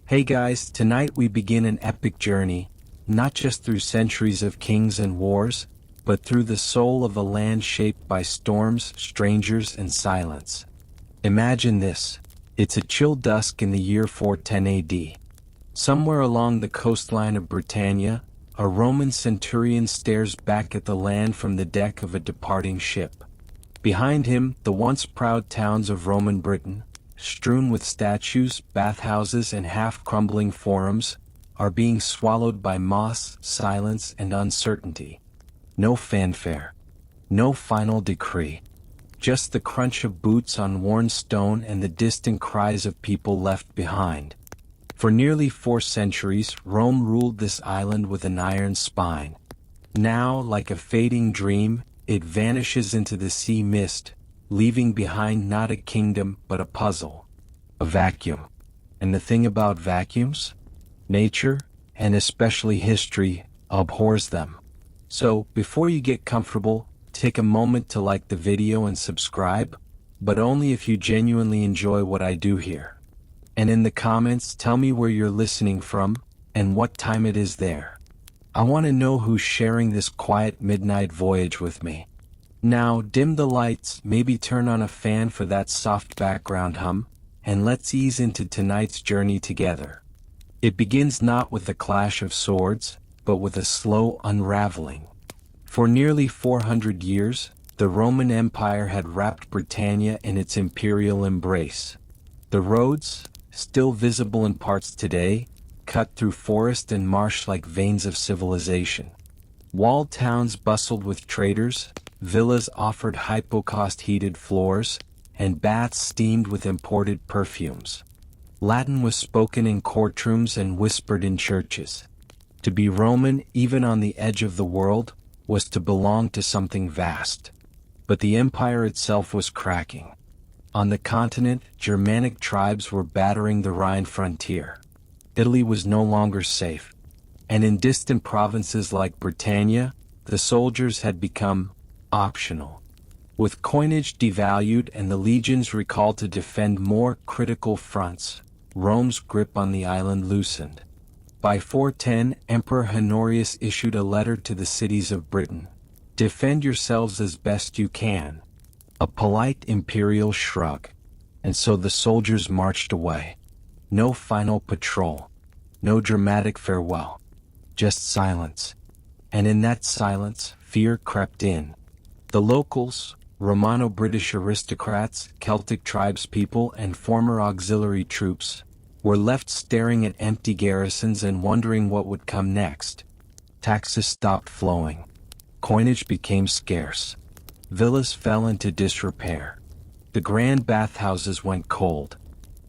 Hey guys, tonight we begin an epic journey, not just through centuries of kings and wars, but through the soul of a land shaped by storms, strangers, and silence. Imagine this. It's a chill dusk in the year 410 AD. Somewhere along the coastline of Britannia, a Roman centurion stares back at the land from the deck of a departing ship. Behind him, the once proud towns of Roman Britain, strewn with statues, bathhouses, and half-crumbling forums, are being swallowed by moss, silence, and uncertainty. No fanfare. No final decree. Just the crunch of boots on worn stone and the distant cries of people left behind. For nearly 4 centuries, Rome ruled this island with an iron spine. Now, like a fading dream, it vanishes into the sea mist, leaving behind not a kingdom but a puzzle. A vacuum. And the thing about vacuums? Nature, and especially history, abhors them. So, before you get comfortable, take a moment to like the video and subscribe, but only if you genuinely enjoy what I do here. And in the comments, tell me where you're listening from, and what time it is there. I want to know who's sharing this quiet midnight voyage with me. Now, dim the lights, maybe turn on a fan for that soft background hum, and let's ease into tonight's journey together. It begins not with a clash of swords, but with a slow unraveling. For nearly 400 years, the Roman Empire had wrapped Britannia in its imperial embrace. The roads, still visible in parts today, cut through forest and marsh like veins of civilization. Walled towns bustled with traders, villas offered hypocaust heated floors, and baths steamed with imported perfumes. Latin was spoken in courtrooms and whispered in churches. To be Roman, even on the edge of the world, was to belong to something vast. But the empire itself was cracking. On the continent, Germanic tribes were battering the Rhine frontier. Italy was no longer safe. And in distant provinces like Britannia, the soldiers had become optional. With coinage devalued and the legions recalled to defend more critical fronts, Rome's grip on the island loosened. By 410, Emperor Honorius issued a letter to the cities of Britain. Defend yourselves as best you can. A polite imperial shrug. And so the soldiers marched away. No final patrol. No dramatic farewell. Just silence. And in that silence, fear crept in. The locals, Romano-British aristocrats, Celtic tribespeople, and former auxiliary troops, were left staring at empty garrisons and wondering what would come next. Taxes stopped flowing. Coinage became scarce. Villas fell into disrepair. The grand bathhouses went cold.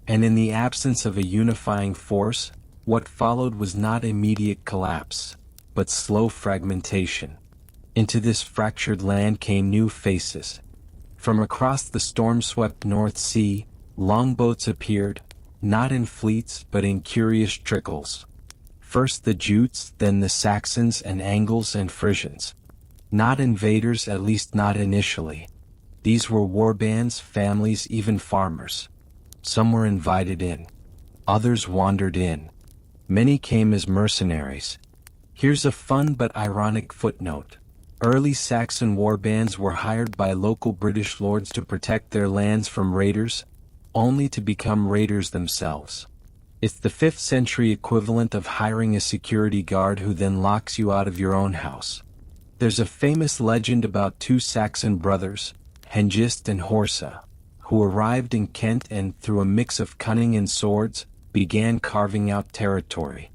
And in the absence of a unifying force, what followed was not immediate collapse, but slow fragmentation. Into this fractured land came new faces. From across the storm-swept North Sea, longboats appeared, not in fleets but in curious trickles. First the Jutes, then the Saxons and Angles and Frisians. Not invaders, at least not initially. These were warbands, families, even farmers. Some were invited in. Others wandered in. Many came as mercenaries. Here's a fun but ironic footnote. Early Saxon warbands were hired by local British lords to protect their lands from raiders, only to become raiders themselves. It's the 5th century equivalent of hiring a security guard who then locks you out of your own house. There's a famous legend about 2 Saxon brothers, Hengist and Horsa, who arrived in Kent and, through a mix of cunning and swords, began carving out territory.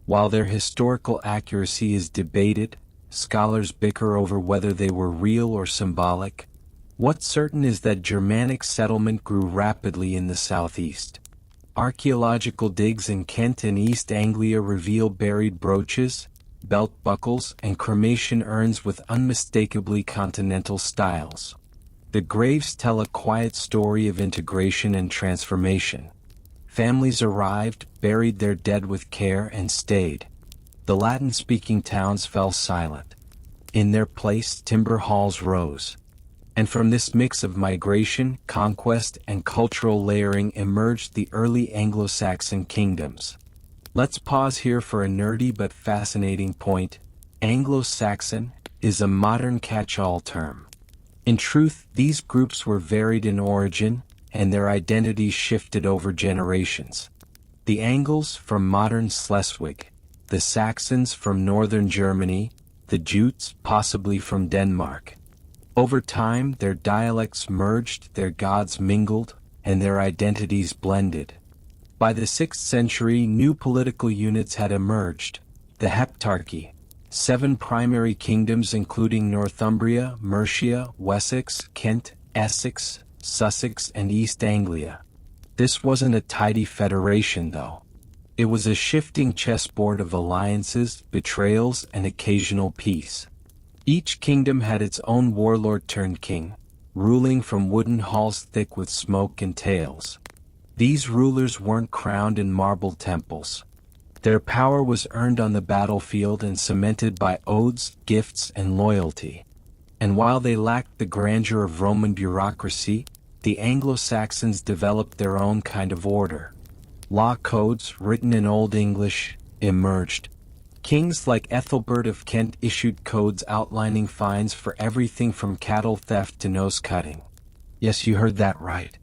While their historical accuracy is debated, scholars bicker over whether they were real or symbolic. What's certain is that Germanic settlement grew rapidly in the southeast. Archaeological digs in Kent and East Anglia reveal buried brooches, belt buckles, and cremation urns with unmistakably continental styles. The graves tell a quiet story of integration and transformation. Families arrived, buried their dead with care, and stayed. The Latin-speaking towns fell silent. In their place, timber halls rose. And from this mix of migration, conquest, and cultural layering emerged the early Anglo-Saxon kingdoms. Let's pause here for a nerdy but fascinating point. Anglo-Saxon is a modern catch-all term. In truth, these groups were varied in origin, and their identities shifted over generations. The Angles from modern Schleswig, the Saxons from northern Germany, the Jutes possibly from Denmark. Over time, their dialects merged, their gods mingled, and their identities blended. By the 6th century, new political units had emerged: the Heptarchy, 7 primary kingdoms including Northumbria, Mercia, Wessex, Kent, Essex, Sussex, and East Anglia. This wasn't a tidy federation, though. It was a shifting chessboard of alliances, betrayals, and occasional peace. Each kingdom had its own warlord turned king, ruling from wooden halls thick with smoke and tales. These rulers weren't crowned in marble temples. Their power was earned on the battlefield and cemented by oaths, gifts, and loyalty. And while they lacked the grandeur of Roman bureaucracy, the Anglo-Saxons developed their own kind of order. Law codes, written in Old English, emerged. Kings like Ethelbert of Kent issued codes outlining fines for everything from cattle theft to nose cutting. Yes, you heard that right.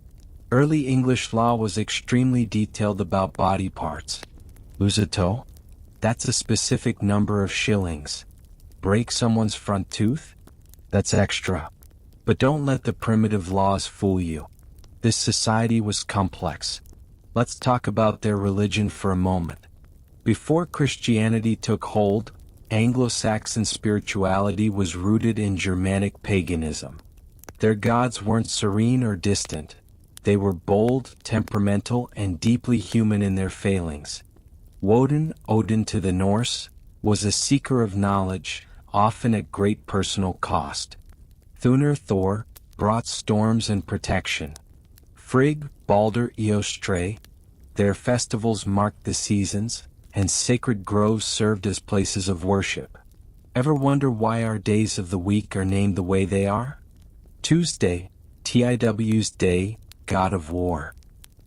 Early English law was extremely detailed about body parts. Lose a toe? That's a specific number of shillings. Break someone's front tooth? That's extra. But don't let the primitive laws fool you. This society was complex. Let's talk about their religion for a moment. Before Christianity took hold, Anglo-Saxon spirituality was rooted in Germanic paganism. Their gods weren't serene or distant. They were bold, temperamental, and deeply human in their failings. Odin to the Norse, was a seeker of knowledge, often at great personal cost. Thor, brought storms and protection. Frigg, Balder, Eostre, their festivals marked the seasons, and sacred groves served as places of worship. Ever wonder why our days of the week are named the way they are? Tuesday, Tiw's Day, God of War.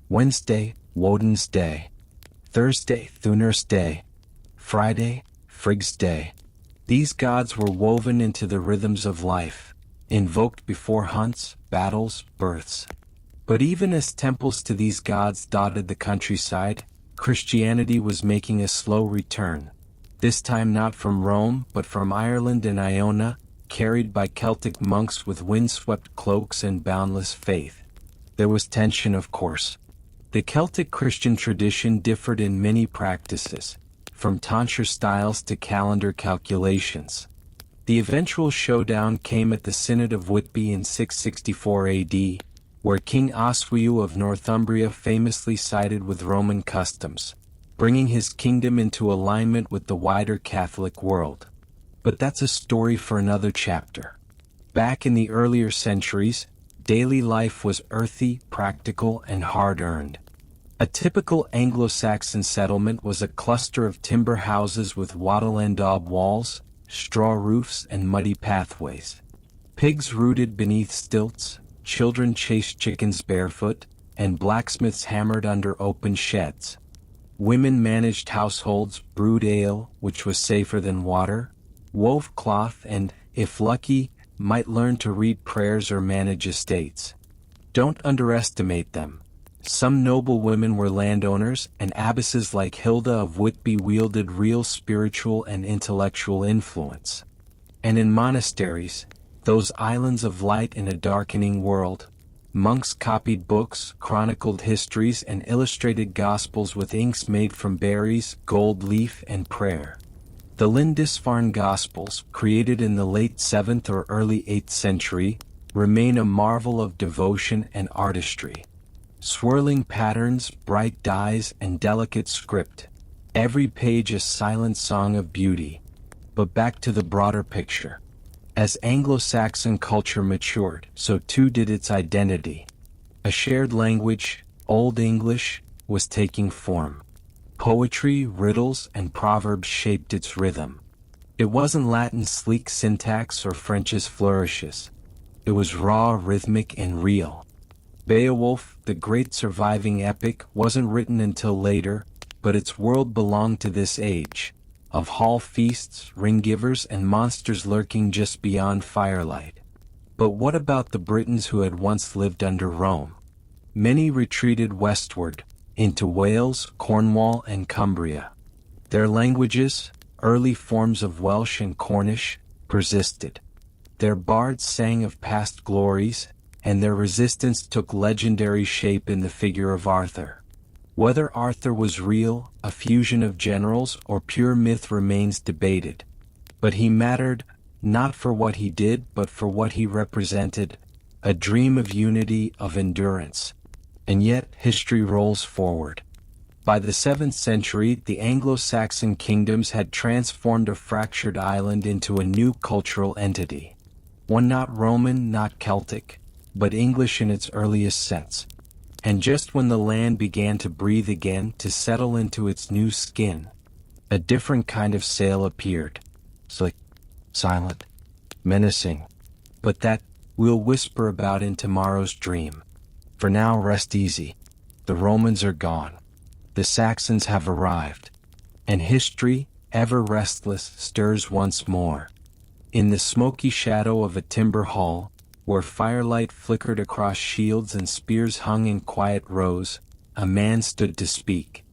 Wednesday, Woden's Day. Thursday, Thunur's Day. Friday, Frigg's Day. These gods were woven into the rhythms of life, invoked before hunts, battles, births. But even as temples to these gods dotted the countryside, Christianity was making a slow return, this time not from Rome but from Ireland and Iona, carried by Celtic monks with windswept cloaks and boundless faith. There was tension, of course. The Celtic Christian tradition differed in many practices, from tonsure styles to calendar calculations. The eventual showdown came at the Synod of Whitby in 664 AD, where King Oswiu of Northumbria famously sided with Roman customs, bringing his kingdom into alignment with the wider Catholic world. But that's a story for another chapter. Back in the earlier centuries, daily life was earthy, practical, and hard-earned. A typical Anglo-Saxon settlement was a cluster of timber houses with wattle and daub walls, straw roofs, and muddy pathways. Pigs rooted beneath stilts, children chased chickens barefoot, and blacksmiths hammered under open sheds. Women managed households, brewed ale, which was safer than water, wove cloth, and, if lucky, might learn to read prayers or manage estates. Don't underestimate them. Some noble women were landowners, and abbesses like Hilda of Whitby wielded real spiritual and intellectual influence. And in monasteries, those islands of light in a darkening world, monks copied books, chronicled histories, and illustrated gospels with inks made from berries, gold leaf, and prayer. The Lindisfarne Gospels, created in the late 7th or early 8th century, remain a marvel of devotion and artistry. Swirling patterns, bright dyes, and delicate script, every page a silent song of beauty. But back to the broader picture. As Anglo-Saxon culture matured, so too did its identity. A shared language, Old English, was taking form. Poetry, riddles, and proverbs shaped its rhythm. It wasn't Latin's sleek syntax or French's flourishes. It was raw, rhythmic, and real. Beowulf, the great surviving epic, wasn't written until later, but its world belonged to this age, of hall feasts, ring-givers, and monsters lurking just beyond firelight. But what about the Britons who had once lived under Rome? Many retreated westward, into Wales, Cornwall, and Cumbria. Their languages, early forms of Welsh and Cornish, persisted. Their bards sang of past glories, and their resistance took legendary shape in the figure of Arthur. Whether Arthur was real, a fusion of generals, or pure myth remains debated. But he mattered, not for what he did but for what he represented, a dream of unity, of endurance. And yet history rolls forward. By the 7th century, the Anglo-Saxon kingdoms had transformed a fractured island into a new cultural entity. One not Roman, not Celtic, but English in its earliest sense. And just when the land began to breathe again, to settle into its new skin, a different kind of sail appeared. Slick, silent, menacing. But that we'll whisper about in tomorrow's dream. For now, rest easy. The Romans are gone. The Saxons have arrived. And history, ever restless, stirs once more. In the smoky shadow of a timber hall, where firelight flickered across shields and spears hung in quiet rows, a man stood to speak.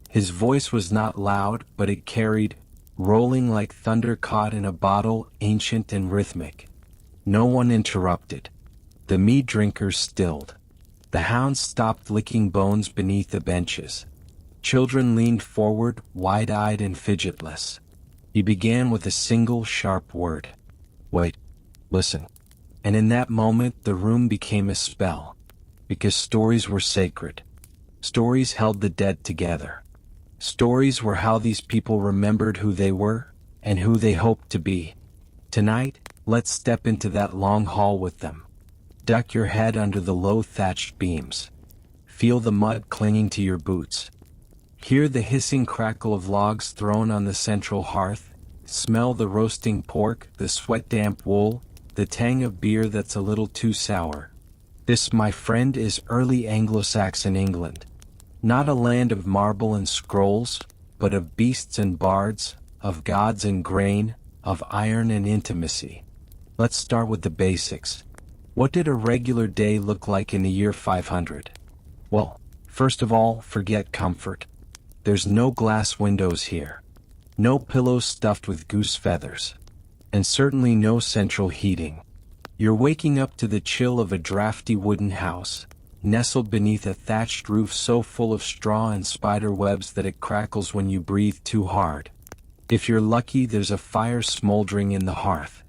His voice was not loud, but it carried, rolling like thunder caught in a bottle, ancient and rhythmic. No one interrupted. The mead drinkers stilled. The hounds stopped licking bones beneath the benches. Children leaned forward, wide-eyed and fidgetless. He began with a single sharp word. Wait. Listen. And in that moment the room became a spell. Because stories were sacred. Stories held the dead together. Stories were how these people remembered who they were, and who they hoped to be. Tonight, let's step into that long hall with them. Duck your head under the low thatched beams. Feel the mud clinging to your boots. Hear the hissing crackle of logs thrown on the central hearth. Smell the roasting pork, the sweat-damp wool, the tang of beer that's a little too sour. This, my friend, is early Anglo-Saxon England. Not a land of marble and scrolls, but of beasts and bards, of gods and grain, of iron and intimacy. Let's start with the basics. What did a regular day look like in the year 500? Well, first of all, forget comfort. There's no glass windows here. No pillows stuffed with goose feathers. And certainly no central heating. You're waking up to the chill of a drafty wooden house, nestled beneath a thatched roof so full of straw and spider webs that it crackles when you breathe too hard. If you're lucky, there's a fire smoldering in the hearth.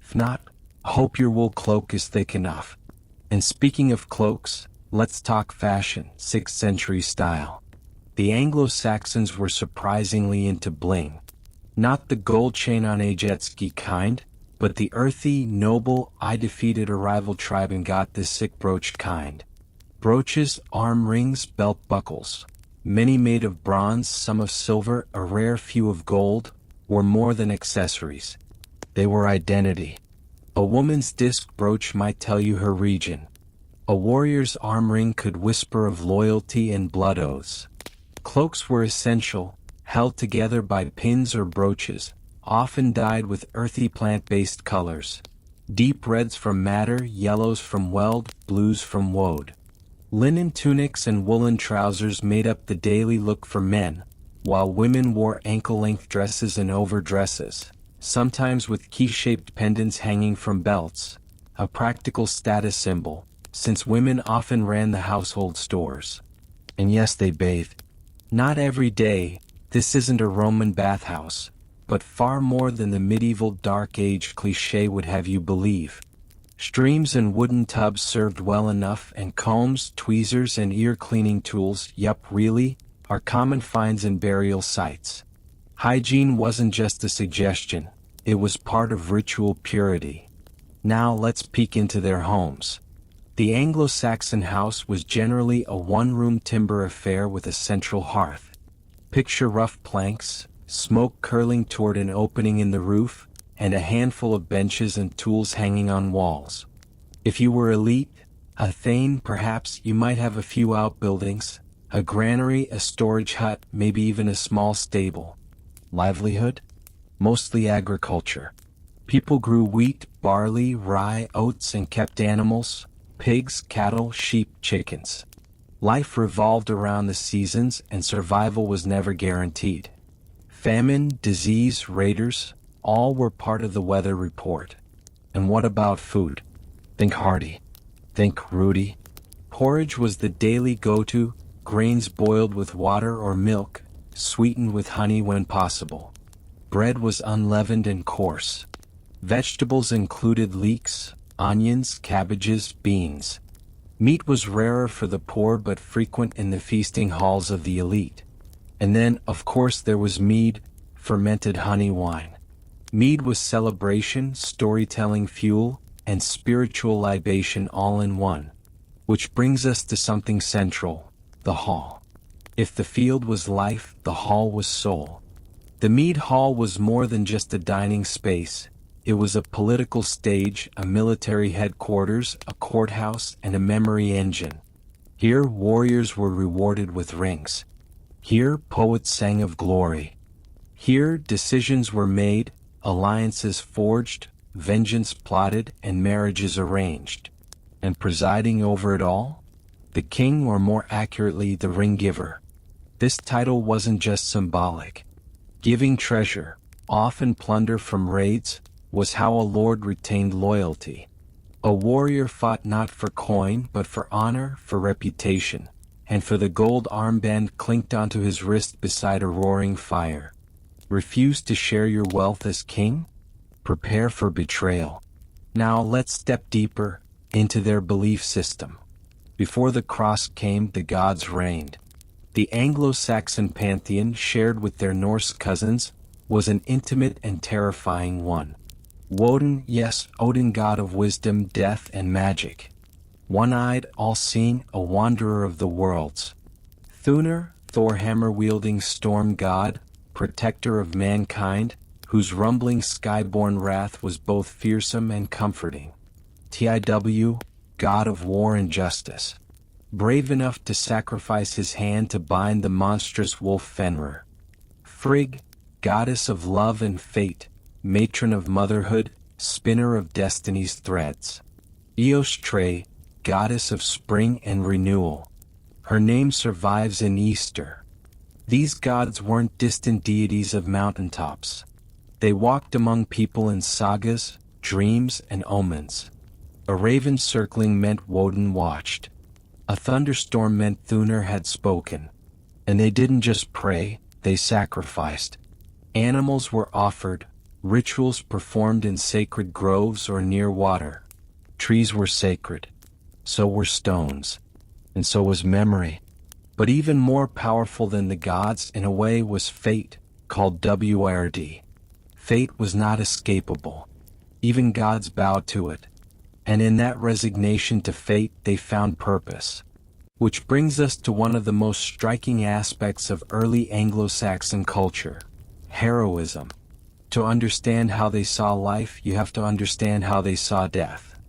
If not, hope your wool cloak is thick enough. And speaking of cloaks, let's talk fashion, 6th century style. The Anglo-Saxons were surprisingly into bling. Not the gold chain on a jet ski kind, but the earthy, noble, I defeated a rival tribe and got this sick brooch kind. Brooches, arm rings, belt buckles. Many made of bronze, some of silver, a rare few of gold, were more than accessories. They were identity. A woman's disc brooch might tell you her region. A warrior's arm ring could whisper of loyalty and blood oaths. Cloaks were essential, held together by pins or brooches, often dyed with earthy plant-based colors. Deep reds from madder, yellows from weld, blues from woad. Linen tunics and woolen trousers made up the daily look for men, while women wore ankle-length dresses and overdresses, sometimes with key-shaped pendants hanging from belts, a practical status symbol, since women often ran the household stores. And yes, they bathed. Not every day. This isn't a Roman bathhouse, but far more than the medieval Dark Age cliché would have you believe. Streams and wooden tubs served well enough, and combs, tweezers, and ear-cleaning tools, yup really, are common finds in burial sites. Hygiene wasn't just a suggestion, it was part of ritual purity. Now let's peek into their homes. The Anglo-Saxon house was generally a one-room timber affair with a central hearth. Picture rough planks, smoke curling toward an opening in the roof, and a handful of benches and tools hanging on walls. If you were elite, a thane perhaps, you might have a few outbuildings, A granary, a storage hut, maybe even a small stable. Livelihood? Mostly agriculture. People grew wheat, barley, rye, oats, and kept animals, pigs, cattle, sheep, chickens. Life revolved around the seasons, and survival was never guaranteed. Famine, disease, raiders, all were part of the weather report. And what about food? Think hearty. Think rooty. Porridge was the daily go-to, grains boiled with water or milk, sweetened with honey when possible. Bread was unleavened and coarse. Vegetables included leeks, onions, cabbages, beans. Meat was rarer for the poor but frequent in the feasting halls of the elite. And then, of course, there was mead, fermented honey wine. Mead was celebration, storytelling fuel, and spiritual libation all in one. Which brings us to something central, the hall. If the field was life, the hall was soul. The mead hall was more than just a dining space. It was a political stage, a military headquarters, a courthouse, and a memory engine. Here warriors were rewarded with rings. Here poets sang of glory. Here decisions were made, alliances forged, vengeance plotted, and marriages arranged. And presiding over it all? The king, or more accurately, the ring giver. This title wasn't just symbolic. Giving treasure, often plunder from raids, was how a lord retained loyalty. A warrior fought not for coin but for honor, for reputation, and for the gold armband clinked onto his wrist beside a roaring fire. Refuse to share your wealth as king? Prepare for betrayal. Now let's step deeper into their belief system. Before the cross came, the gods reigned. The Anglo-Saxon pantheon, shared with their Norse cousins, was an intimate and terrifying one. Woden, yes, Odin, god of wisdom, death, and magic. One-eyed, all-seeing, a wanderer of the worlds. Thunor, Thor hammer-wielding storm god, protector of mankind, whose rumbling skyborn wrath was both fearsome and comforting. Tiw, god of war and justice. Brave enough to sacrifice his hand to bind the monstrous wolf Fenrir. Frigg, goddess of love and fate, matron of motherhood, spinner of destiny's threads. Eostre, goddess of spring and renewal. Her name survives in Easter. These gods weren't distant deities of mountaintops. They walked among people in sagas, dreams, and omens. A raven circling meant Woden watched. A thunderstorm meant Thunor had spoken. And they didn't just pray, they sacrificed. Animals were offered, rituals performed in sacred groves or near water. Trees were sacred. So were stones. And so was memory. But even more powerful than the gods in a way was fate, called Wrd. Fate was not escapable. Even gods bowed to it. And in that resignation to fate they found purpose. Which brings us to one of the most striking aspects of early Anglo-Saxon culture: heroism. To understand how they saw life, you have to understand how they saw death.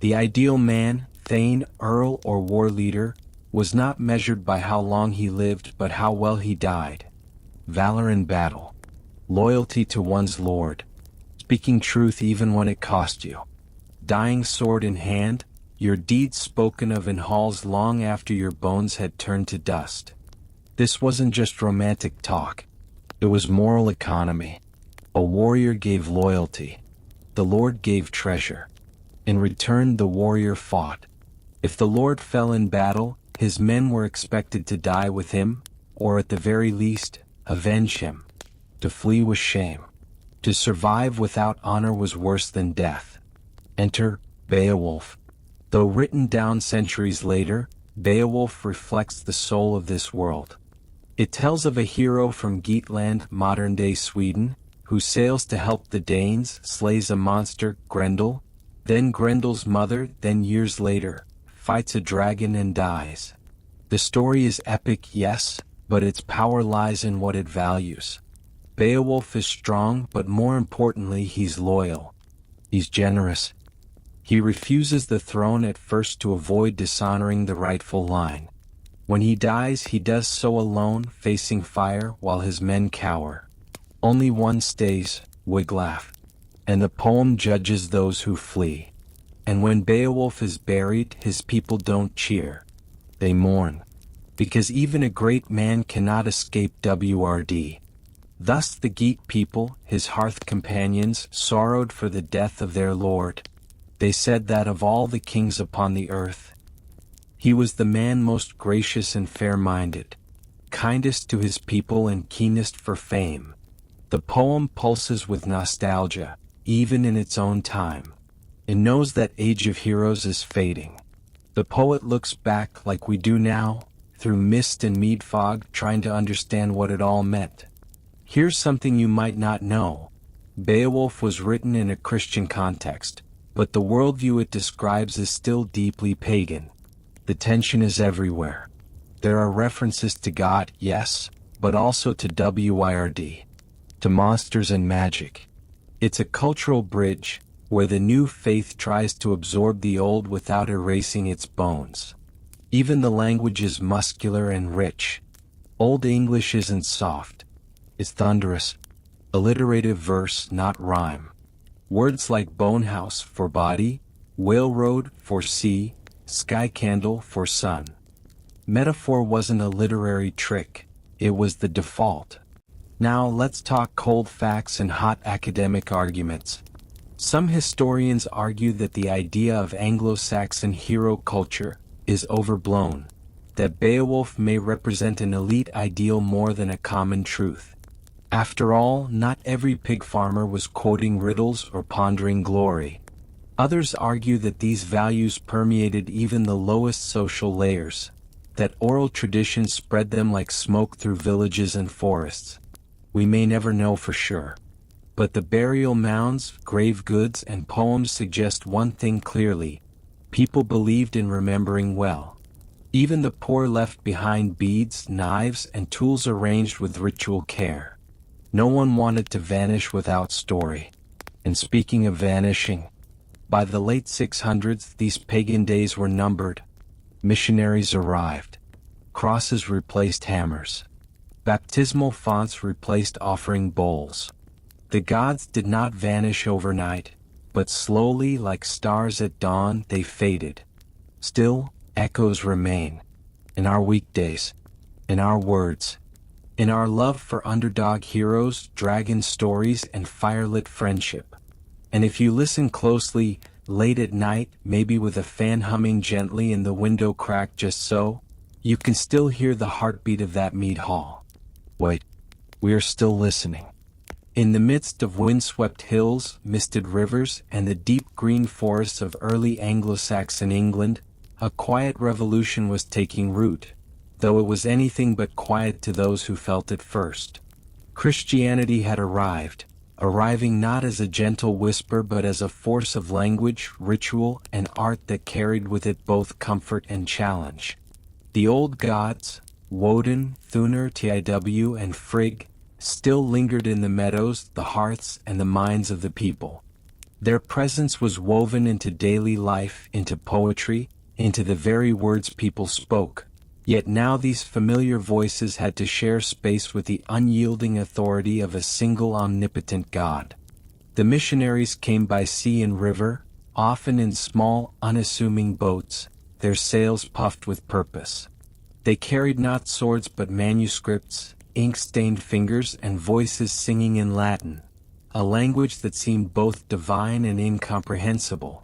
The ideal man, thane, earl, or war leader, was not measured by how long he lived but how well he died. Valor in battle. Loyalty to one's lord. Speaking truth even when it cost you. Dying sword in hand, your deeds spoken of in halls long after your bones had turned to dust. This wasn't just romantic talk. It was moral economy. A warrior gave loyalty. The lord gave treasure. In return, the warrior fought. If the lord fell in battle, his men were expected to die with him, or at the very least, avenge him. To flee was shame. To survive without honor was worse than death. Enter Beowulf. Though written down centuries later, Beowulf reflects the soul of this world. It tells of a hero from Geatland, modern-day Sweden, who sails to help the Danes, slays a monster, Grendel, then Grendel's mother, then years later, fights a dragon and dies. The story is epic, yes, but its power lies in what it values. Beowulf is strong, but more importantly, he's loyal. He's generous. He refuses the throne at first to avoid dishonoring the rightful line. When he dies, he does so alone, facing fire while his men cower. Only one stays, Wiglaf. And the poem judges those who flee. And when Beowulf is buried, his people don't cheer. They mourn. Because even a great man cannot escape WRD. Thus the Geat people, his hearth companions, sorrowed for the death of their lord. They said that of all the kings upon the earth, he was the man most gracious and fair-minded, kindest to his people and keenest for fame. The poem pulses with nostalgia, even in its own time. It knows that age of heroes is fading. The poet looks back like we do now, through mist and mead fog, trying to understand what it all meant. Here's something you might not know. Beowulf was written in a Christian context, but the worldview it describes is still deeply pagan. The tension is everywhere. There are references to God, yes, but also to WIRD, to monsters and magic. It's a cultural bridge, where the new faith tries to absorb the old without erasing its bones. Even the language is muscular and rich. Old English isn't soft. It's thunderous. Alliterative verse, not rhyme. Words like bonehouse for body, whale-road for sea, sky candle for sun. Metaphor wasn't a literary trick, it was the default. Now let's talk cold facts and hot academic arguments. Some historians argue that the idea of Anglo-Saxon hero culture is overblown, that Beowulf may represent an elite ideal more than a common truth. After all, not every pig farmer was quoting riddles or pondering glory. Others argue that these values permeated even the lowest social layers, that oral traditions spread them like smoke through villages and forests. We may never know for sure. But the burial mounds, grave goods, and poems suggest one thing clearly: people believed in remembering well. Even the poor left behind beads, knives, and tools arranged with ritual care. No one wanted to vanish without story. And speaking of vanishing, by the late 600s, these pagan days were numbered. Missionaries arrived. Crosses replaced hammers. Baptismal fonts replaced offering bowls. The gods did not vanish overnight, but slowly, like stars at dawn, they faded. Still, echoes remain. In our weekdays, in our words, in our love for underdog heroes, dragon stories, and firelit friendship. And if you listen closely, late at night, maybe with a fan humming gently and the window cracked just so, you can still hear the heartbeat of that mead hall. Wait, we are still listening. In the midst of windswept hills, misted rivers, and the deep green forests of early Anglo-Saxon England, a quiet revolution was taking root, though it was anything but quiet to those who felt it first. Christianity had arriving not as a gentle whisper but as a force of language, ritual, and art that carried with it both comfort and challenge. The old gods, Woden, Thunor, Tiw, and Frigg, still lingered in the meadows, the hearths, and the minds of the people. Their presence was woven into daily life, into poetry, into the very words people spoke. Yet now these familiar voices had to share space with the unyielding authority of a single omnipotent God. The missionaries came by sea and river, often in small, unassuming boats, their sails puffed with purpose. They carried not swords but manuscripts, ink-stained fingers, and voices singing in Latin, a language that seemed both divine and incomprehensible.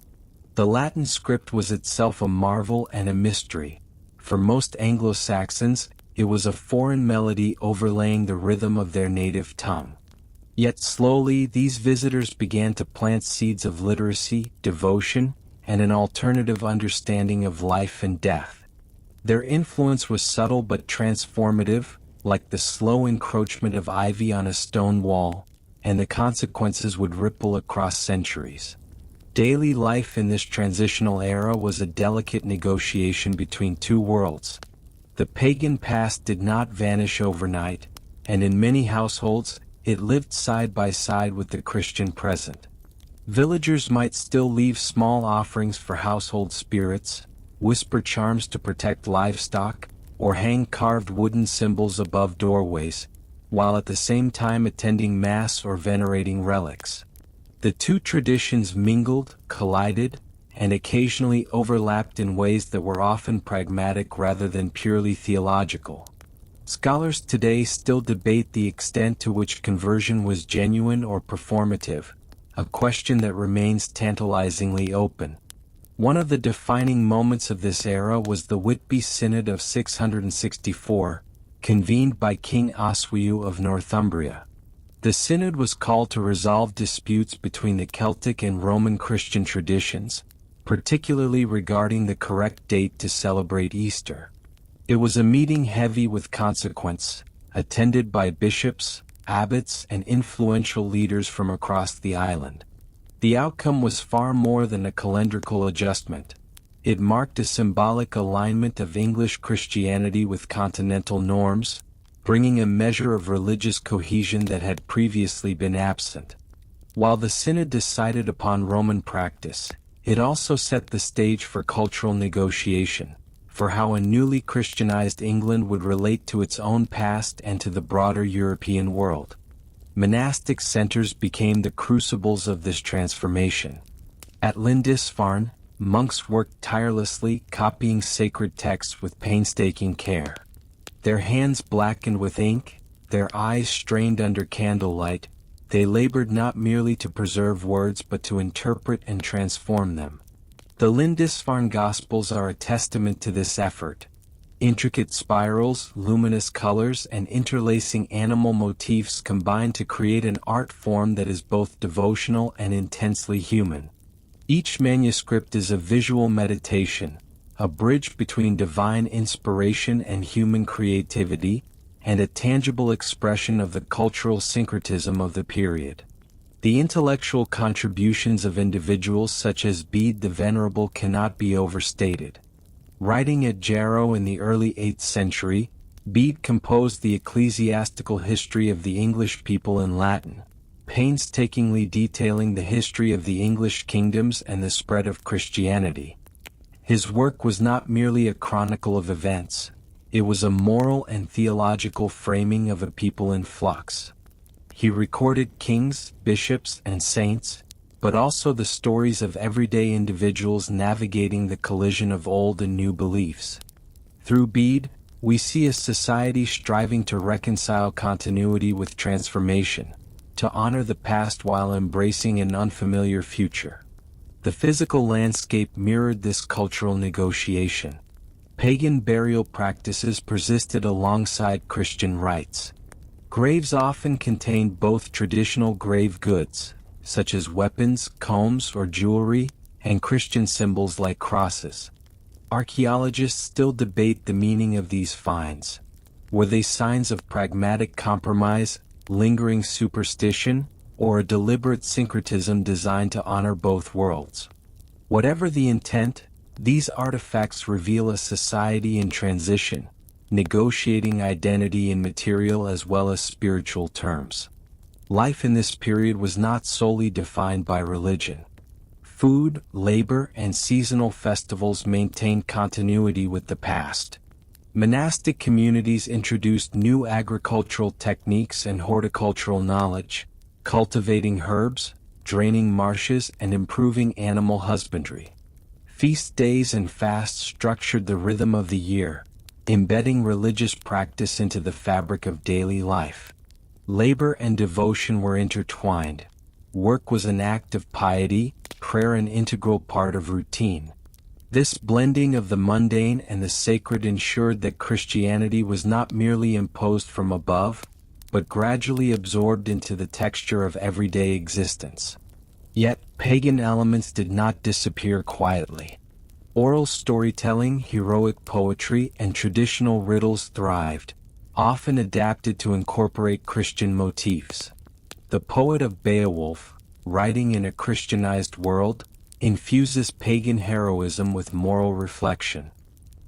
The Latin script was itself a marvel and a mystery. For most Anglo-Saxons, it was a foreign melody overlaying the rhythm of their native tongue. Yet slowly, these visitors began to plant seeds of literacy, devotion, and an alternative understanding of life and death. Their influence was subtle but transformative, like the slow encroachment of ivy on a stone wall, and the consequences would ripple across centuries. Daily life in this transitional era was a delicate negotiation between two worlds. The pagan past did not vanish overnight, and in many households, it lived side by side with the Christian present. Villagers might still leave small offerings for household spirits, whisper charms to protect livestock, or hang carved wooden symbols above doorways, while at the same time attending Mass or venerating relics. The two traditions mingled, collided, and occasionally overlapped in ways that were often pragmatic rather than purely theological. Scholars today still debate the extent to which conversion was genuine or performative, a question that remains tantalizingly open. One of the defining moments of this era was the Whitby Synod of 664, convened by King Oswiu of Northumbria. The synod was called to resolve disputes between the Celtic and Roman Christian traditions, particularly regarding the correct date to celebrate Easter. It was a meeting heavy with consequence, attended by bishops, abbots, and influential leaders from across the island. The outcome was far more than a calendrical adjustment. It marked a symbolic alignment of English Christianity with continental norms, bringing a measure of religious cohesion that had previously been absent. While the synod decided upon Roman practice, it also set the stage for cultural negotiation, for how a newly Christianized England would relate to its own past and to the broader European world. Monastic centers became the crucibles of this transformation. At Lindisfarne, monks worked tirelessly, copying sacred texts with painstaking care. Their hands blackened with ink, their eyes strained under candlelight, they labored not merely to preserve words but to interpret and transform them. The Lindisfarne Gospels are a testament to this effort. Intricate spirals, luminous colors, and interlacing animal motifs combine to create an art form that is both devotional and intensely human. Each manuscript is a visual meditation, a bridge between divine inspiration and human creativity, and a tangible expression of the cultural syncretism of the period. The intellectual contributions of individuals such as Bede the Venerable cannot be overstated. Writing at Jarrow in the early 8th century, Bede composed the ecclesiastical history of the English people in Latin, painstakingly detailing the history of the English kingdoms and the spread of Christianity. His work was not merely a chronicle of events, it was a moral and theological framing of a people in flux. He recorded kings, bishops, and saints, but also the stories of everyday individuals navigating the collision of old and new beliefs. Through Bede, we see a society striving to reconcile continuity with transformation, to honor the past while embracing an unfamiliar future. The physical landscape mirrored this cultural negotiation. Pagan burial practices persisted alongside Christian rites. Graves often contained both traditional grave goods, such as weapons, combs, or jewelry, and Christian symbols like crosses. Archaeologists still debate the meaning of these finds. Were they signs of pragmatic compromise, lingering superstition, or a deliberate syncretism designed to honor both worlds? Whatever the intent, these artifacts reveal a society in transition, negotiating identity in material as well as spiritual terms. Life in this period was not solely defined by religion. Food, labor, and seasonal festivals maintained continuity with the past. Monastic communities introduced new agricultural techniques and horticultural knowledge, cultivating herbs, draining marshes, and improving animal husbandry. Feast days and fasts structured the rhythm of the year, embedding religious practice into the fabric of daily life. Labor and devotion were intertwined. Work was an act of piety, prayer an integral part of routine. This blending of the mundane and the sacred ensured that Christianity was not merely imposed from above, but gradually absorbed into the texture of everyday existence. Yet, pagan elements did not disappear quietly. Oral storytelling, heroic poetry, and traditional riddles thrived, often adapted to incorporate Christian motifs. The poet of Beowulf, writing in a Christianized world, infuses pagan heroism with moral reflection.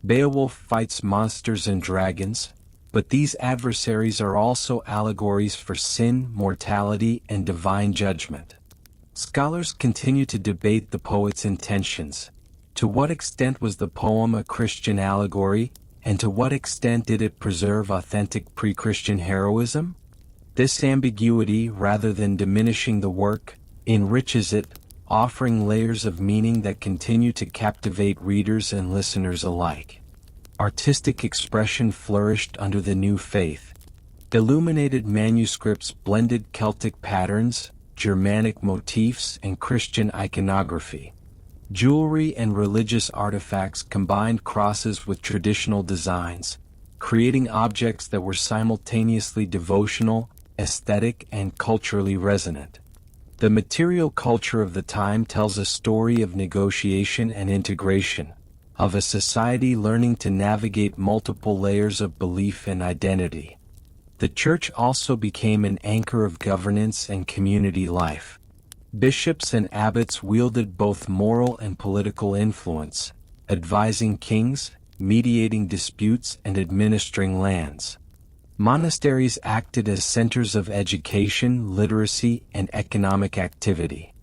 Beowulf fights monsters and dragons, but these adversaries are also allegories for sin, mortality, and divine judgment. Scholars continue to debate the poet's intentions. To what extent was the poem a Christian allegory, And to what extent did it preserve authentic pre-Christian heroism? This ambiguity, rather than diminishing the work, enriches it, offering layers of meaning that continue to captivate readers and listeners alike. Artistic expression flourished under the new faith. Illuminated manuscripts blended Celtic patterns, Germanic motifs, and Christian iconography. Jewelry and religious artifacts combined crosses with traditional designs, creating objects that were simultaneously devotional, aesthetic, and culturally resonant. The material culture of the time tells a story of negotiation and integration, of a society learning to navigate multiple layers of belief and identity. The church also became an anchor of governance and community life. Bishops and abbots wielded both moral and political influence, advising kings, mediating disputes, and administering lands. Monasteries acted as centers of education, literacy, and economic activity.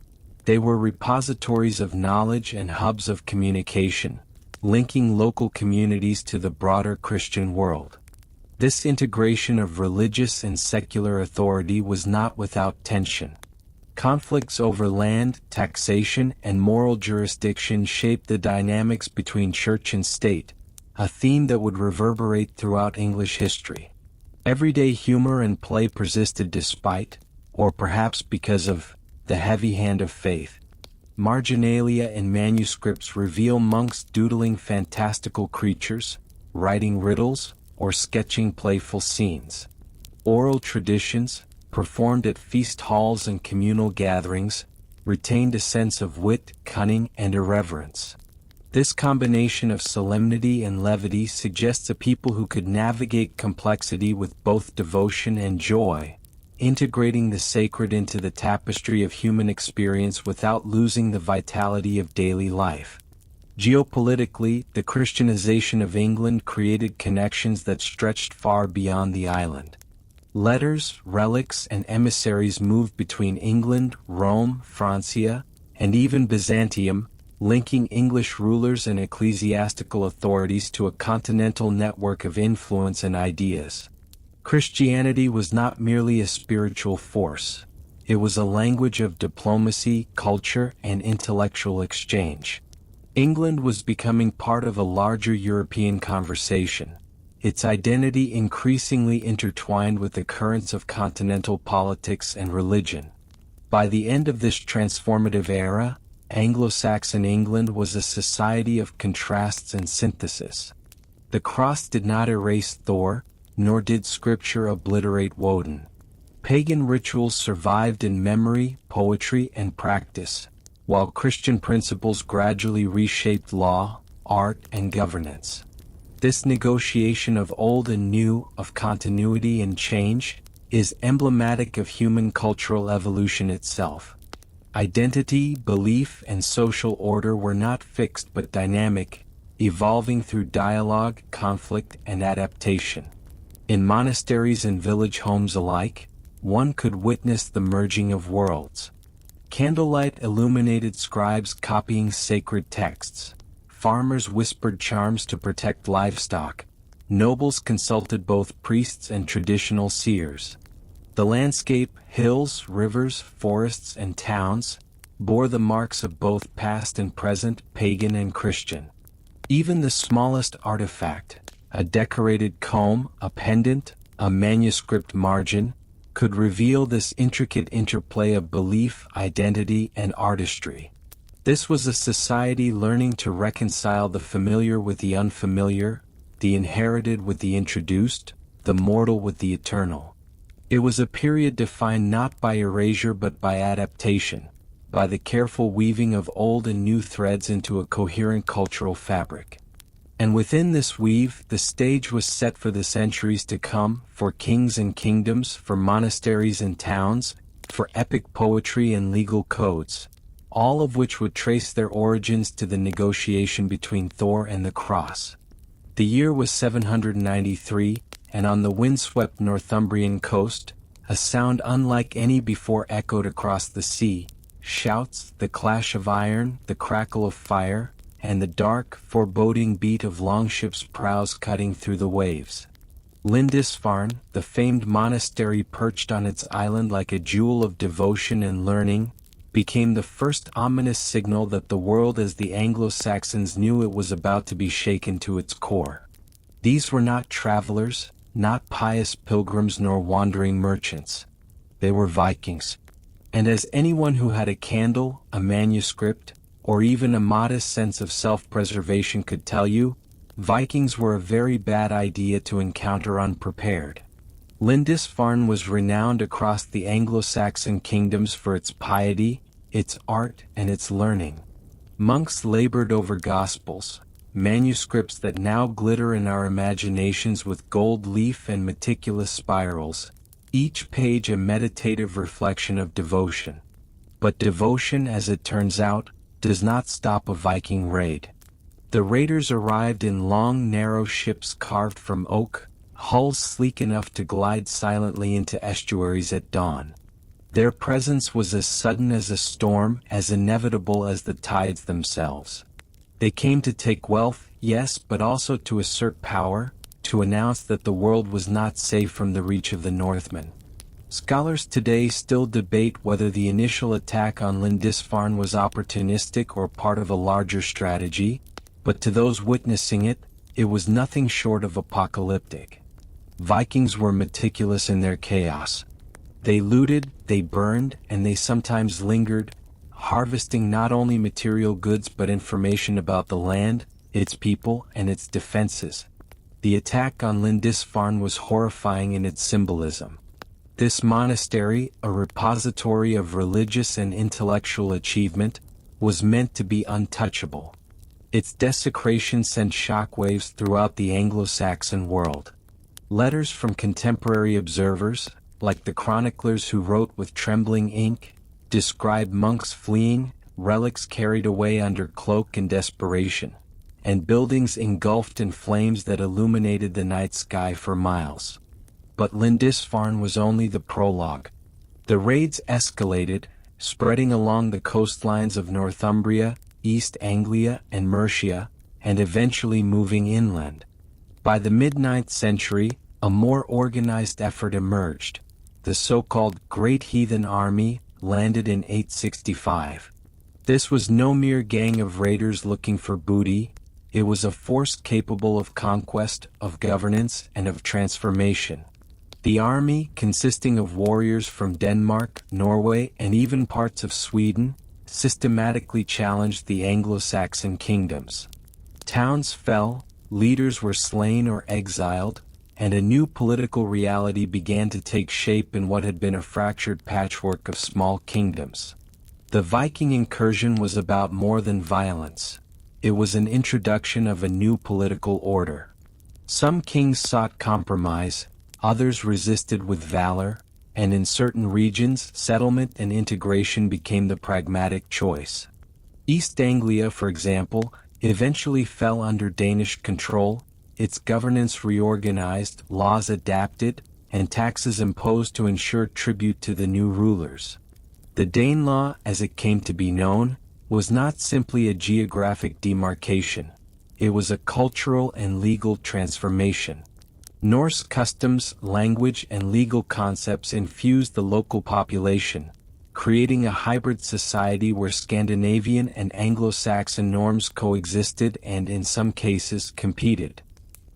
They were repositories of knowledge and hubs of communication, linking local communities to the broader Christian world. This integration of religious and secular authority was not without tension. Conflicts over land, taxation, and moral jurisdiction shaped the dynamics between church and state, a theme that would reverberate throughout English history. Everyday humor and play persisted despite, or perhaps because of, the heavy hand of faith. Marginalia in manuscripts reveal monks doodling fantastical creatures, writing riddles, or sketching playful scenes. Oral traditions, performed at feast halls and communal gatherings, retained a sense of wit, cunning, and irreverence. This combination of solemnity and levity suggests a people who could navigate complexity with both devotion and joy, integrating the sacred into the tapestry of human experience without losing the vitality of daily life. Geopolitically, the Christianization of England created connections that stretched far beyond the island. Letters, relics, and emissaries moved between England, Rome, Francia, and even Byzantium, linking English rulers and ecclesiastical authorities to a continental network of influence and ideas. Christianity was not merely a spiritual force. It was a language of diplomacy, culture, and intellectual exchange. England was becoming part of a larger European conversation, its identity increasingly intertwined with the currents of continental politics and religion. By the end of this transformative era, Anglo-Saxon England was a society of contrasts and synthesis. The cross did not erase Thor, nor did scripture obliterate Woden. Pagan rituals survived in memory, poetry, and practice, while Christian principles gradually reshaped law, art, and governance. This negotiation of old and new, of continuity and change, is emblematic of human cultural evolution itself. Identity, belief, and social order were not fixed but dynamic, evolving through dialogue, conflict, and adaptation. In monasteries and village homes alike, one could witness the merging of worlds. Candlelight illuminated scribes copying sacred texts. Farmers whispered charms to protect livestock. Nobles consulted both priests and traditional seers. The landscape, hills, rivers, forests, and towns, bore the marks of both past and present, pagan and Christian. Even the smallest artifact, a decorated comb, a pendant, a manuscript margin, could reveal this intricate interplay of belief, identity, and artistry. This was a society learning to reconcile the familiar with the unfamiliar, the inherited with the introduced, the mortal with the eternal. It was a period defined not by erasure but by adaptation, by the careful weaving of old and new threads into a coherent cultural fabric. And within this weave, the stage was set for the centuries to come, for kings and kingdoms, for monasteries and towns, for epic poetry and legal codes, all of which would trace their origins to the negotiation between Thor and the cross. The year was 793, and on the windswept Northumbrian coast, a sound unlike any before echoed across the sea. Shouts, the clash of iron, the crackle of fire, and the dark, foreboding beat of longships' prows cutting through the waves. Lindisfarne, the famed monastery perched on its island like a jewel of devotion and learning, became the first ominous signal that the world as the Anglo-Saxons knew it was about to be shaken to its core. These were not travelers, not pious pilgrims nor wandering merchants. They were Vikings. And as anyone who had a candle, a manuscript, or even a modest sense of self-preservation could tell you, Vikings were a very bad idea to encounter unprepared. Lindisfarne was renowned across the Anglo-Saxon kingdoms for its piety, its art, and its learning. Monks labored over gospels, manuscripts that now glitter in our imaginations with gold leaf and meticulous spirals, each page a meditative reflection of devotion. But devotion, as it turns out, does not stop a Viking raid. The raiders arrived in long, narrow ships carved from oak, hulls sleek enough to glide silently into estuaries at dawn. Their presence was as sudden as a storm, as inevitable as the tides themselves. They came to take wealth, yes, but also to assert power, to announce that the world was not safe from the reach of the Northmen. Scholars today still debate whether the initial attack on Lindisfarne was opportunistic or part of a larger strategy, but to those witnessing it, it was nothing short of apocalyptic. Vikings were meticulous in their chaos. They looted, they burned, and they sometimes lingered, harvesting not only material goods but information about the land, its people, and its defenses. The attack on Lindisfarne was horrifying in its symbolism. This monastery, a repository of religious and intellectual achievement, was meant to be untouchable. Its desecration sent shockwaves throughout the Anglo-Saxon world. Letters from contemporary observers, like the chroniclers who wrote with trembling ink, described monks fleeing, relics carried away under cloak and desperation, and buildings engulfed in flames that illuminated the night sky for miles. But Lindisfarne was only the prologue. The raids escalated, spreading along the coastlines of Northumbria, East Anglia, and Mercia, and eventually moving inland. By the mid-9th century, a more organized effort emerged. The so-called Great Heathen Army landed in 865. This was no mere gang of raiders looking for booty. It was a force capable of conquest, of governance, and of transformation. The army, consisting of warriors from Denmark, Norway, and even parts of Sweden, systematically challenged the Anglo-Saxon kingdoms. Towns fell, leaders were slain or exiled, and a new political reality began to take shape in what had been a fractured patchwork of small kingdoms. The Viking incursion was about more than violence. It was an introduction of a new political order. Some kings sought compromise, others resisted with valor, and in certain regions, settlement and integration became the pragmatic choice. East Anglia, for example, eventually fell under Danish control, its governance reorganized, laws adapted, and taxes imposed to ensure tribute to the new rulers. The Danelaw, as it came to be known, was not simply a geographic demarcation. It was a cultural and legal transformation. Norse customs, language, and legal concepts infused the local population, creating a hybrid society where Scandinavian and Anglo-Saxon norms coexisted and in some cases competed.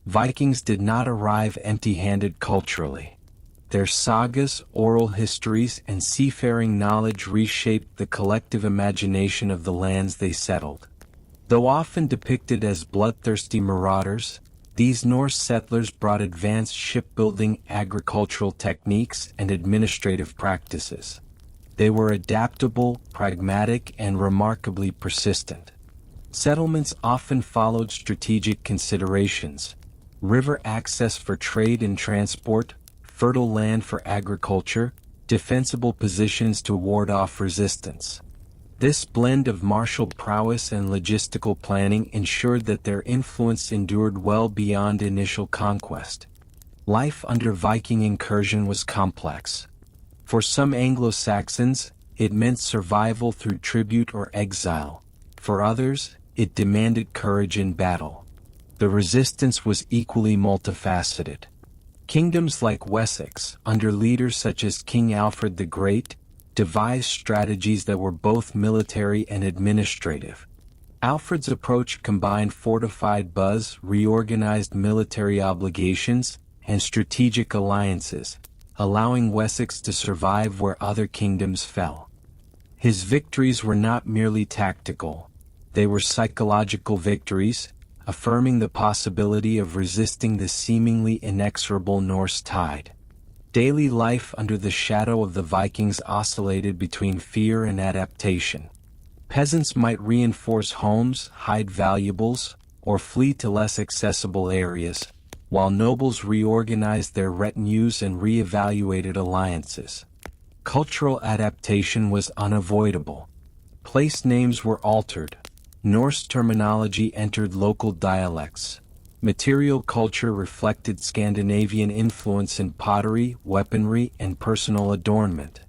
Vikings did not arrive empty-handed culturally. Their sagas, oral histories, and seafaring knowledge reshaped the collective imagination of the lands they settled. Though often depicted as bloodthirsty marauders, these Norse settlers brought advanced shipbuilding, agricultural techniques, and administrative practices. They were adaptable, pragmatic, and remarkably persistent. Settlements often followed strategic considerations: river access for trade and transport, fertile land for agriculture, defensible positions to ward off resistance. This blend of martial prowess and logistical planning ensured that their influence endured well beyond initial conquest. Life under Viking incursion was complex. For some Anglo-Saxons, it meant survival through tribute or exile. For others, it demanded courage in battle. The resistance was equally multifaceted. Kingdoms like Wessex, under leaders such as King Alfred the Great, devised strategies that were both military and administrative. Alfred's approach combined fortified buzz, reorganized military obligations, and strategic alliances, allowing Wessex to survive where other kingdoms fell. His victories were not merely tactical, they were psychological victories, affirming the possibility of resisting the seemingly inexorable Norse tide. Daily life under the shadow of the Vikings oscillated between fear and adaptation. Peasants might reinforce homes, hide valuables, or flee to less accessible areas, while nobles reorganized their retinues and re-evaluated alliances. Cultural adaptation was unavoidable. Place names were altered. Norse terminology entered local dialects. Material culture reflected Scandinavian influence in pottery, weaponry, and personal adornment.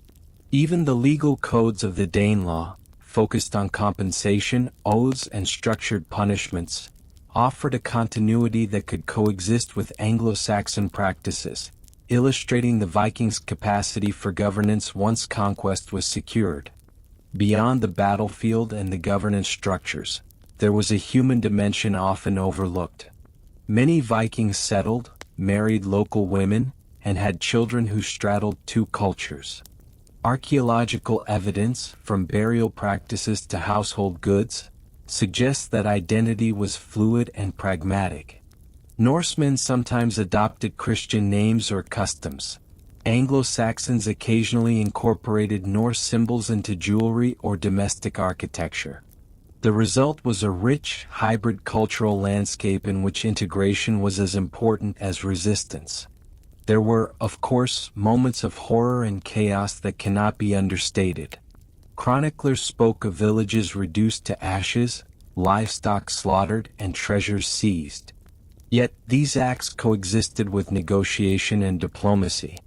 Even the legal codes of the Danelaw, focused on compensation, oaths, and structured punishments, offered a continuity that could coexist with Anglo-Saxon practices, illustrating the Vikings' capacity for governance once conquest was secured. Beyond the battlefield and the governance structures, there was a human dimension often overlooked. Many Vikings settled, married local women, and had children who straddled two cultures. Archaeological evidence, from burial practices to household goods, suggests that identity was fluid and pragmatic. Norsemen sometimes adopted Christian names or customs. Anglo-Saxons occasionally incorporated Norse symbols into jewelry or domestic architecture. The result was a rich, hybrid cultural landscape in which integration was as important as resistance. There were, of course, moments of horror and chaos that cannot be understated. Chroniclers spoke of villages reduced to ashes, livestock slaughtered, and treasures seized. Yet, these acts coexisted with negotiation and diplomacy.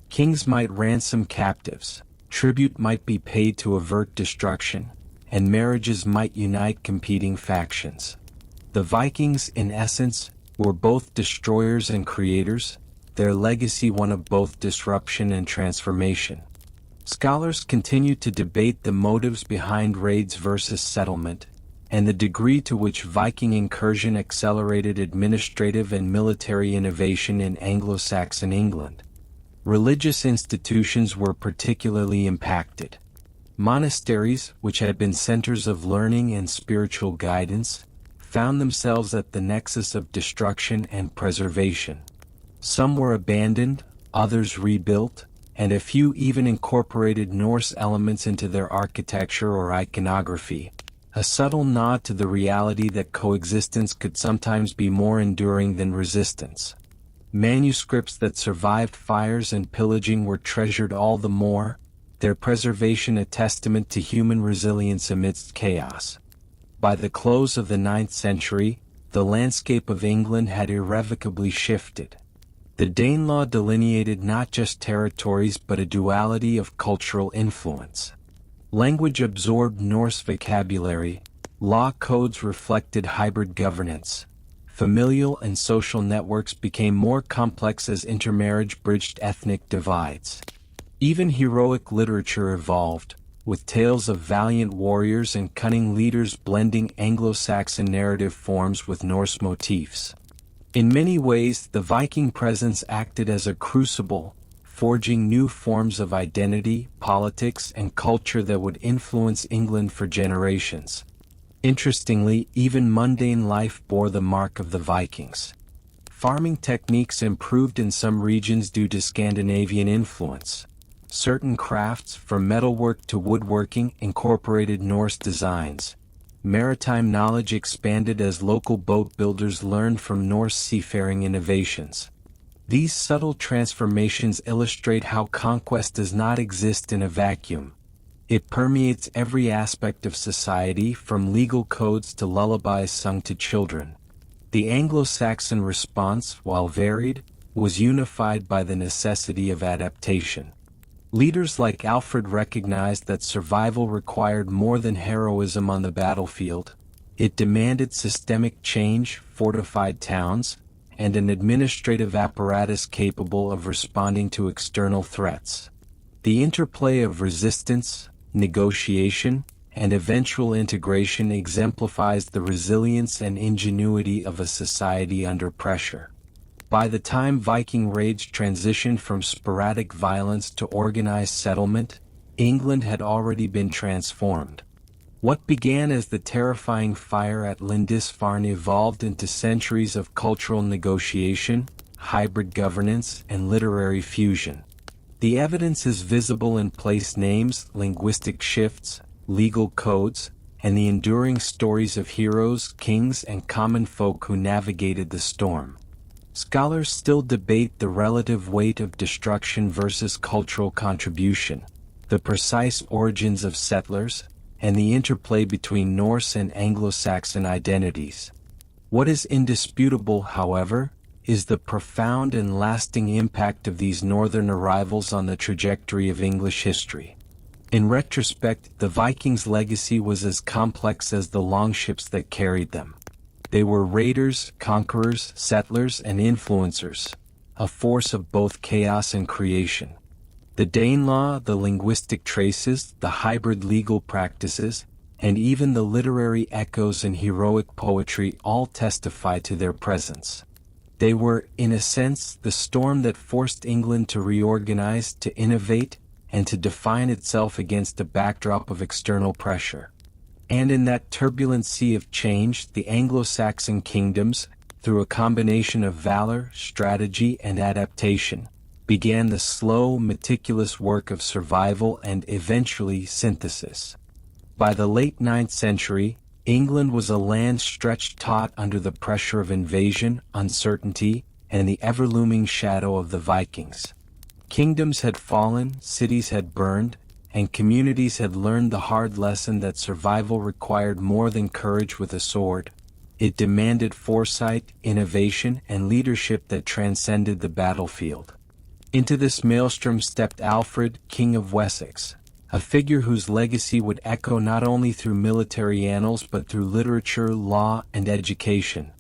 Kings might ransom captives, tribute might be paid to avert destruction, and marriages might unite competing factions. The Vikings, in essence, were both destroyers and creators, their legacy one of both disruption and transformation. Scholars continue to debate the motives behind raids versus settlement, and the degree to which Viking incursion accelerated administrative and military innovation in Anglo-Saxon England. Religious institutions were particularly impacted. Monasteries, which had been centers of learning and spiritual guidance, found themselves at the nexus of destruction and preservation. Some were abandoned, others rebuilt, and a few even incorporated Norse elements into their architecture or iconography, a subtle nod to the reality that coexistence could sometimes be more enduring than resistance. Manuscripts that survived fires and pillaging were treasured all the more, their preservation a testament to human resilience amidst chaos. By the close of the 9th century, the landscape of England had irrevocably shifted. The Danelaw delineated not just territories but a duality of cultural influence. Language absorbed Norse vocabulary, law codes reflected hybrid governance. Familial and social networks became more complex as intermarriage bridged ethnic divides. Even heroic literature evolved, with tales of valiant warriors and cunning leaders blending Anglo-Saxon narrative forms with Norse motifs. In many ways, the Viking presence acted as a crucible, forging new forms of identity, politics, and culture that would influence England for generations. Interestingly, even mundane life bore the mark of the Vikings. Farming techniques improved in some regions due to Scandinavian influence. Certain crafts, from metalwork to woodworking, incorporated Norse designs. Maritime knowledge expanded as local boat builders learned from Norse seafaring innovations. These subtle transformations illustrate how conquest does not exist in a vacuum. It permeates every aspect of society, from legal codes to lullabies sung to children. The Anglo-Saxon response, while varied, was unified by the necessity of adaptation. Leaders like Alfred recognized that survival required more than heroism on the battlefield. It demanded systemic change, fortified towns, and an administrative apparatus capable of responding to external threats. The interplay of resistance, negotiation, and eventual integration exemplifies the resilience and ingenuity of a society under pressure. By the time Viking raids transitioned from sporadic violence to organized settlement, England had already been transformed. What began as the terrifying fire at Lindisfarne evolved into centuries of cultural negotiation, hybrid governance, and literary fusion. The evidence is visible in place names, linguistic shifts, legal codes, and the enduring stories of heroes, kings, and common folk who navigated the storm. Scholars still debate the relative weight of destruction versus cultural contribution, the precise origins of settlers, and the interplay between Norse and Anglo-Saxon identities. What is indisputable, however, is the profound and lasting impact of these northern arrivals on the trajectory of English history. In retrospect, the Vikings' legacy was as complex as the longships that carried them. They were raiders, conquerors, settlers, and influencers, a force of both chaos and creation. The Danelaw, the linguistic traces, the hybrid legal practices, and even the literary echoes and heroic poetry all testify to their presence. They were, in a sense, the storm that forced England to reorganize, to innovate, and to define itself against a backdrop of external pressure. And in that turbulent sea of change, the Anglo-Saxon kingdoms, through a combination of valor, strategy, and adaptation, began the slow, meticulous work of survival and eventually synthesis. By the late 9th century, England was a land stretched taut under the pressure of invasion, uncertainty, and the ever-looming shadow of the Vikings. Kingdoms had fallen, cities had burned, and communities had learned the hard lesson that survival required more than courage with a sword. It demanded foresight, innovation, and leadership that transcended the battlefield. Into this maelstrom stepped Alfred, King of Wessex, a figure whose legacy would echo not only through military annals but through literature, law, and education.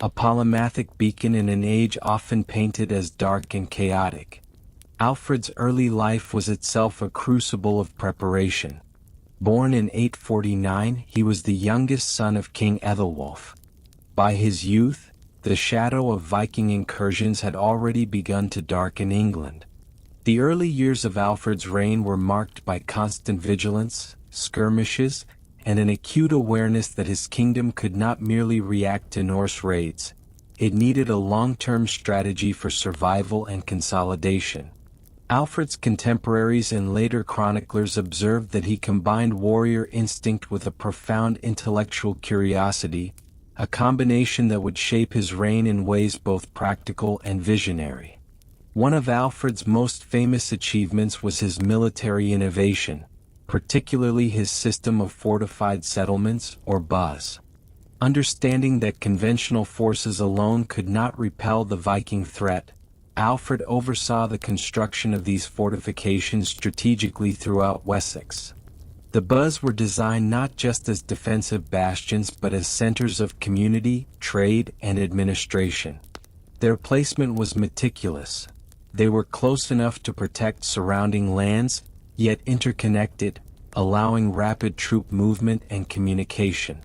A polymathic beacon in an age often painted as dark and chaotic. Alfred's early life was itself a crucible of preparation. Born in 849, he was the youngest son of King Ethelwulf. By his youth, the shadow of Viking incursions had already begun to darken England. The early years of Alfred's reign were marked by constant vigilance, skirmishes, and an acute awareness that his kingdom could not merely react to Norse raids. It needed a long-term strategy for survival and consolidation. Alfred's contemporaries and later chroniclers observed that he combined warrior instinct with a profound intellectual curiosity, a combination that would shape his reign in ways both practical and visionary. One of Alfred's most famous achievements was his military innovation, particularly his system of fortified settlements, or buzz. Understanding that conventional forces alone could not repel the Viking threat, Alfred oversaw the construction of these fortifications strategically throughout Wessex. The buzz were designed not just as defensive bastions but as centers of community, trade, and administration. Their placement was meticulous. They were close enough to protect surrounding lands, yet interconnected, allowing rapid troop movement and communication.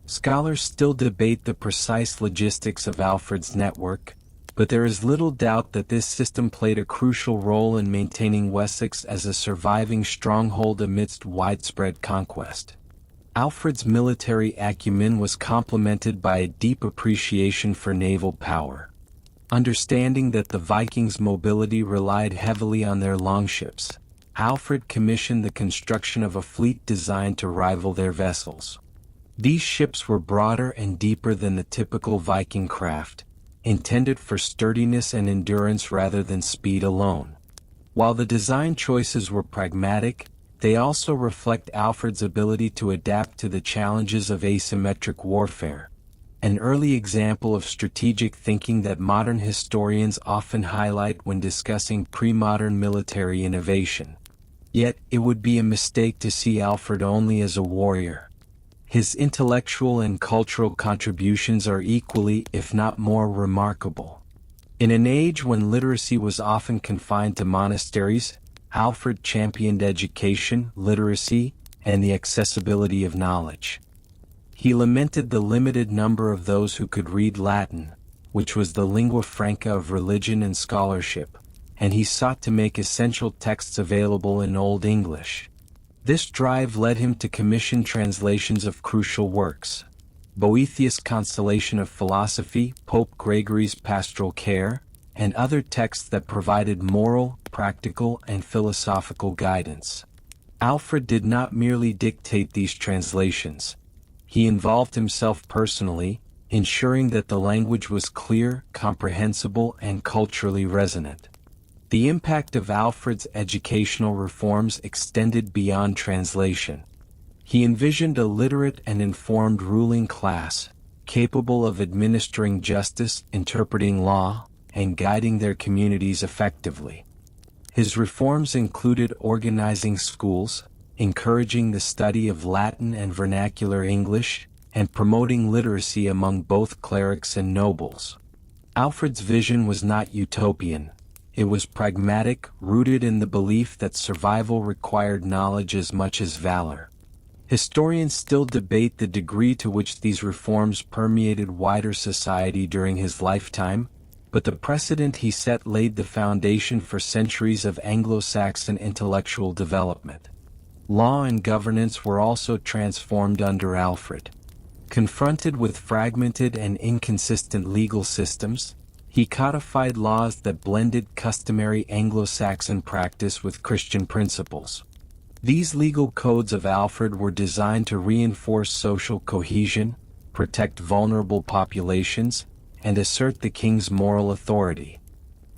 Scholars still debate the precise logistics of Alfred's network, but there is little doubt that this system played a crucial role in maintaining Wessex as a surviving stronghold amidst widespread conquest. Alfred's military acumen was complemented by a deep appreciation for naval power. Understanding that the Vikings' mobility relied heavily on their longships, Alfred commissioned the construction of a fleet designed to rival their vessels. These ships were broader and deeper than the typical Viking craft, intended for sturdiness and endurance rather than speed alone. While the design choices were pragmatic, they also reflect Alfred's ability to adapt to the challenges of asymmetric warfare, an early example of strategic thinking that modern historians often highlight when discussing pre-modern military innovation. Yet, it would be a mistake to see Alfred only as a warrior. His intellectual and cultural contributions are equally, if not more, remarkable. In an age when literacy was often confined to monasteries, Alfred championed education, literacy, and the accessibility of knowledge. He lamented the limited number of those who could read Latin, which was the lingua franca of religion and scholarship, and he sought to make essential texts available in Old English. This drive led him to commission translations of crucial works: Boethius' Constellation of Philosophy, Pope Gregory's Pastoral Care, and other texts that provided moral, practical, and philosophical guidance. Alfred did not merely dictate these translations. He involved himself personally, ensuring that the language was clear, comprehensible, and culturally resonant. The impact of Alfred's educational reforms extended beyond translation. He envisioned a literate and informed ruling class, capable of administering justice, interpreting law, and guiding their communities effectively. His reforms included organizing schools, encouraging the study of Latin and vernacular English, and promoting literacy among both clerics and nobles. Alfred's vision was not utopian. It was pragmatic, rooted in the belief that survival required knowledge as much as valor. Historians still debate the degree to which these reforms permeated wider society during his lifetime, but the precedent he set laid the foundation for centuries of Anglo-Saxon intellectual development. Law and governance were also transformed under Alfred. Confronted with fragmented and inconsistent legal systems, he codified laws that blended customary Anglo-Saxon practice with Christian principles. These legal codes of Alfred were designed to reinforce social cohesion, protect vulnerable populations, and assert the king's moral authority.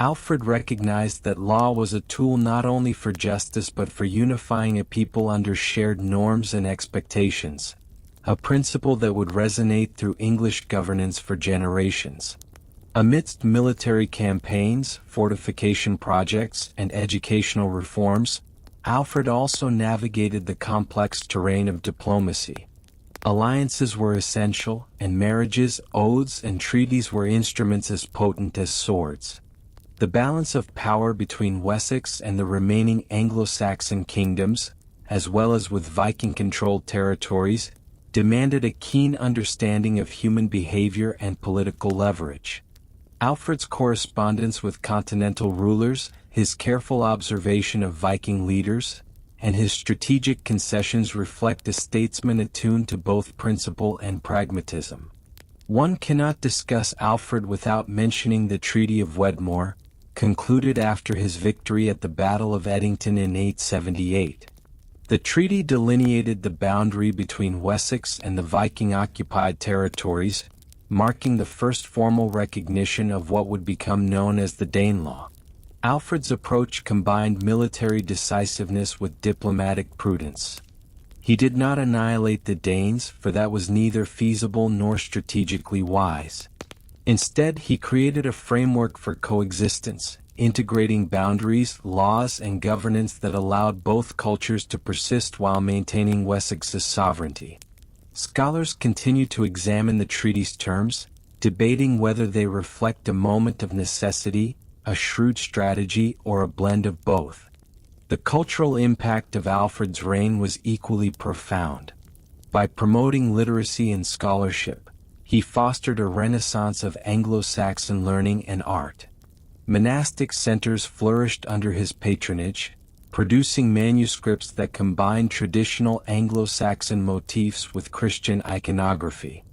Alfred recognized that law was a tool not only for justice but for unifying a people under shared norms and expectations, a principle that would resonate through English governance for generations. Amidst military campaigns, fortification projects, and educational reforms, Alfred also navigated the complex terrain of diplomacy. Alliances were essential, and marriages, oaths, and treaties were instruments as potent as swords. The balance of power between Wessex and the remaining Anglo-Saxon kingdoms, as well as with Viking-controlled territories, demanded a keen understanding of human behavior and political leverage. Alfred's correspondence with continental rulers, his careful observation of Viking leaders, and his strategic concessions reflect a statesman attuned to both principle and pragmatism. One cannot discuss Alfred without mentioning the Treaty of Wedmore, concluded after his victory at the Battle of Edington in 878. The treaty delineated the boundary between Wessex and the Viking-occupied territories, marking the first formal recognition of what would become known as the Danelaw. Alfred's approach combined military decisiveness with diplomatic prudence. He did not annihilate the Danes, for that was neither feasible nor strategically wise. Instead, he created a framework for coexistence, integrating boundaries, laws, and governance that allowed both cultures to persist while maintaining Wessex's sovereignty. Scholars continue to examine the treaty's terms, debating whether they reflect a moment of necessity, a shrewd strategy, or a blend of both. The cultural impact of Alfred's reign was equally profound. By promoting literacy and scholarship, he fostered a renaissance of Anglo-Saxon learning and art. Monastic centers flourished under his patronage, producing manuscripts that combined traditional Anglo-Saxon motifs with Christian iconography.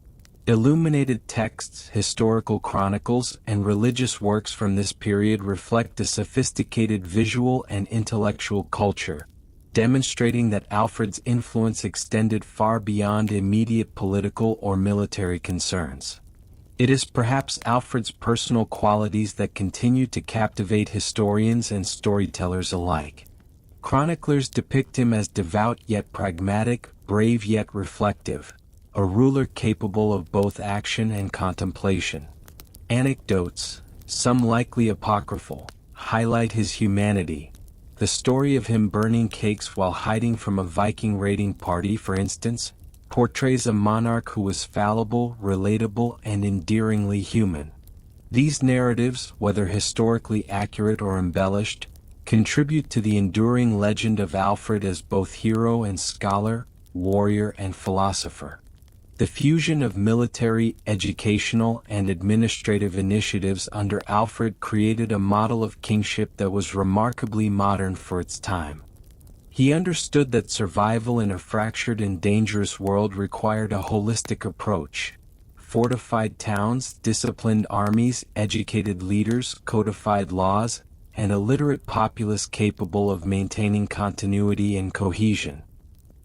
Illuminated texts, historical chronicles, and religious works from this period reflect a sophisticated visual and intellectual culture, demonstrating that Alfred's influence extended far beyond immediate political or military concerns. It is perhaps Alfred's personal qualities that continue to captivate historians and storytellers alike. Chroniclers depict him as devout yet pragmatic, brave yet reflective, a ruler capable of both action and contemplation. Anecdotes, some likely apocryphal, highlight his humanity. The story of him burning cakes while hiding from a Viking raiding party, for instance, portrays a monarch who was fallible, relatable, and endearingly human. These narratives, whether historically accurate or embellished, contribute to the enduring legend of Alfred as both hero and scholar, warrior and philosopher. The fusion of military, educational, and administrative initiatives under Alfred created a model of kingship that was remarkably modern for its time. He understood that survival in a fractured and dangerous world required a holistic approach. Fortified towns, disciplined armies, educated leaders, codified laws, and a literate populace capable of maintaining continuity and cohesion.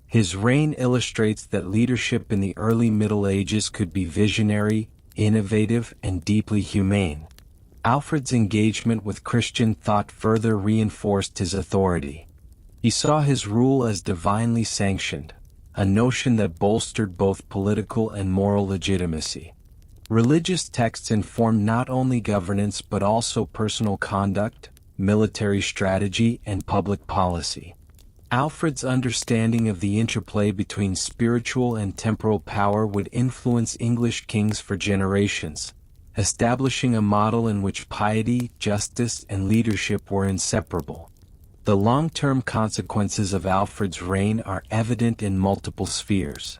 His reign illustrates that leadership in the early Middle Ages could be visionary, innovative, and deeply humane. Alfred's engagement with Christian thought further reinforced his authority. He saw his rule as divinely sanctioned, a notion that bolstered both political and moral legitimacy. Religious texts informed not only governance but also personal conduct, military strategy, and public policy. Alfred's understanding of the interplay between spiritual and temporal power would influence English kings for generations, establishing a model in which piety, justice, and leadership were inseparable. The long-term consequences of Alfred's reign are evident in multiple spheres.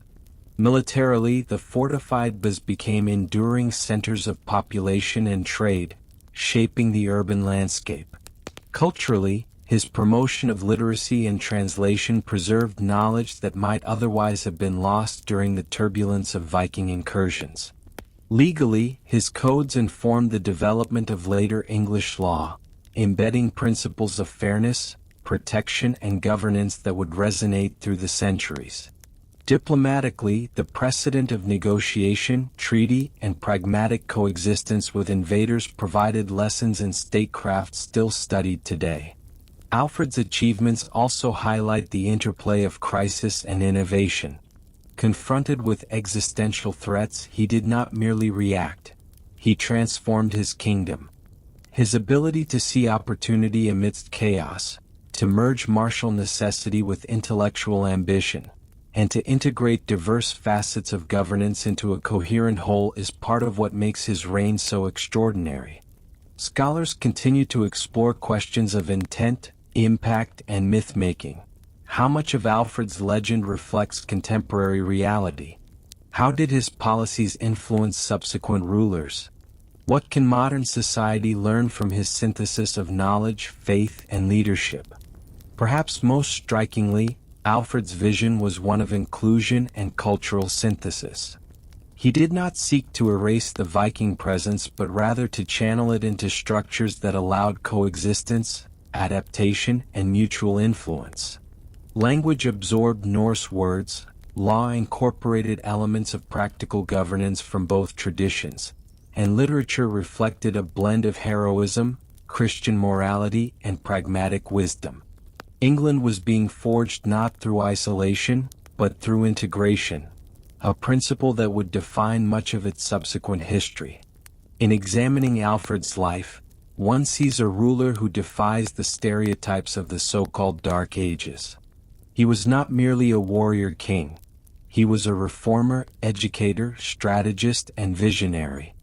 Militarily, the fortified bays became enduring centers of population and trade, shaping the urban landscape. Culturally, his promotion of literacy and translation preserved knowledge that might otherwise have been lost during the turbulence of Viking incursions. Legally, his codes informed the development of later English law, embedding principles of fairness, protection, and governance that would resonate through the centuries. Diplomatically, the precedent of negotiation, treaty, and pragmatic coexistence with invaders provided lessons in statecraft still studied today. Alfred's achievements also highlight the interplay of crisis and innovation. Confronted with existential threats, he did not merely react. He transformed his kingdom. His ability to see opportunity amidst chaos, to merge martial necessity with intellectual ambition, and to integrate diverse facets of governance into a coherent whole is part of what makes his reign so extraordinary. Scholars continue to explore questions of intent, impact, and myth-making. How much of Alfred's legend reflects contemporary reality? How did his policies influence subsequent rulers? What can modern society learn from his synthesis of knowledge, faith, and leadership? Perhaps most strikingly, Alfred's vision was one of inclusion and cultural synthesis. He did not seek to erase the Viking presence but rather to channel it into structures that allowed coexistence, adaptation, and mutual influence. Language absorbed Norse words, law incorporated elements of practical governance from both traditions, and literature reflected a blend of heroism, Christian morality, and pragmatic wisdom. England was being forged not through isolation, but through integration, a principle that would define much of its subsequent history. In examining Alfred's life, one sees a ruler who defies the stereotypes of the so-called Dark Ages. He was not merely a warrior king. He was a reformer, educator, strategist, and visionary.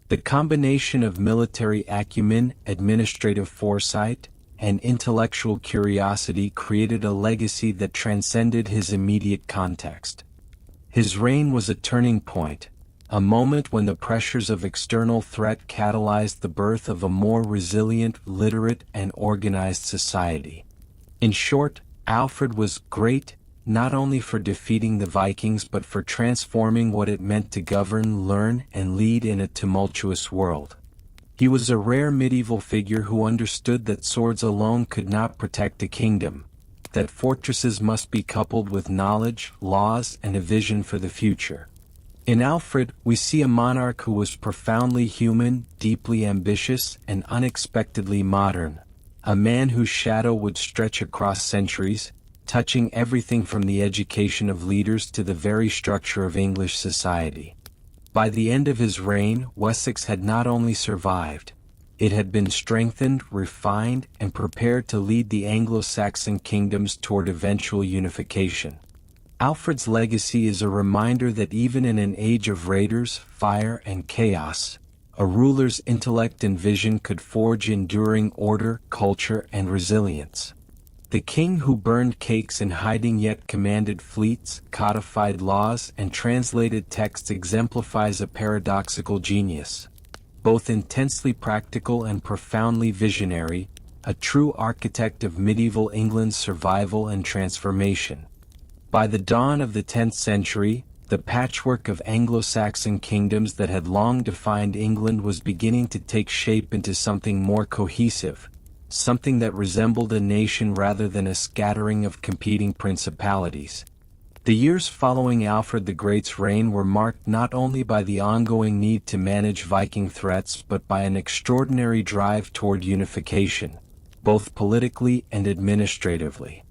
The combination of military acumen, administrative foresight, and intellectual curiosity created a legacy that transcended his immediate context. His reign was a turning point, a moment when the pressures of external threat catalyzed the birth of a more resilient, literate, and organized society. In short, Alfred was great, not only for defeating the Vikings but for transforming what it meant to govern, learn, and lead in a tumultuous world. He was a rare medieval figure who understood that swords alone could not protect a kingdom, that fortresses must be coupled with knowledge, laws, and a vision for the future. In Alfred, we see a monarch who was profoundly human, deeply ambitious, and unexpectedly modern, a man whose shadow would stretch across centuries, touching everything from the education of leaders to the very structure of English society. By the end of his reign, Wessex had not only survived, it had been strengthened, refined, and prepared to lead the Anglo-Saxon kingdoms toward eventual unification. Alfred's legacy is a reminder that even in an age of raiders, fire, and chaos, a ruler's intellect and vision could forge enduring order, culture, and resilience. The king who burned cakes in hiding yet commanded fleets, codified laws, and translated texts exemplifies a paradoxical genius. Both intensely practical and profoundly visionary, a true architect of medieval England's survival and transformation. By the dawn of the 10th century, the patchwork of Anglo-Saxon kingdoms that had long defined England was beginning to take shape into something more cohesive, something that resembled a nation rather than a scattering of competing principalities. The years following Alfred the Great's reign were marked not only by the ongoing need to manage Viking threats but by an extraordinary drive toward unification, both politically and administratively.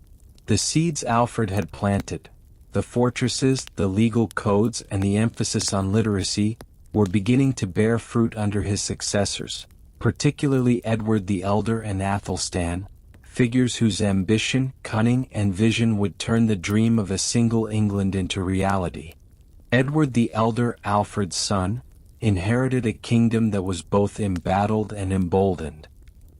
The seeds Alfred had planted, the fortresses, the legal codes, and the emphasis on literacy, were beginning to bear fruit under his successors, particularly Edward the Elder and Athelstan, figures whose ambition, cunning, and vision would turn the dream of a single England into reality. Edward the Elder, Alfred's son, inherited a kingdom that was both embattled and emboldened.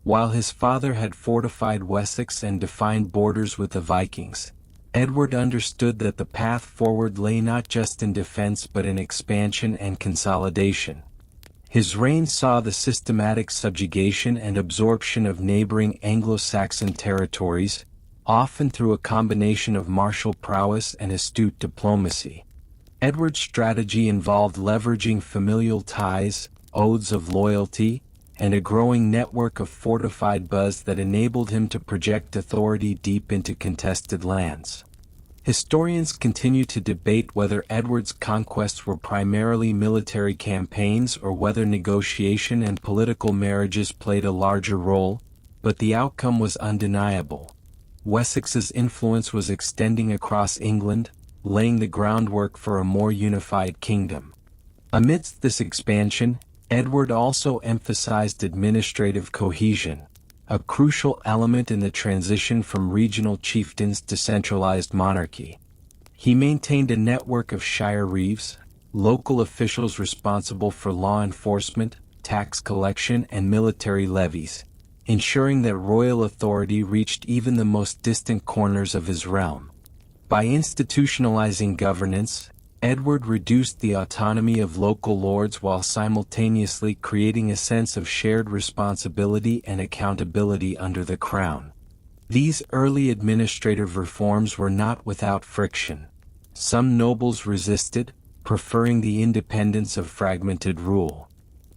While his father had fortified Wessex and defined borders with the Vikings, Edward understood that the path forward lay not just in defense but in expansion and consolidation. His reign saw the systematic subjugation and absorption of neighboring Anglo-Saxon territories, often through a combination of martial prowess and astute diplomacy. Edward's strategy involved leveraging familial ties, oaths of loyalty, and a growing network of fortified buzz that enabled him to project authority deep into contested lands. Historians continue to debate whether Edward's conquests were primarily military campaigns or whether negotiation and political marriages played a larger role, but the outcome was undeniable. Wessex's influence was extending across England, laying the groundwork for a more unified kingdom. Amidst this expansion, Edward also emphasized administrative cohesion, a crucial element in the transition from regional chieftains to centralized monarchy. He maintained a network of shire reeves, local officials responsible for law enforcement, tax collection, and military levies, ensuring that royal authority reached even the most distant corners of his realm. By institutionalizing governance, Edward reduced the autonomy of local lords while simultaneously creating a sense of shared responsibility and accountability under the crown. These early administrative reforms were not without friction. Some nobles resisted, preferring the independence of fragmented rule.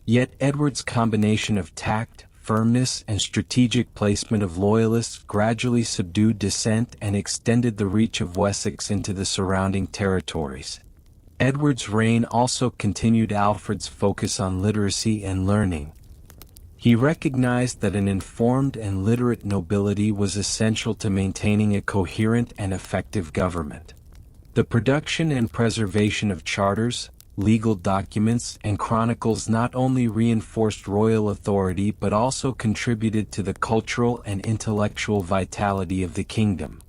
Yet Edward's combination of tact, firmness, and strategic placement of loyalists gradually subdued dissent and extended the reach of Wessex into the surrounding territories. Edward's reign also continued Alfred's focus on literacy and learning. He recognized that an informed and literate nobility was essential to maintaining a coherent and effective government. The production and preservation of charters, legal documents, and chronicles not only reinforced royal authority but also contributed to the cultural and intellectual vitality of the kingdom.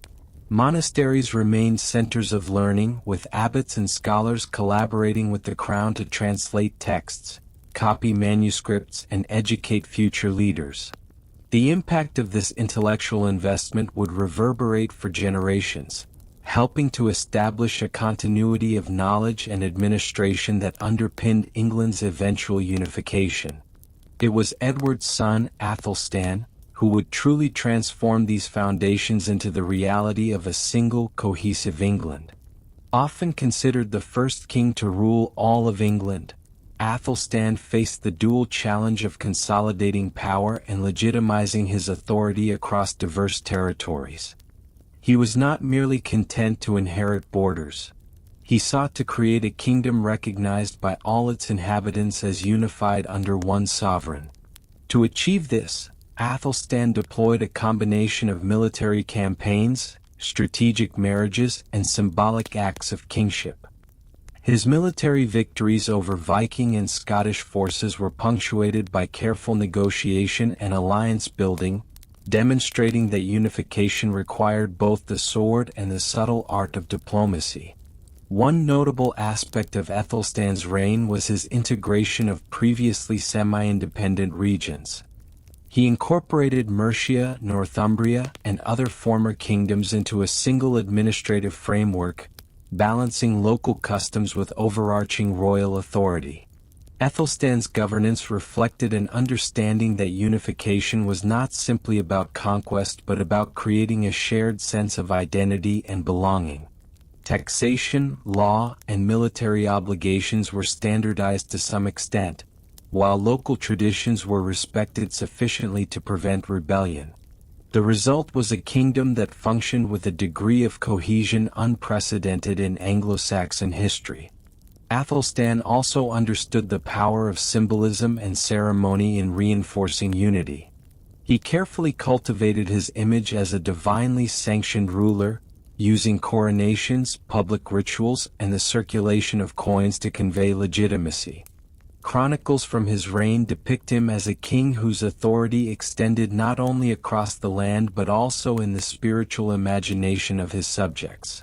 Monasteries remained centers of learning, with abbots and scholars collaborating with the crown to translate texts, copy manuscripts, and educate future leaders. The impact of this intellectual investment would reverberate for generations, helping to establish a continuity of knowledge and administration that underpinned England's eventual unification. It was Edward's son, Athelstan, who would truly transform these foundations into the reality of a single, cohesive England. Often considered the first king to rule all of England, Athelstan faced the dual challenge of consolidating power and legitimizing his authority across diverse territories. He was not merely content to inherit borders. He sought to create a kingdom recognized by all its inhabitants as unified under one sovereign. To achieve this, Athelstan deployed a combination of military campaigns, strategic marriages, and symbolic acts of kingship. His military victories over Viking and Scottish forces were punctuated by careful negotiation and alliance building, demonstrating that unification required both the sword and the subtle art of diplomacy. One notable aspect of Ethelstan's reign was his integration of previously semi-independent regions. He incorporated Mercia, Northumbria, and other former kingdoms into a single administrative framework, balancing local customs with overarching royal authority. Ethelstan's governance reflected an understanding that unification was not simply about conquest but about creating a shared sense of identity and belonging. Taxation, law, and military obligations were standardized to some extent, while local traditions were respected sufficiently to prevent rebellion. The result was a kingdom that functioned with a degree of cohesion unprecedented in Anglo-Saxon history. Athelstan also understood the power of symbolism and ceremony in reinforcing unity. He carefully cultivated his image as a divinely sanctioned ruler, using coronations, public rituals, and the circulation of coins to convey legitimacy. Chronicles from his reign depict him as a king whose authority extended not only across the land but also in the spiritual imagination of his subjects.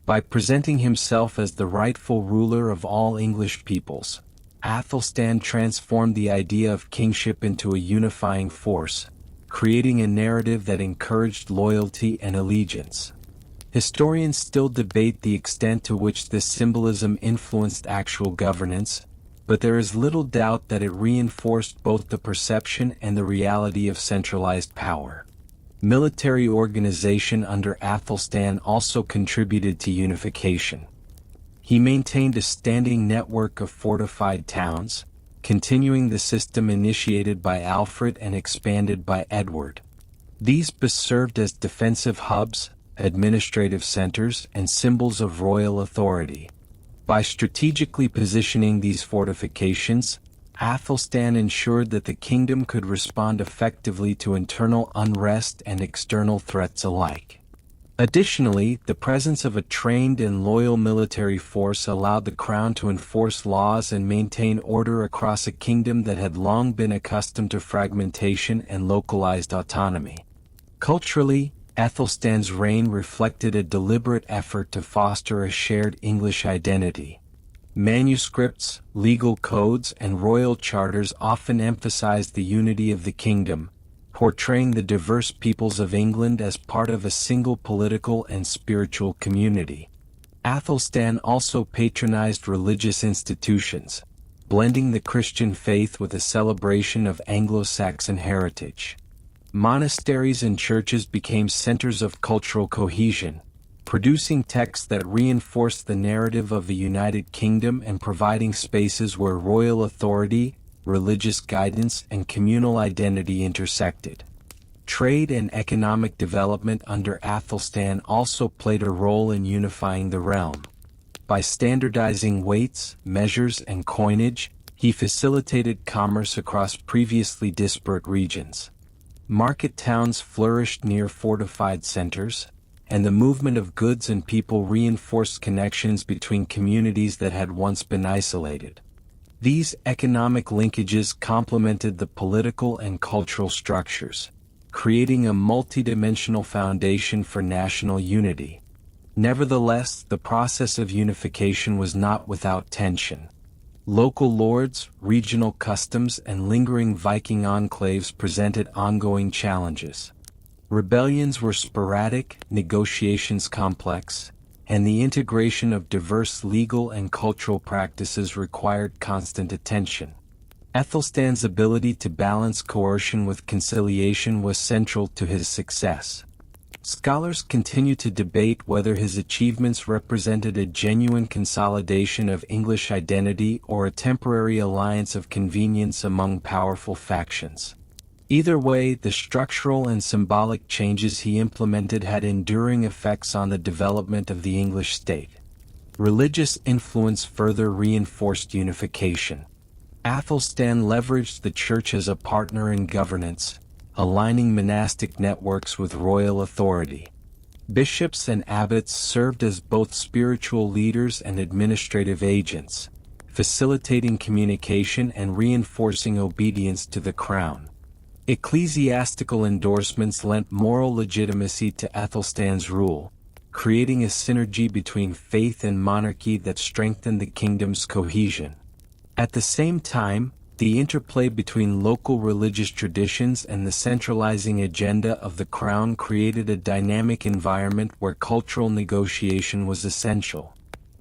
By presenting himself as the rightful ruler of all English peoples, Athelstan transformed the idea of kingship into a unifying force, creating a narrative that encouraged loyalty and allegiance. Historians still debate the extent to which this symbolism influenced actual governance, but there is little doubt that it reinforced both the perception and the reality of centralized power. Military organization under Athelstan also contributed to unification. He maintained a standing network of fortified towns, continuing the system initiated by Alfred and expanded by Edward. These served as defensive hubs, administrative centers, and symbols of royal authority. By strategically positioning these fortifications, Athelstan ensured that the kingdom could respond effectively to internal unrest and external threats alike. Additionally, the presence of a trained and loyal military force allowed the crown to enforce laws and maintain order across a kingdom that had long been accustomed to fragmentation and localized autonomy. Culturally, Ethelstan's reign reflected a deliberate effort to foster a shared English identity. Manuscripts, legal codes, and royal charters often emphasized the unity of the kingdom, portraying the diverse peoples of England as part of a single political and spiritual community. Athelstan also patronized religious institutions, blending the Christian faith with a celebration of Anglo-Saxon heritage. Monasteries and churches became centers of cultural cohesion, producing texts that reinforced the narrative of the United Kingdom and providing spaces where royal authority, religious guidance, and communal identity intersected. Trade and economic development under Athelstan also played a role in unifying the realm. By standardizing weights, measures, and coinage, he facilitated commerce across previously disparate regions. Market towns flourished near fortified centers, and the movement of goods and people reinforced connections between communities that had once been isolated. These economic linkages complemented the political and cultural structures, creating a multidimensional foundation for national unity. Nevertheless, the process of unification was not without tension. Local lords, regional customs, and lingering Viking enclaves presented ongoing challenges. Rebellions were sporadic, negotiations complex, and the integration of diverse legal and cultural practices required constant attention. Ethelstan's ability to balance coercion with conciliation was central to his success. Scholars continue to debate whether his achievements represented a genuine consolidation of English identity or a temporary alliance of convenience among powerful factions. Either way, the structural and symbolic changes he implemented had enduring effects on the development of the English state. Religious influence further reinforced unification. Athelstan leveraged the church as a partner in governance, aligning monastic networks with royal authority. Bishops and abbots served as both spiritual leaders and administrative agents, facilitating communication and reinforcing obedience to the crown. Ecclesiastical endorsements lent moral legitimacy to Æthelstan's rule, creating a synergy between faith and monarchy that strengthened the kingdom's cohesion. At the same time, the interplay between local religious traditions and the centralizing agenda of the crown created a dynamic environment where cultural negotiation was essential.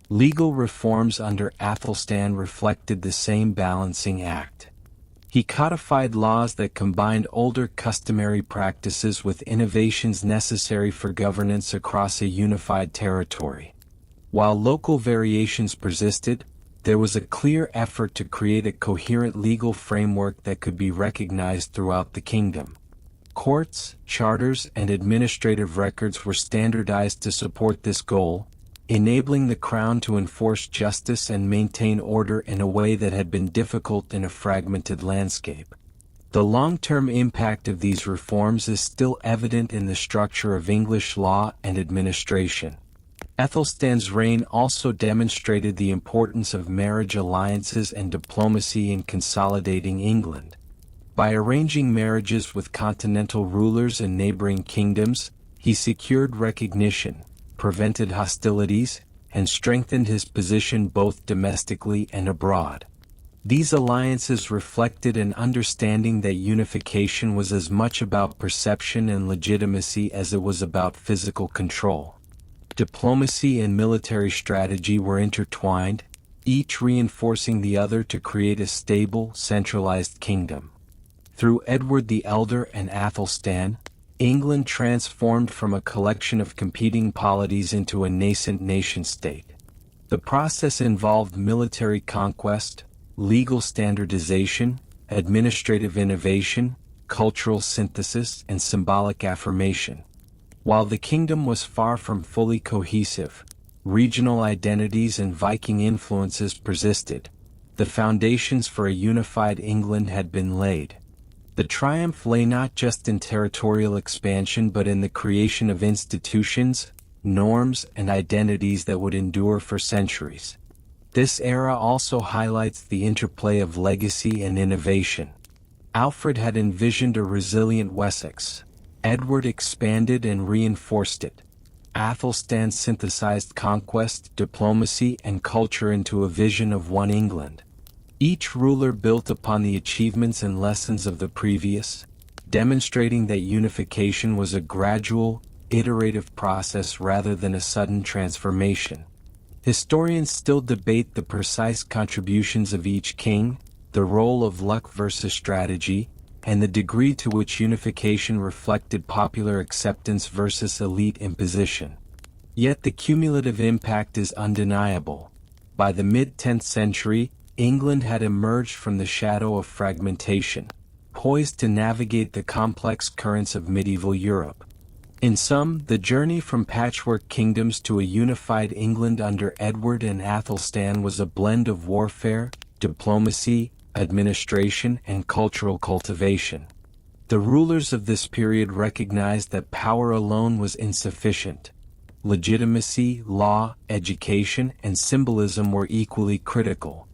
Legal reforms under Æthelstan reflected the same balancing act. He codified laws that combined older customary practices with innovations necessary for governance across a unified territory. While local variations persisted, there was a clear effort to create a coherent legal framework that could be recognized throughout the kingdom. Courts, charters, and administrative records were standardized to support this goal, enabling the crown to enforce justice and maintain order in a way that had been difficult in a fragmented landscape. The long-term impact of these reforms is still evident in the structure of English law and administration. Æthelstan's reign also demonstrated the importance of marriage alliances and diplomacy in consolidating England. By arranging marriages with continental rulers and neighboring kingdoms, he secured recognition, prevented hostilities, and strengthened his position both domestically and abroad. These alliances reflected an understanding that unification was as much about perception and legitimacy as it was about physical control. Diplomacy and military strategy were intertwined, each reinforcing the other to create a stable, centralized kingdom. Through Edward the Elder and Æthelstan, England transformed from a collection of competing polities into a nascent nation-state. The process involved military conquest, legal standardization, administrative innovation, cultural synthesis, and symbolic affirmation. While the kingdom was far from fully cohesive, regional identities and Viking influences persisted. The foundations for a unified England had been laid. The triumph lay not just in territorial expansion but in the creation of institutions, norms, and identities that would endure for centuries. This era also highlights the interplay of legacy and innovation. Alfred had envisioned a resilient Wessex. Edward expanded and reinforced it. Æthelstan synthesized conquest, diplomacy, and culture into a vision of one England. Each ruler built upon the achievements and lessons of the previous, demonstrating that unification was a gradual, iterative process rather than a sudden transformation. Historians still debate the precise contributions of each king, the role of luck versus strategy, and the degree to which unification reflected popular acceptance versus elite imposition. Yet the cumulative impact is undeniable. By the mid-10th century, England had emerged from the shadow of fragmentation, poised to navigate the complex currents of medieval Europe. In sum, the journey from patchwork kingdoms to a unified England under Edward and Æthelstan was a blend of warfare, diplomacy, administration, and cultural cultivation. The rulers of this period recognized that power alone was insufficient. Legitimacy, law, education, and symbolism were equally critical.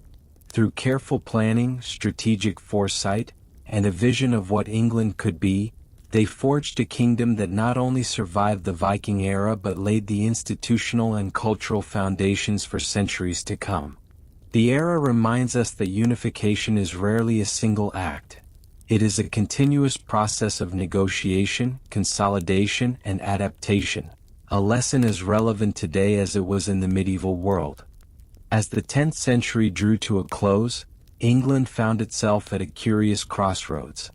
Through careful planning, strategic foresight, and a vision of what England could be, they forged a kingdom that not only survived the Viking era but laid the institutional and cultural foundations for centuries to come. The era reminds us that unification is rarely a single act. It is a continuous process of negotiation, consolidation, and adaptation, a lesson as relevant today as it was in the medieval world. As the 10th century drew to a close, England found itself at a curious crossroads.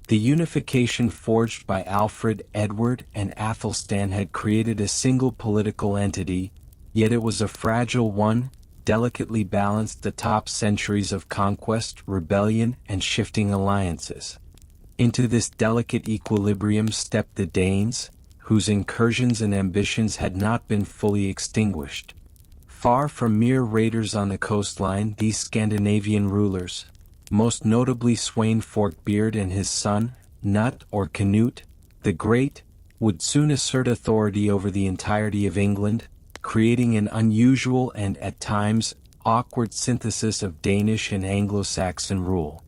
The unification forged by Alfred, Edward, and Æthelstan had created a single political entity, yet it was a fragile one, delicately balanced atop centuries of conquest, rebellion, and shifting alliances. Into this delicate equilibrium stepped the Danes, whose incursions and ambitions had not been fully extinguished. Far from mere raiders on the coastline, these Scandinavian rulers, most notably Sweyn Forkbeard and his son, Knut or Canute, the Great, would soon assert authority over the entirety of England, creating an unusual and at times awkward synthesis of Danish and Anglo-Saxon rule.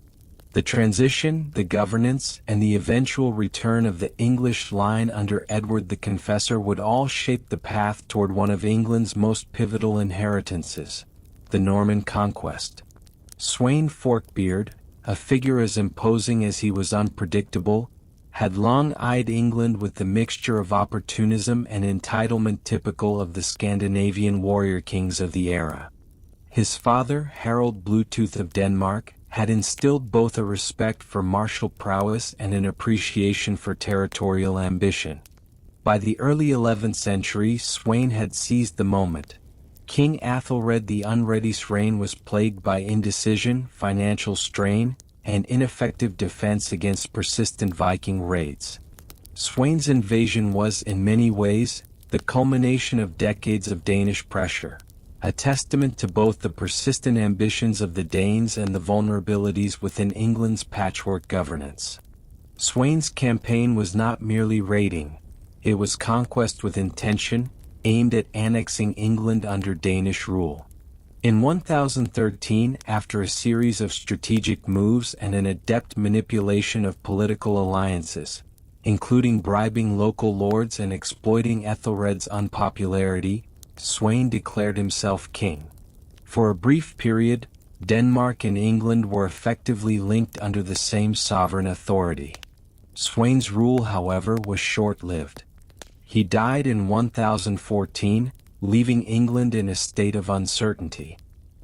The transition, the governance, and the eventual return of the English line under Edward the Confessor would all shape the path toward one of England's most pivotal inheritances, the Norman conquest. Sweyn Forkbeard, a figure as imposing as he was unpredictable, had long eyed England with the mixture of opportunism and entitlement typical of the Scandinavian warrior kings of the era. His father, Harold Bluetooth of Denmark, had instilled both a respect for martial prowess and an appreciation for territorial ambition. By the early 11th century, Sweyn had seized the moment. King Athelred the Unready's reign was plagued by indecision, financial strain, and ineffective defense against persistent Viking raids. Sweyn's invasion was, in many ways, the culmination of decades of Danish pressure, a testament to both the persistent ambitions of the Danes and the vulnerabilities within England's patchwork governance. Sweyn's campaign was not merely raiding, it was conquest with intention, aimed at annexing England under Danish rule. In 1013, after a series of strategic moves and an adept manipulation of political alliances, including bribing local lords and exploiting Ethelred's unpopularity, Sweyn declared himself king. For a brief period, Denmark and England were effectively linked under the same sovereign authority. Sweyn's rule, however, was short-lived. He died in 1014, leaving England in a state of uncertainty.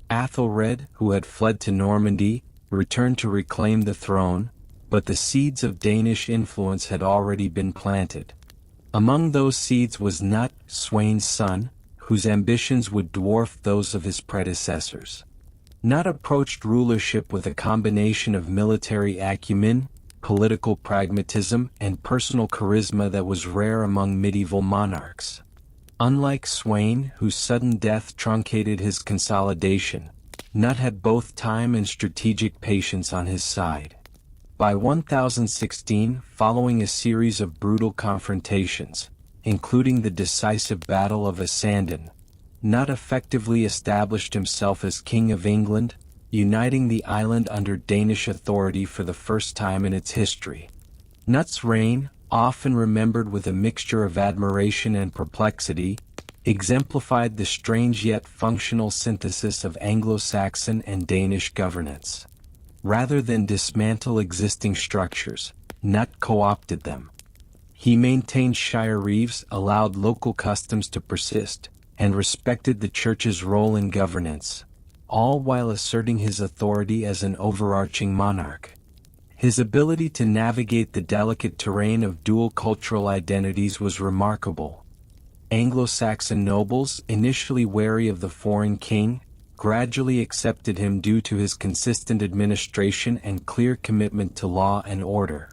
Athelred, who had fled to Normandy, returned to reclaim the throne, but the seeds of Danish influence had already been planted. Among those seeds was Knut, Sweyn's son, whose ambitions would dwarf those of his predecessors. Knut approached rulership with a combination of military acumen, political pragmatism, and personal charisma that was rare among medieval monarchs. Unlike Sweyn, whose sudden death truncated his consolidation, Knut had both time and strategic patience on his side. By 1016, following a series of brutal confrontations, including the decisive Battle of Asanden, Knut effectively established himself as King of England, uniting the island under Danish authority for the first time in its history. Knut's reign, often remembered with a mixture of admiration and perplexity, exemplified the strange yet functional synthesis of Anglo-Saxon and Danish governance. Rather than dismantle existing structures, Knut co-opted them. He maintained shire reeves, allowed local customs to persist, and respected the church's role in governance, all while asserting his authority as an overarching monarch. His ability to navigate the delicate terrain of dual cultural identities was remarkable. Anglo-Saxon nobles, initially wary of the foreign king, gradually accepted him due to his consistent administration and clear commitment to law and order.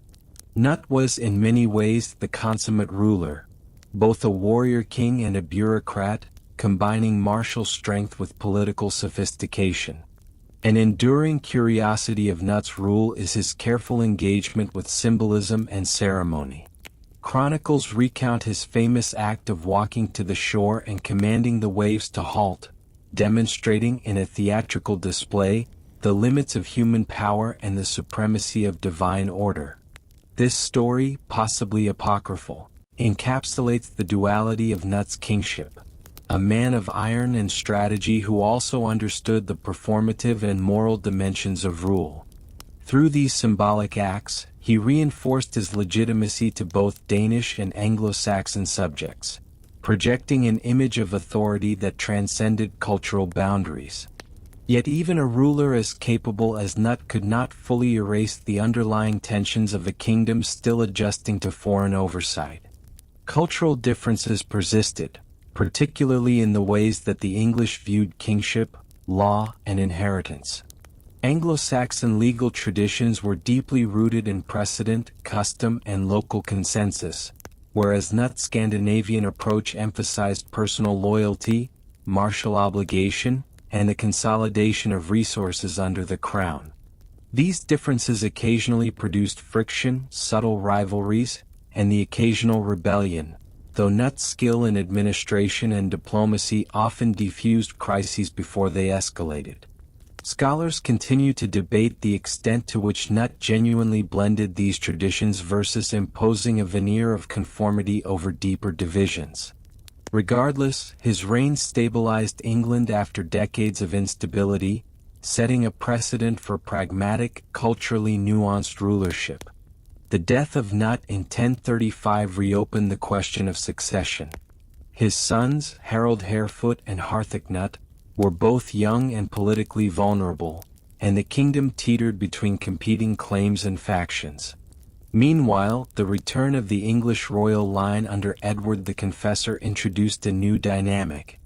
Knut was in many ways the consummate ruler, both a warrior king and a bureaucrat, combining martial strength with political sophistication. An enduring curiosity of Knut's rule is his careful engagement with symbolism and ceremony. Chronicles recount his famous act of walking to the shore and commanding the waves to halt, demonstrating in a theatrical display the limits of human power and the supremacy of divine order. This story, possibly apocryphal, encapsulates the duality of Knut's kingship. A man of iron and strategy who also understood the performative and moral dimensions of rule. Through these symbolic acts, he reinforced his legitimacy to both Danish and Anglo-Saxon subjects, projecting an image of authority that transcended cultural boundaries. Yet even a ruler as capable as Knut could not fully erase the underlying tensions of a kingdom still adjusting to foreign oversight. Cultural differences persisted, particularly in the ways that the English viewed kingship, law, and inheritance. Anglo-Saxon legal traditions were deeply rooted in precedent, custom, and local consensus, whereas Knut's Scandinavian approach emphasized personal loyalty, martial obligation, and the consolidation of resources under the crown. These differences occasionally produced friction, subtle rivalries, and the occasional rebellion, though Knut's skill in administration and diplomacy often defused crises before they escalated. Scholars continue to debate the extent to which Nut genuinely blended these traditions versus imposing a veneer of conformity over deeper divisions. Regardless, his reign stabilized England after decades of instability, setting a precedent for pragmatic, culturally nuanced rulership. The death of Nut in 1035 reopened the question of succession. His sons, Harold Harefoot and Harthacnut, were both young and politically vulnerable, and the kingdom teetered between competing claims and factions. Meanwhile, the return of the English royal line under Edward the Confessor introduced a new dynamic.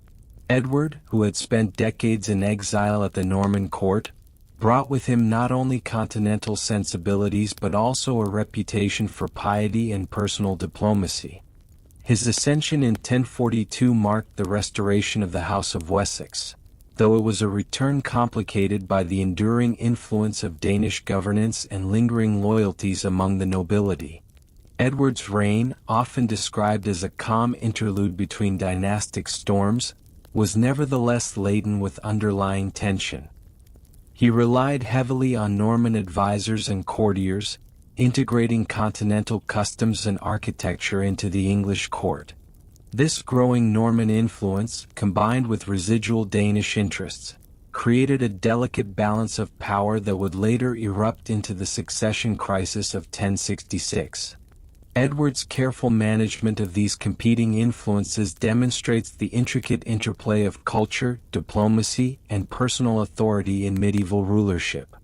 Edward, who had spent decades in exile at the Norman court, brought with him not only continental sensibilities but also a reputation for piety and personal diplomacy. His ascension in 1042 marked the restoration of the House of Wessex, though it was a return complicated by the enduring influence of Danish governance and lingering loyalties among the nobility. Edward's reign, often described as a calm interlude between dynastic storms, was nevertheless laden with underlying tension. He relied heavily on Norman advisors and courtiers, integrating continental customs and architecture into the English court. This growing Norman influence, combined with residual Danish interests, created a delicate balance of power that would later erupt into the succession crisis of 1066. Edward's careful management of these competing influences demonstrates the intricate interplay of culture, diplomacy, and personal authority in medieval rulership.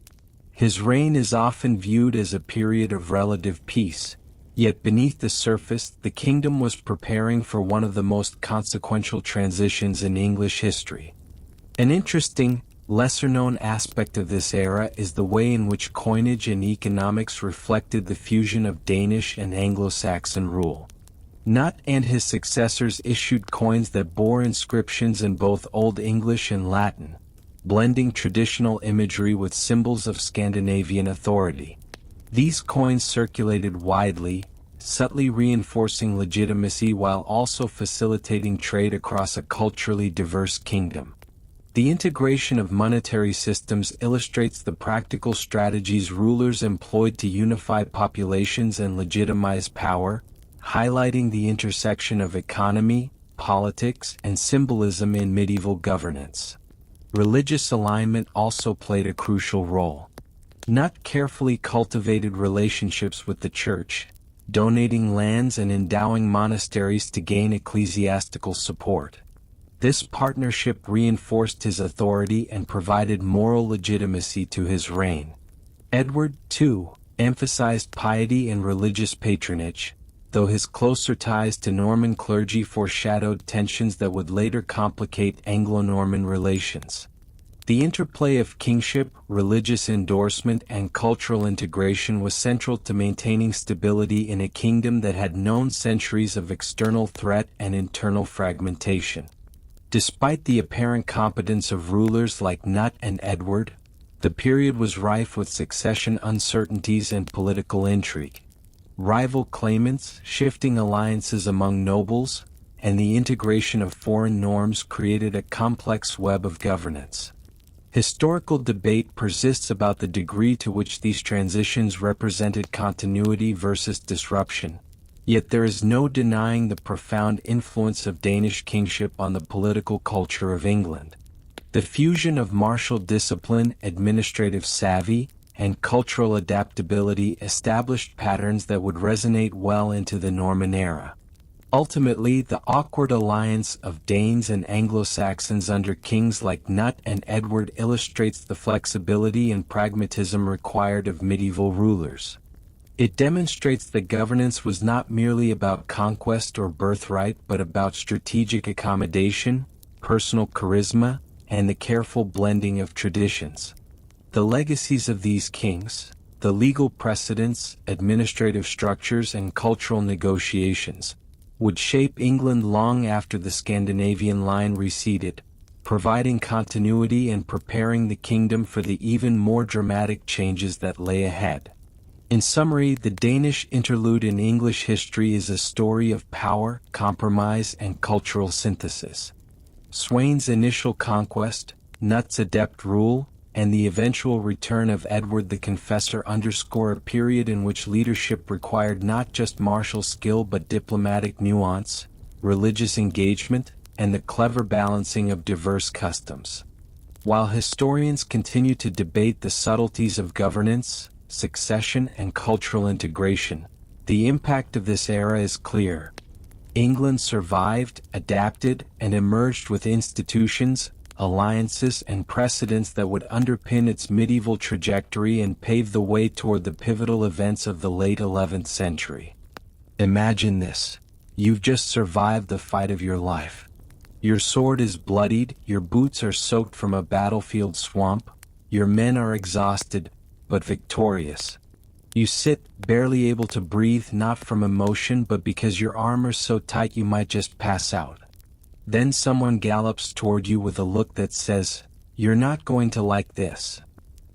His reign is often viewed as a period of relative peace, yet beneath the surface, the kingdom was preparing for one of the most consequential transitions in English history. An interesting, lesser-known aspect of this era is the way in which coinage and economics reflected the fusion of Danish and Anglo-Saxon rule. Nut and his successors issued coins that bore inscriptions in both Old English and Latin, blending traditional imagery with symbols of Scandinavian authority. These coins circulated widely, subtly reinforcing legitimacy while also facilitating trade across a culturally diverse kingdom. The integration of monetary systems illustrates the practical strategies rulers employed to unify populations and legitimize power, highlighting the intersection of economy, politics, and symbolism in medieval governance. Religious alignment also played a crucial role. Nut carefully cultivated relationships with the church, donating lands and endowing monasteries to gain ecclesiastical support. This partnership reinforced his authority and provided moral legitimacy to his reign. Edward, too, emphasized piety and religious patronage, though his closer ties to Norman clergy foreshadowed tensions that would later complicate Anglo-Norman relations. The interplay of kingship, religious endorsement, and cultural integration was central to maintaining stability in a kingdom that had known centuries of external threat and internal fragmentation. Despite the apparent competence of rulers like Nut and Edward, the period was rife with succession uncertainties and political intrigue. Rival claimants, shifting alliances among nobles, and the integration of foreign norms created a complex web of governance. Historical debate persists about the degree to which these transitions represented continuity versus disruption, yet there is no denying the profound influence of Danish kingship on the political culture of England. The fusion of martial discipline, administrative savvy, and cultural adaptability established patterns that would resonate well into the Norman era. Ultimately, the awkward alliance of Danes and Anglo-Saxons under kings like Nut and Edward illustrates the flexibility and pragmatism required of medieval rulers. It demonstrates that governance was not merely about conquest or birthright but about strategic accommodation, personal charisma, and the careful blending of traditions. The legacies of these kings, the legal precedents, administrative structures, and cultural negotiations, would shape England long after the Scandinavian line receded, providing continuity and preparing the kingdom for the even more dramatic changes that lay ahead. In summary, the Danish interlude in English history is a story of power, compromise, and cultural synthesis. Sweyn's initial conquest, Nut's adept rule, and the eventual return of Edward the Confessor underscore a period in which leadership required not just martial skill but diplomatic nuance, religious engagement, and the clever balancing of diverse customs. While historians continue to debate the subtleties of governance, succession, and cultural integration, the impact of this era is clear. England survived, adapted, and emerged with institutions, alliances, and precedents that would underpin its medieval trajectory and pave the way toward the pivotal events of the late 11th century. Imagine this. You've just survived the fight of your life. Your sword is bloodied, your boots are soaked from a battlefield swamp, your men are exhausted, but victorious. You sit, barely able to breathe, not from emotion but because your armor's so tight you might just pass out. Then someone gallops toward you with a look that says, "You're not going to like this."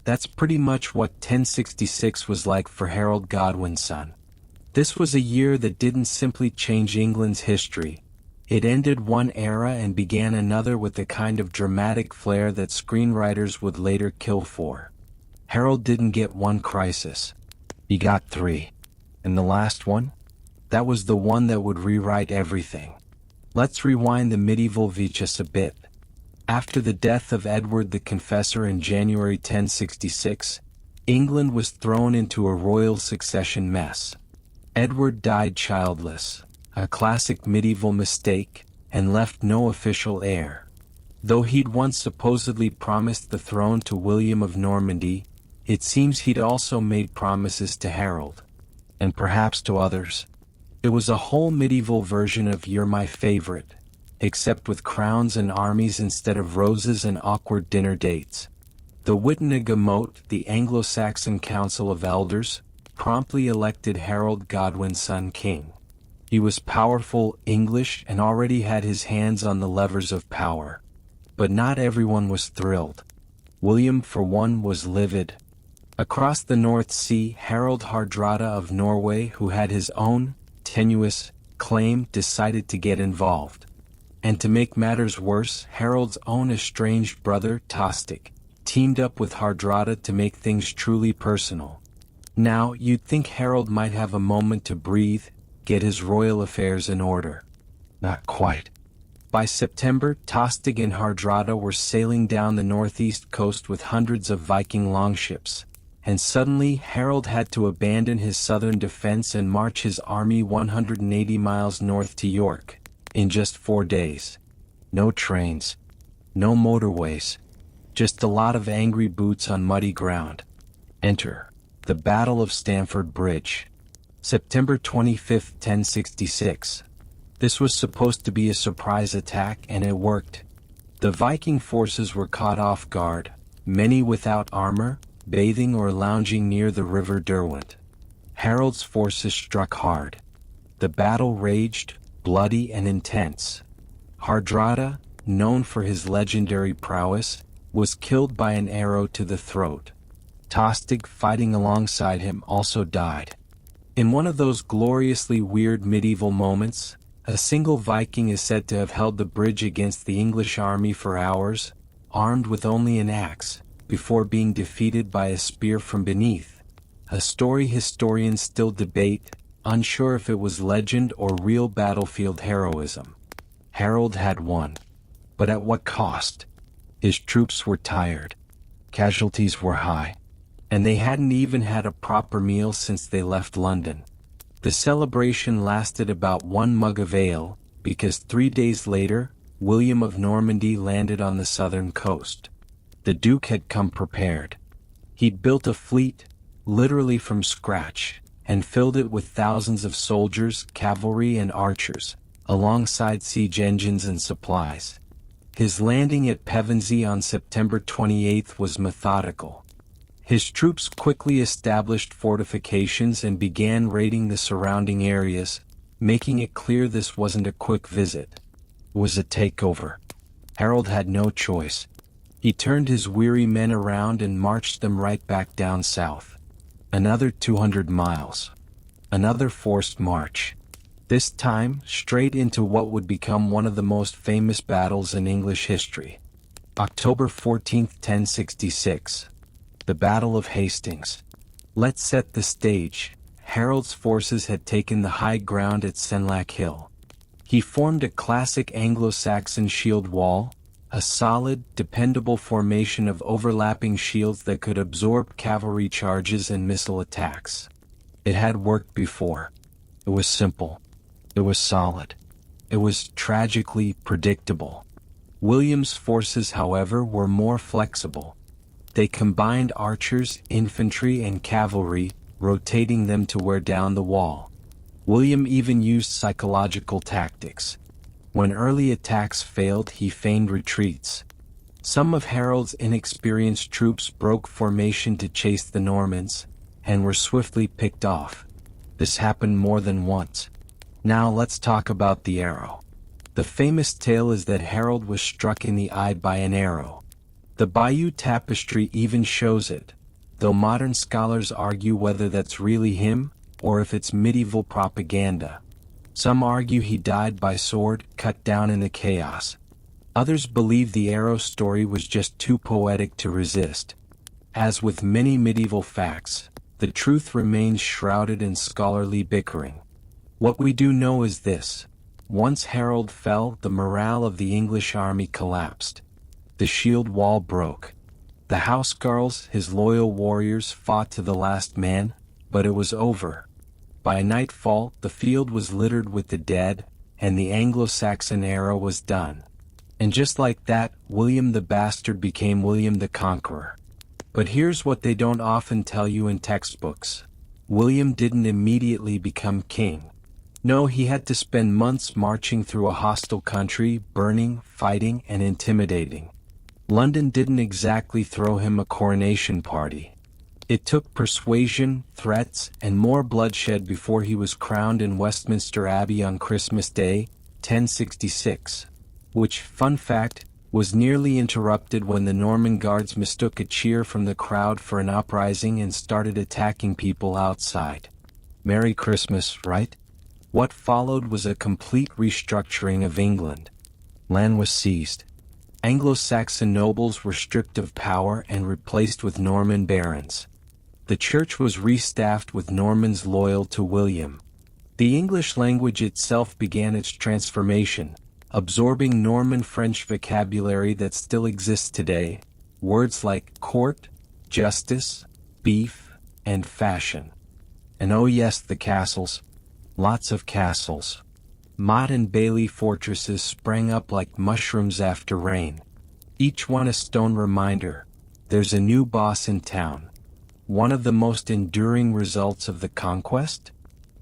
That's pretty much what 1066 was like for Harold Godwin's son. This was a year that didn't simply change England's history. It ended one era and began another with the kind of dramatic flair that screenwriters would later kill for. Harold didn't get one crisis. He got three. And the last one? That was the one that would rewrite everything. Let's rewind the medieval Vicus a bit. After the death of Edward the Confessor in January 1066, England was thrown into a royal succession mess. Edward died childless, a classic medieval mistake, and left no official heir. Though he'd once supposedly promised the throne to William of Normandy, it seems he'd also made promises to Harold, and perhaps to others. It was a whole medieval version of "You're my favorite," except with crowns and armies instead of roses and awkward dinner dates. The Witenagemot, the Anglo-Saxon Council of Elders, promptly elected Harold Godwin's son king. He was powerful, English, and already had his hands on the levers of power. But not everyone was thrilled. William, for one, was livid. Across the North Sea, Harald Hardrada of Norway, who had his own tenuous claim, decided to get involved. And to make matters worse, Harold's own estranged brother, Tostig, teamed up with Hardrada to make things truly personal. Now, you'd think Harold might have a moment to breathe, get his royal affairs in order. Not quite. By September, Tostig and Hardrada were sailing down the northeast coast with hundreds of Viking longships, and suddenly Harold had to abandon his southern defense and march his army 180 miles north to York, in just 4 days. No trains, no motorways, just a lot of angry boots on muddy ground. Enter the Battle of Stamford Bridge. September 25, 1066. This was supposed to be a surprise attack, and it worked. The Viking forces were caught off guard, many without armor, bathing or lounging near the river Derwent. Harold's forces struck hard. The battle raged, bloody and intense. Hardrada, known for his legendary prowess, was killed by an arrow to the throat. Tostig, fighting alongside him, also died. In one of those gloriously weird medieval moments, a single Viking is said to have held the bridge against the English army for hours, armed with only an axe, before being defeated by a spear from beneath. A story historians still debate, unsure if it was legend or real battlefield heroism. Harold had won. But at what cost? His troops were tired. Casualties were high. And they hadn't even had a proper meal since they left London. The celebration lasted about one mug of ale, because 3 days later, William of Normandy landed on the southern coast. The Duke had come prepared. He'd built a fleet, literally from scratch, and filled it with thousands of soldiers, cavalry and archers, alongside siege engines and supplies. His landing at Pevensey on September 28 was methodical. His troops quickly established fortifications and began raiding the surrounding areas, making it clear this wasn't a quick visit. It was a takeover. Harold had no choice. He turned his weary men around and marched them right back down south. Another 200 miles. Another forced march. This time, straight into what would become one of the most famous battles in English history. October 14, 1066. The Battle of Hastings. Let's set the stage. Harold's forces had taken the high ground at Senlac Hill. He formed a classic Anglo-Saxon shield wall, a solid, dependable formation of overlapping shields that could absorb cavalry charges and missile attacks. It had worked before. It was simple. It was solid. It was tragically predictable. William's forces, however, were more flexible. They combined archers, infantry, and cavalry, rotating them to wear down the wall. William even used psychological tactics. When early attacks failed, he feigned retreats. Some of Harold's inexperienced troops broke formation to chase the Normans, and were swiftly picked off. This happened more than once. Now let's talk about the arrow. The famous tale is that Harold was struck in the eye by an arrow. The Bayeux Tapestry even shows it, though modern scholars argue whether that's really him, or if it's medieval propaganda. Some argue he died by sword, cut down in the chaos. Others believe the arrow story was just too poetic to resist. As with many medieval facts, the truth remains shrouded in scholarly bickering. What we do know is this: once Harold fell, the morale of the English army collapsed. The shield wall broke. The housecarls, his loyal warriors, fought to the last man, but it was over. By nightfall, the field was littered with the dead, and the Anglo-Saxon era was done. And just like that, William the Bastard became William the Conqueror. But here's what they don't often tell you in textbooks. William didn't immediately become king. No, he had to spend months marching through a hostile country, burning, fighting, and intimidating. London didn't exactly throw him a coronation party. It took persuasion, threats, and more bloodshed before he was crowned in Westminster Abbey on Christmas Day, 1066. Which, fun fact, was nearly interrupted when the Norman guards mistook a cheer from the crowd for an uprising and started attacking people outside. Merry Christmas, right? What followed was a complete restructuring of England. Land was seized. Anglo-Saxon nobles were stripped of power and replaced with Norman barons. The church was restaffed with Normans loyal to William. The English language itself began its transformation, absorbing Norman French vocabulary that still exists today, words like court, justice, beef, and fashion. And oh yes, the castles. Lots of castles. Motte and Bailey fortresses sprang up like mushrooms after rain. Each one a stone reminder, there's a new boss in town. One of the most enduring results of the conquest?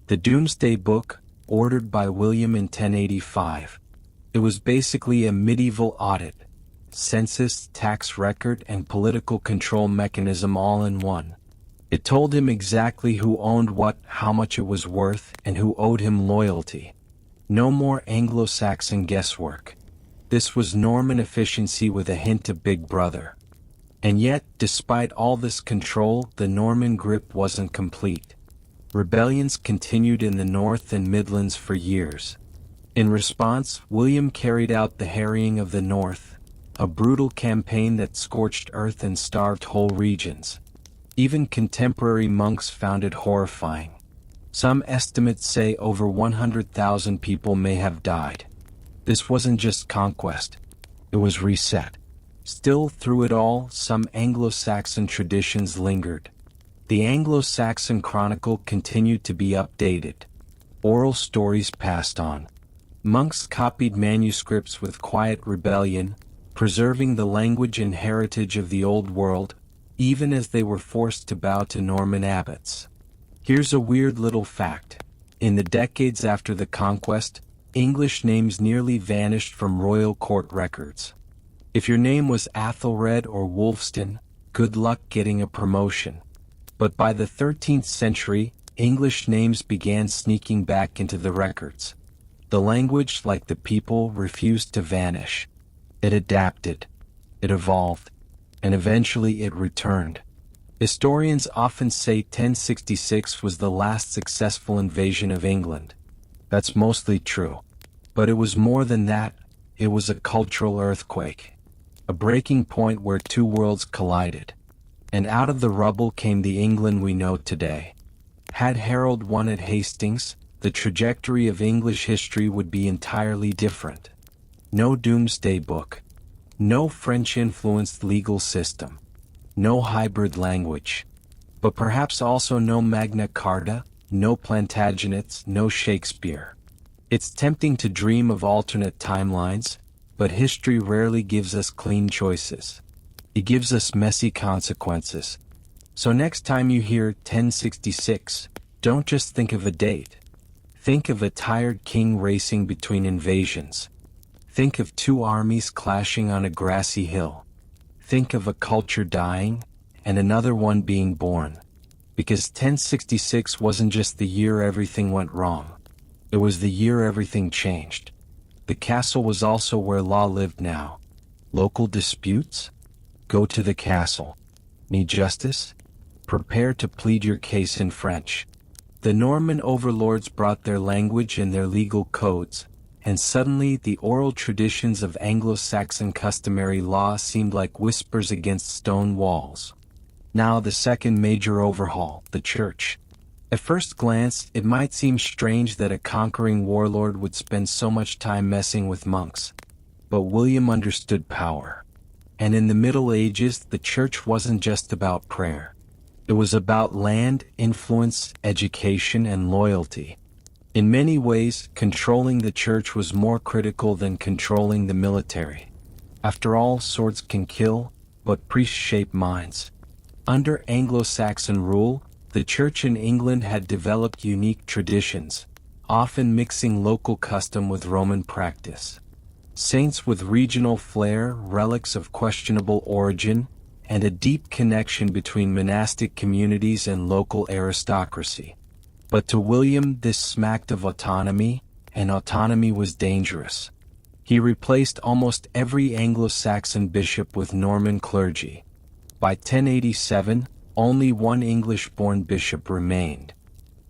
The Domesday Book, ordered by William in 1085. It was basically a medieval audit, census, tax record, and political control mechanism all in one. It told him exactly who owned what, how much it was worth, and who owed him loyalty. No more Anglo-Saxon guesswork. This was Norman efficiency with a hint of Big Brother. And yet, despite all this control, the Norman grip wasn't complete. Rebellions continued in the North and Midlands for years. In response, William carried out the Harrying of the North, a brutal campaign that scorched earth and starved whole regions. Even contemporary monks found it horrifying. Some estimates say over 100,000 people may have died. This wasn't just conquest. It was reset. Still, through it all, some Anglo-Saxon traditions lingered. The Anglo-Saxon Chronicle continued to be updated. Oral stories passed on. Monks copied manuscripts with quiet rebellion, preserving the language and heritage of the Old World, even as they were forced to bow to Norman abbots. Here's a weird little fact. In the decades after the conquest, English names nearly vanished from royal court records. If your name was Athelred or Wulfstan, good luck getting a promotion. But by the 13th century, English names began sneaking back into the records. The language, like the people, refused to vanish. It adapted. It evolved. And eventually it returned. Historians often say 1066 was the last successful invasion of England. That's mostly true. But it was more than that. It was a cultural earthquake. a breaking point where two worlds collided. And out of the rubble came the England we know today. Had Harold won at Hastings, the trajectory of English history would be entirely different. No Domesday Book. No French-influenced legal system. No hybrid language. But perhaps also no Magna Carta, no Plantagenets, no Shakespeare. It's tempting to dream of alternate timelines, but history rarely gives us clean choices. It gives us messy consequences. So next time you hear 1066, don't just think of a date. Think of a tired king racing between invasions. Think of two armies clashing on a grassy hill. Think of a culture dying, and another one being born. Because 1066 wasn't just the year everything went wrong. It was the year everything changed. The castle was also where law lived now. Local disputes? Go to the castle. Need justice? Prepare to plead your case in French. The Norman overlords brought their language and their legal codes, and suddenly the oral traditions of Anglo-Saxon customary law seemed like whispers against stone walls. Now the second major overhaul, the church. At first glance, it might seem strange that a conquering warlord would spend so much time messing with monks. But William understood power. And in the Middle Ages, the church wasn't just about prayer. It was about land, influence, education, and loyalty. In many ways, controlling the church was more critical than controlling the military. After all, swords can kill, but priests shape minds. Under Anglo-Saxon rule, the church in England had developed unique traditions, often mixing local custom with Roman practice. Saints with regional flair, relics of questionable origin, and a deep connection between monastic communities and local aristocracy. But to William this smacked of autonomy, and autonomy was dangerous. He replaced almost every Anglo-Saxon bishop with Norman clergy. By 1087, only one English-born bishop remained.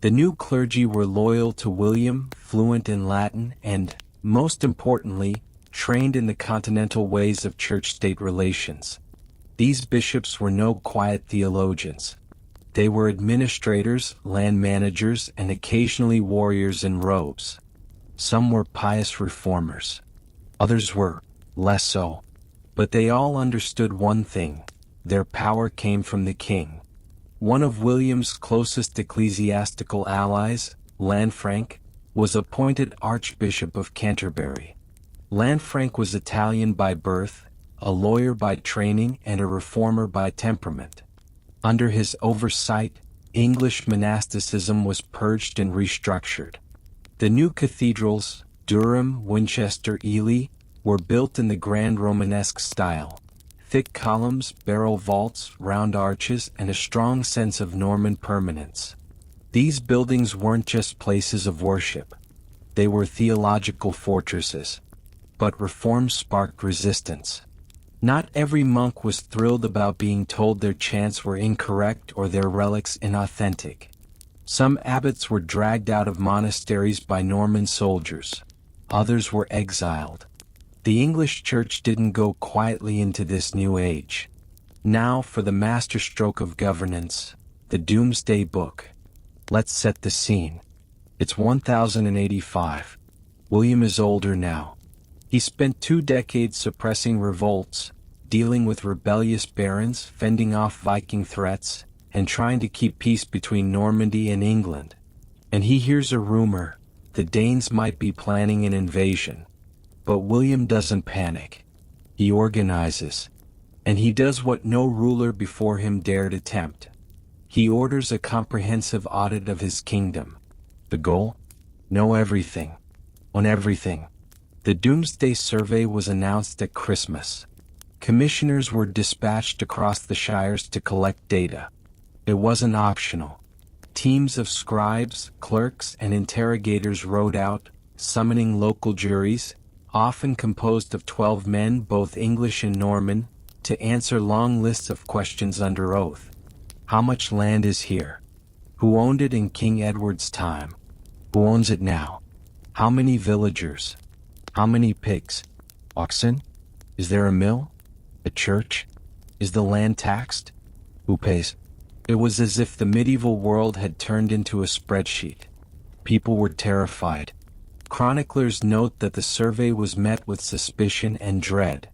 The new clergy were loyal to William, fluent in Latin, and, most importantly, trained in the continental ways of church-state relations. These bishops were no quiet theologians. They were administrators, land managers, and occasionally warriors in robes. Some were pious reformers. Others were less so. But they all understood one thing: their power came from the king. One of William's closest ecclesiastical allies, Lanfranc, was appointed Archbishop of Canterbury. Lanfranc was Italian by birth, a lawyer by training, and a reformer by temperament. Under his oversight, English monasticism was purged and restructured. The new cathedrals, Durham, Winchester, Ely, were built in the grand Romanesque style. Thick columns, barrel vaults, round arches, and a strong sense of Norman permanence. These buildings weren't just places of worship. They were theological fortresses. But reform sparked resistance. Not every monk was thrilled about being told their chants were incorrect or their relics inauthentic. Some abbots were dragged out of monasteries by Norman soldiers. Others were exiled. The English church didn't go quietly into this new age. Now for the masterstroke of governance, the Domesday Book. Let's set the scene. It's 1085. William is older now. He spent 2 decades suppressing revolts, dealing with rebellious barons, fending off Viking threats, and trying to keep peace between Normandy and England. And he hears a rumor: the Danes might be planning an invasion. But William doesn't panic. He organizes. And he does what no ruler before him dared attempt. He orders a comprehensive audit of his kingdom. The goal? Know everything. On everything. The Domesday Survey was announced at Christmas. Commissioners were dispatched across the shires to collect data. It wasn't optional. Teams of scribes, clerks, and interrogators rode out, summoning local juries, often composed of 12 men, both English and Norman, to answer long lists of questions under oath. How much land is here? Who owned it in King Edward's time? Who owns it now? How many villagers? How many pigs? Oxen? Is there a mill? A church? Is the land taxed? Who pays? It was as if the medieval world had turned into a spreadsheet. People were terrified. Chroniclers note that the survey was met with suspicion and dread.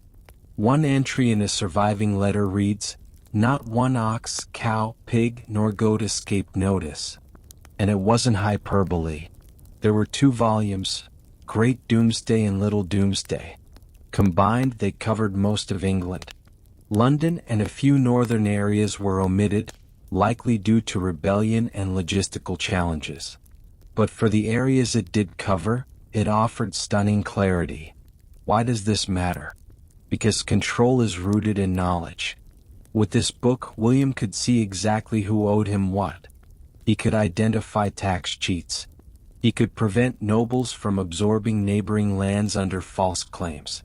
One entry in a surviving letter reads, "Not one ox, cow, pig, nor goat escaped notice." And it wasn't hyperbole. There were 2 volumes, Great Domesday and Little Domesday. Combined, they covered most of England. London and a few northern areas were omitted, likely due to rebellion and logistical challenges. But for the areas it did cover, it offered stunning clarity. Why does this matter? Because control is rooted in knowledge. With this book, William could see exactly who owed him what. He could identify tax cheats. He could prevent nobles from absorbing neighboring lands under false claims.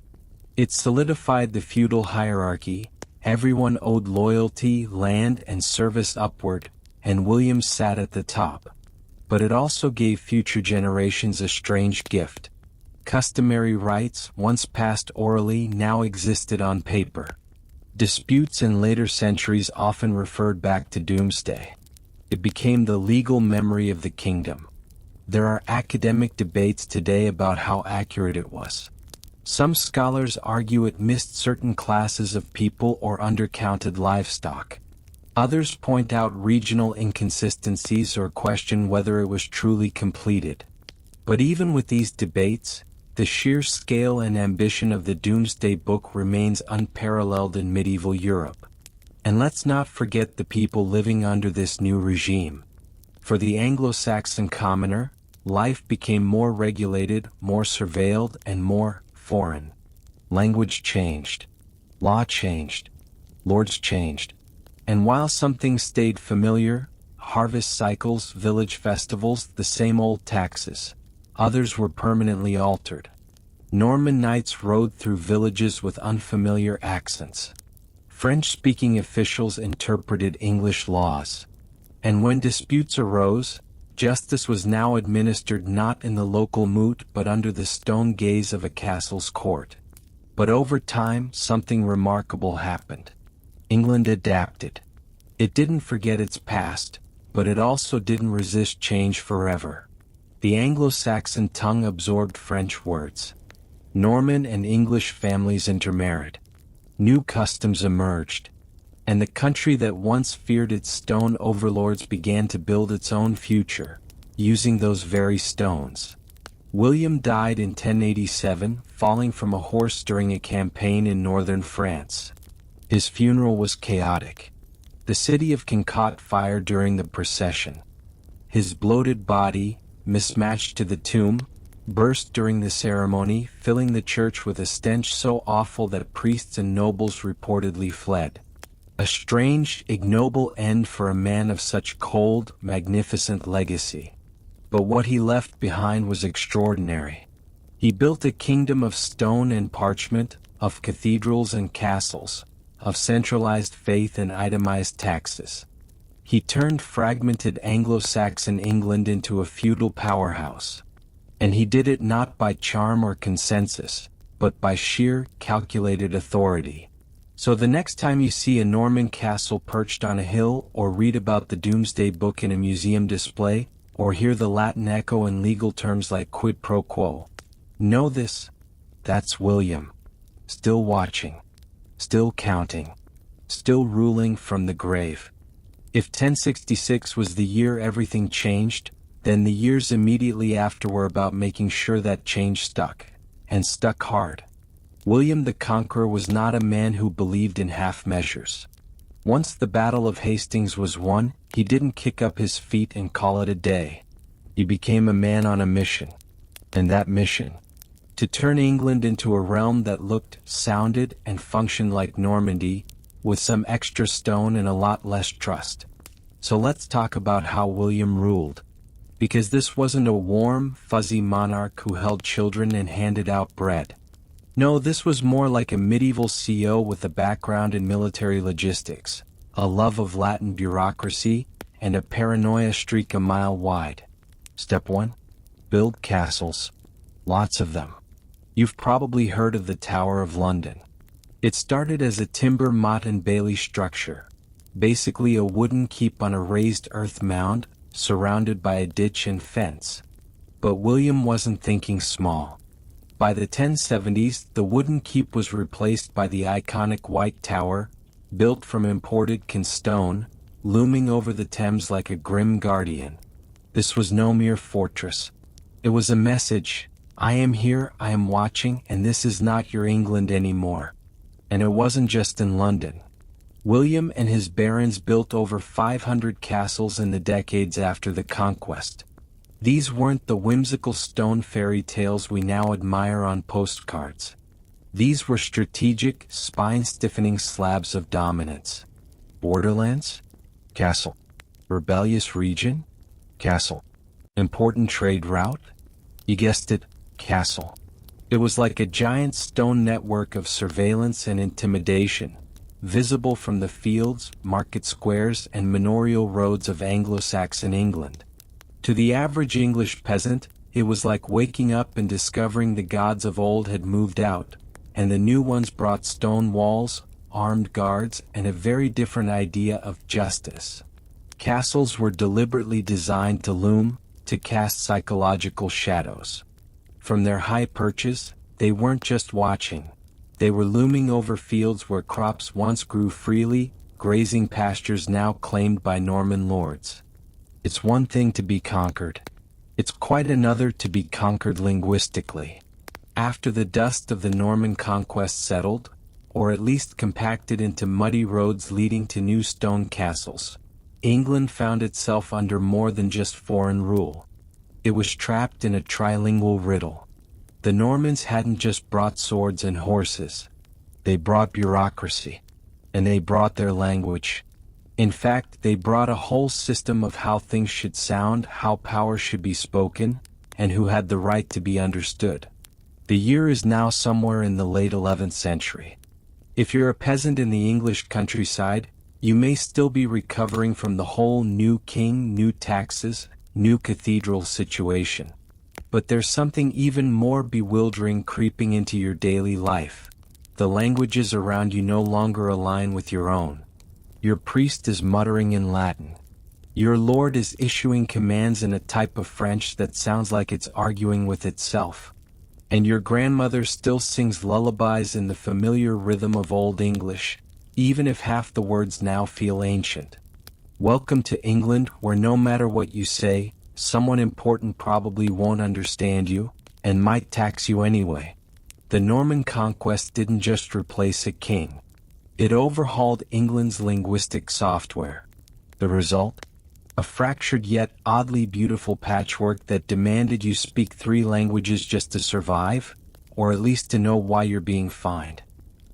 It solidified the feudal hierarchy. Everyone owed loyalty, land, and service upward, and William sat at the top. But it also gave future generations a strange gift. Customary rights, once passed orally, now existed on paper. Disputes in later centuries often referred back to Domesday. It became the legal memory of the kingdom. There are academic debates today about how accurate it was. Some scholars argue it missed certain classes of people or undercounted livestock. Others point out regional inconsistencies or question whether it was truly completed. But even with these debates, the sheer scale and ambition of the Domesday Book remains unparalleled in medieval Europe. And let's not forget the people living under this new regime. For the Anglo-Saxon commoner, life became more regulated, more surveilled, and more foreign. Language changed. Law changed. Lords changed. And while some things stayed familiar, harvest cycles, village festivals, the same old taxes, others were permanently altered. Norman knights rode through villages with unfamiliar accents. French-speaking officials interpreted English laws. And when disputes arose, justice was now administered not in the local moot but under the stone gaze of a castle's court. But over time, something remarkable happened. England adapted. It didn't forget its past, but it also didn't resist change forever. The Anglo-Saxon tongue absorbed French words. Norman and English families intermarried. New customs emerged. And the country that once feared its stone overlords began to build its own future, using those very stones. William died in 1087, falling from a horse during a campaign in northern France. His funeral was chaotic. The city of Caen caught fire during the procession. His bloated body, mismatched to the tomb, burst during the ceremony, filling the church with a stench so awful that priests and nobles reportedly fled. A strange, ignoble end for a man of such cold, magnificent legacy. But what he left behind was extraordinary. He built a kingdom of stone and parchment, of cathedrals and castles, of centralized faith and itemized taxes. He turned fragmented Anglo-Saxon England into a feudal powerhouse. And he did it not by charm or consensus, but by sheer, calculated authority. So the next time you see a Norman castle perched on a hill, or read about the Domesday Book in a museum display, or hear the Latin echo in legal terms like quid pro quo, know this: that's William. Still watching. Still counting. Still ruling from the grave. If 1066 was the year everything changed, then the years immediately after were about making sure that change stuck, and stuck hard. William the Conqueror was not a man who believed in half measures. Once the Battle of Hastings was won, he didn't kick up his feet and call it a day. He became a man on a mission. And that mission? To turn England into a realm that looked, sounded, and functioned like Normandy, with some extra stone and a lot less trust. So let's talk about how William ruled. Because this wasn't a warm, fuzzy monarch who held children and handed out bread. No, this was more like a medieval CEO with a background in military logistics, a love of Latin bureaucracy, and a paranoia streak a mile wide. Step 1. Build castles. Lots of them. You've probably heard of the Tower of London. It started as a timber motte and bailey structure, basically a wooden keep on a raised earth mound, surrounded by a ditch and fence. But William wasn't thinking small. By the 1070s, the wooden keep was replaced by the iconic White Tower, built from imported stone, looming over the Thames like a grim guardian. This was no mere fortress. It was a message: I am here, I am watching, and this is not your England anymore. And it wasn't just in London. William and his barons built over 500 castles in the decades after the conquest. These weren't the whimsical stone fairy tales we now admire on postcards. These were strategic, spine-stiffening slabs of dominance. Borderlands? Castle. Rebellious region? Castle. Important trade route? You guessed it, castle. It was like a giant stone network of surveillance and intimidation, visible from the fields, market squares, and manorial roads of Anglo-Saxon England. To the average English peasant, it was like waking up and discovering the gods of old had moved out, and the new ones brought stone walls, armed guards, and a very different idea of justice. Castles were deliberately designed to loom, to cast psychological shadows. From their high perches, they weren't just watching. They were looming over fields where crops once grew freely, grazing pastures now claimed by Norman lords. It's one thing to be conquered. It's quite another to be conquered linguistically. After the dust of the Norman conquest settled, or at least compacted into muddy roads leading to new stone castles, England found itself under more than just foreign rule. It was trapped in a trilingual riddle. The Normans hadn't just brought swords and horses. They brought bureaucracy. And they brought their language. In fact, they brought a whole system of how things should sound, how power should be spoken, and who had the right to be understood. The year is now somewhere in the late 11th century. If you're a peasant in the English countryside, you may still be recovering from the whole new king, new taxes, new cathedral situation. But there's something even more bewildering creeping into your daily life. The languages around you no longer align with your own. Your priest is muttering in Latin. Your lord is issuing commands in a type of French that sounds like it's arguing with itself. And your grandmother still sings lullabies in the familiar rhythm of Old English, even if half the words now feel ancient. Welcome to England, where no matter what you say, someone important probably won't understand you, and might tax you anyway. The Norman conquest didn't just replace a king. It overhauled England's linguistic software. The result? A fractured yet oddly beautiful patchwork that demanded you speak 3 languages just to survive, or at least to know why you're being fined.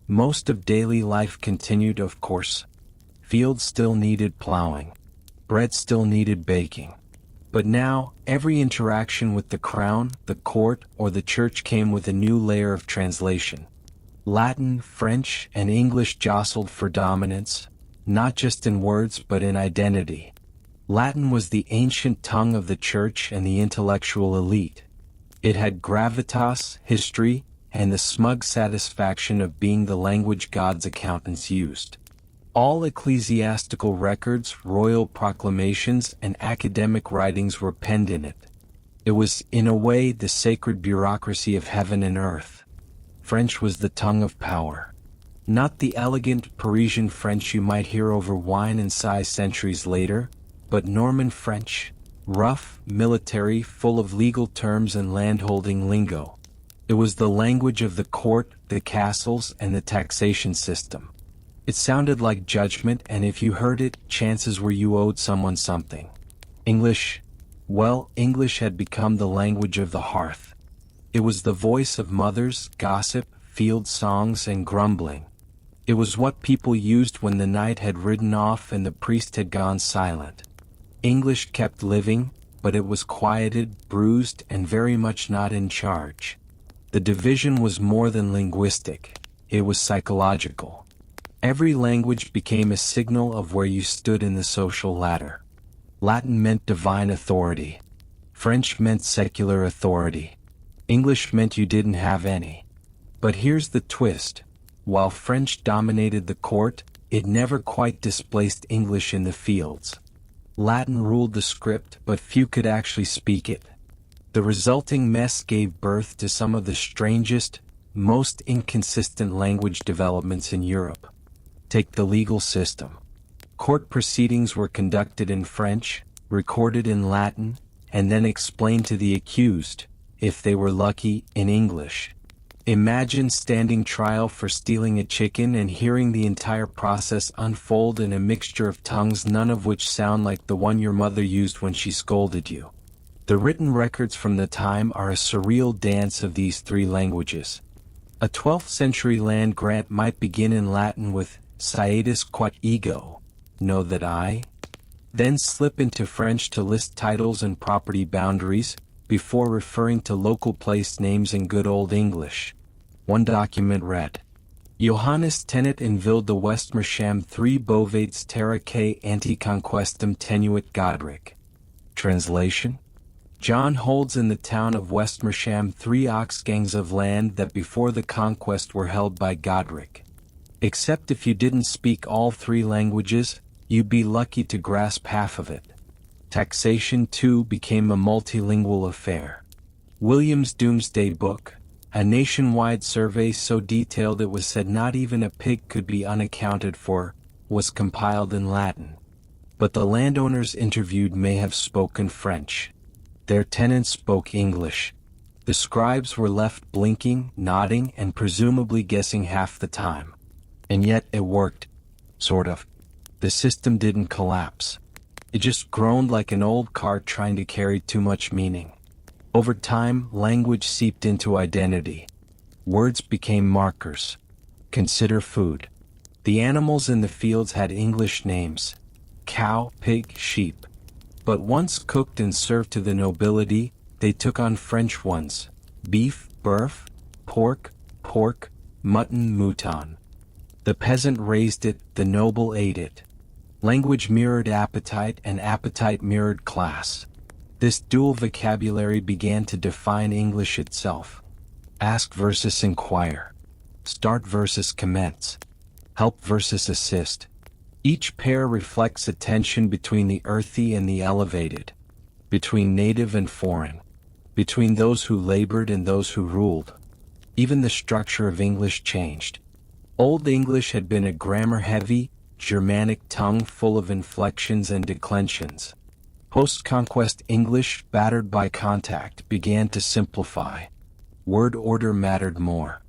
Most of daily life continued, of course. Fields still needed plowing. Bread still needed baking. But now, every interaction with the crown, the court, or the church came with a new layer of translation. Latin, French, and English jostled for dominance, not just in words but in identity. Latin was the ancient tongue of the church and the intellectual elite. It had gravitas, history, and the smug satisfaction of being the language God's accountants used. All ecclesiastical records, royal proclamations, and academic writings were penned in it. It was, in a way, the sacred bureaucracy of heaven and earth. French was the tongue of power. Not the elegant Parisian French you might hear over wine and sigh centuries later, but Norman French, rough, military, full of legal terms and landholding lingo. It was the language of the court, the castles, and the taxation system. It sounded like judgment, and if you heard it, chances were you owed someone something. English? Well, English had become the language of the hearth. It was the voice of mothers, gossip, field songs, and grumbling. It was what people used when the knight had ridden off and the priest had gone silent. English kept living, but it was quieted, bruised, and very much not in charge. The division was more than linguistic. It was psychological. Every language became a signal of where you stood in the social ladder. Latin meant divine authority. French meant secular authority. English meant you didn't have any. But here's the twist. While French dominated the court, it never quite displaced English in the fields. Latin ruled the script, but few could actually speak it. The resulting mess gave birth to some of the strangest, most inconsistent language developments in Europe. Take the legal system. Court proceedings were conducted in French, recorded in Latin, and then explained to the accused, if they were lucky, in English. Imagine standing trial for stealing a chicken and hearing the entire process unfold in a mixture of tongues, none of which sound like the one your mother used when she scolded you. The written records from the time are a surreal dance of these three languages. A 12th century land grant might begin in Latin with "Saetis quod ego," know that I, then slip into French to list titles and property boundaries, before referring to local place names in good old English. One document read, Johannes tenet in Vilde Westmersham 3 bovates terra que anti-conquestum tenuit Godric. Translation: John holds in the town of Westmersham 3 oxgangs of land that before the conquest were held by Godric. Except if you didn't speak all 3 languages, you'd be lucky to grasp half of it. Taxation too became a multilingual affair. William's Domesday Book, a nationwide survey so detailed it was said not even a pig could be unaccounted for, was compiled in Latin. But the landowners interviewed may have spoken French. Their tenants spoke English. The scribes were left blinking, nodding, and presumably guessing half the time. And yet it worked. Sort of. The system didn't collapse. It just groaned like an old cart trying to carry too much meaning. Over time, language seeped into identity. Words became markers. Consider food. The animals in the fields had English names: cow, pig, sheep. But once cooked and served to the nobility, they took on French ones: beef, boeuf, pork, mutton, mouton. The peasant raised it, the noble ate it. Language mirrored appetite, and appetite mirrored class. This dual vocabulary began to define English itself. Ask versus inquire. Start versus commence. Help versus assist. Each pair reflects a tension between the earthy and the elevated, between native and foreign, between those who labored and those who ruled. Even the structure of English changed. Old English had been a grammar-heavy, Germanic tongue full of inflections and declensions. Post-conquest English, battered by contact, began to simplify. Word order mattered more.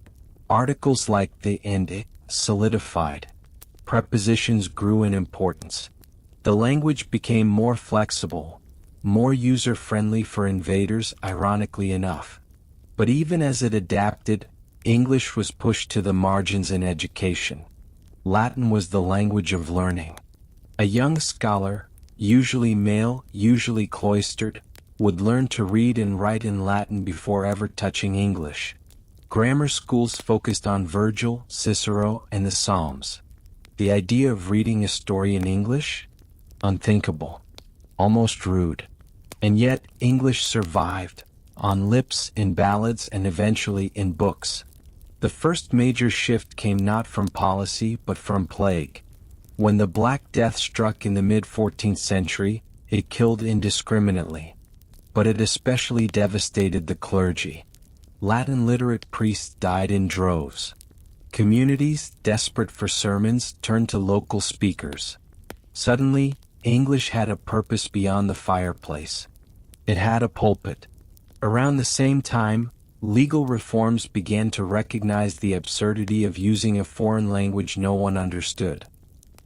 Articles like the and it solidified. Prepositions grew in importance. The language became more flexible, more user-friendly for invaders, ironically enough. But even as it adapted, English was pushed to the margins in education. Latin was the language of learning. A young scholar, usually male, usually cloistered, would learn to read and write in Latin before ever touching English. Grammar schools focused on Virgil, Cicero, and the Psalms. The idea of reading a story in English? Unthinkable. Almost rude. And yet, English survived, on lips, in ballads, and eventually in books. The first major shift came not from policy but from plague. When the Black Death struck in the mid-14th century, it killed indiscriminately. But it especially devastated the clergy. Latin-literate priests died in droves. Communities, desperate for sermons, turned to local speakers. Suddenly, English had a purpose beyond the fireplace. It had a pulpit. Around the same time, legal reforms began to recognize the absurdity of using a foreign language no one understood.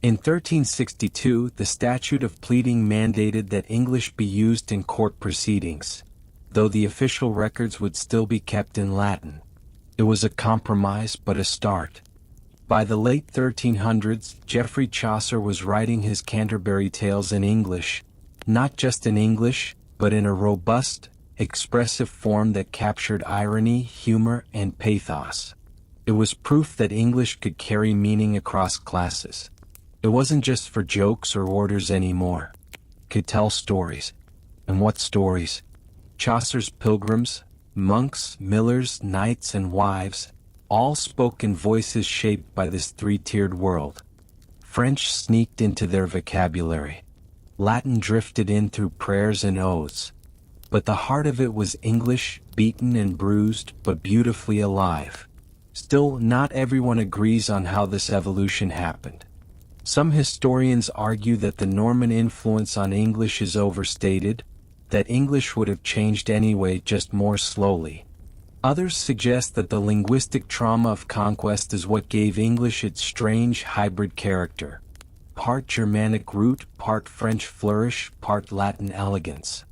In 1362, the Statute of Pleading mandated that English be used in court proceedings, though the official records would still be kept in Latin. It was a compromise, but a start. By the late 1300s, Geoffrey Chaucer was writing his Canterbury Tales in English, not just in English, but in a robust, expressive form that captured irony, humor, and pathos. It was proof that English could carry meaning across classes. It wasn't just for jokes or orders anymore. It could tell stories. And what stories? Chaucer's pilgrims, monks, millers, knights, and wives, all spoken voices shaped by this three-tiered world. French sneaked into their vocabulary. Latin drifted in through prayers and oaths. But the heart of it was English, beaten and bruised, but beautifully alive. Still, not everyone agrees on how this evolution happened. Some historians argue that the Norman influence on English is overstated, that English would have changed anyway, just more slowly. Others suggest that the linguistic trauma of conquest is what gave English its strange hybrid character. Part Germanic root, part French flourish, part Latin elegance.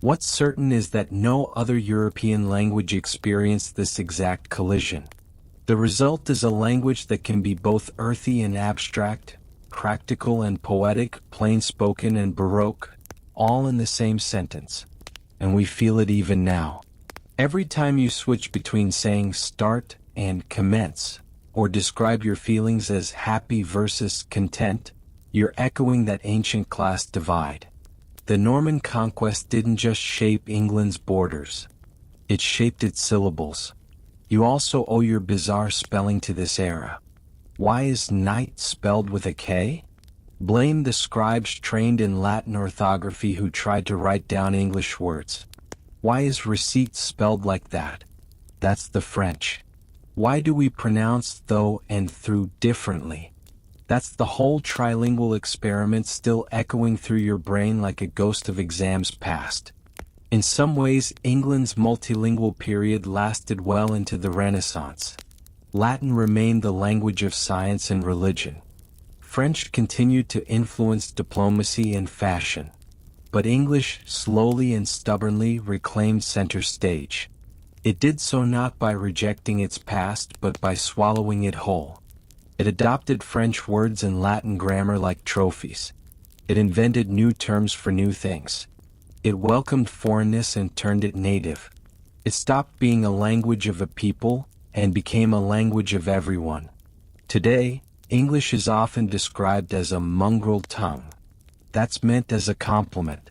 What's certain is that no other European language experienced this exact collision. The result is a language that can be both earthy and abstract, practical and poetic, plain-spoken and baroque, all in the same sentence. And we feel it even now. Every time you switch between saying start and commence, or describe your feelings as happy versus content, you're echoing that ancient class divide. The Norman conquest didn't just shape England's borders. It shaped its syllables. You also owe your bizarre spelling to this era. Why is night spelled with a K? Blame the scribes trained in Latin orthography who tried to write down English words. Why is receipt spelled like that? That's the French. Why do we pronounce though and through differently? That's the whole trilingual experiment still echoing through your brain like a ghost of exams past. In some ways, England's multilingual period lasted well into the Renaissance. Latin remained the language of science and religion. French continued to influence diplomacy and fashion. But English slowly and stubbornly reclaimed center stage. It did so not by rejecting its past but by swallowing it whole. It adopted French words and Latin grammar like trophies. It invented new terms for new things. It welcomed foreignness and turned it native. It stopped being a language of a people and became a language of everyone. Today, English is often described as a mongrel tongue. That's meant as a compliment.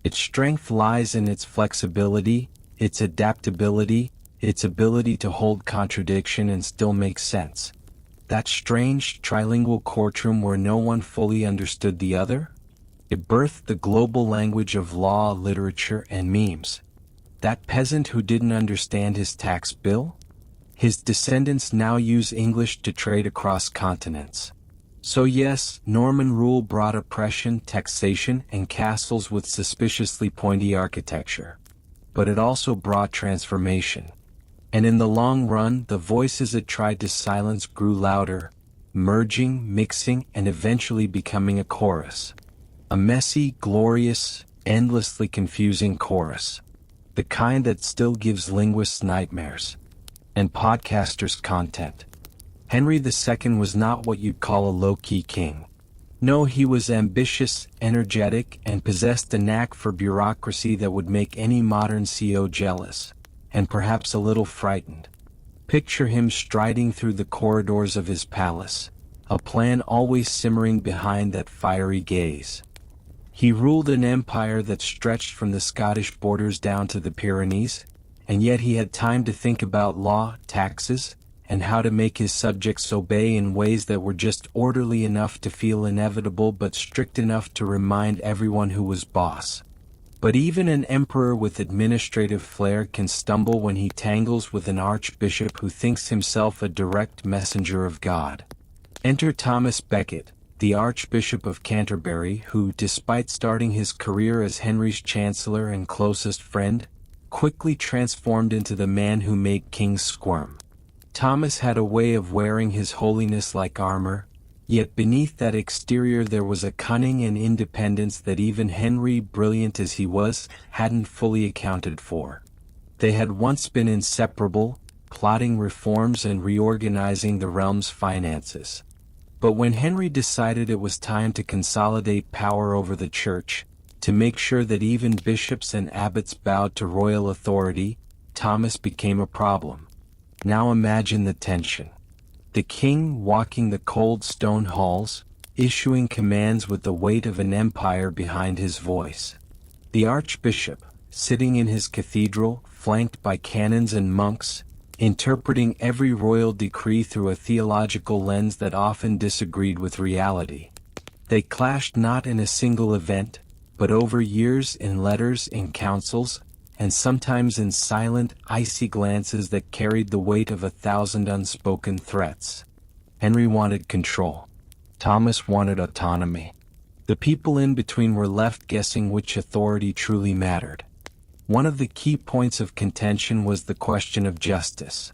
Its strength lies in its flexibility, its adaptability, its ability to hold contradiction and still make sense. That strange trilingual courtroom where no one fully understood the other? It birthed the global language of law, literature, and memes. That peasant who didn't understand his tax bill? His descendants now use English to trade across continents. So yes, Norman rule brought oppression, taxation, and castles with suspiciously pointy architecture. But it also brought transformation. And in the long run, the voices it tried to silence grew louder, merging, mixing, and eventually becoming a chorus. A messy, glorious, endlessly confusing chorus. The kind that still gives linguists nightmares. And podcasters content. Henry II was not what you'd call a low-key king. No, he was ambitious, energetic, and possessed a knack for bureaucracy that would make any modern CEO jealous, and perhaps a little frightened. Picture him striding through the corridors of his palace, a plan always simmering behind that fiery gaze. He ruled an empire that stretched from the Scottish borders down to the Pyrenees, and yet he had time to think about law, taxes, and how to make his subjects obey in ways that were just orderly enough to feel inevitable but strict enough to remind everyone who was boss. But even an emperor with administrative flair can stumble when he tangles with an archbishop who thinks himself a direct messenger of God. Enter Thomas Becket, the Archbishop of Canterbury, who, despite starting his career as Henry's chancellor and closest friend, quickly transformed into the man who made kings squirm. Thomas had a way of wearing his holiness like armor, yet beneath that exterior there was a cunning and independence that even Henry, brilliant as he was, hadn't fully accounted for. They had once been inseparable, plotting reforms and reorganizing the realm's finances. But when Henry decided it was time to consolidate power over the church, to make sure that even bishops and abbots bowed to royal authority, Thomas became a problem. Now imagine the tension. The king walking the cold stone halls, issuing commands with the weight of an empire behind his voice. The archbishop, sitting in his cathedral, flanked by canons and monks, interpreting every royal decree through a theological lens that often disagreed with reality. They clashed not in a single event, but over years in letters, in councils, and sometimes in silent, icy glances that carried the weight of 1,000 unspoken threats. Henry wanted control. Thomas wanted autonomy. The people in between were left guessing which authority truly mattered. One of the key points of contention was the question of justice.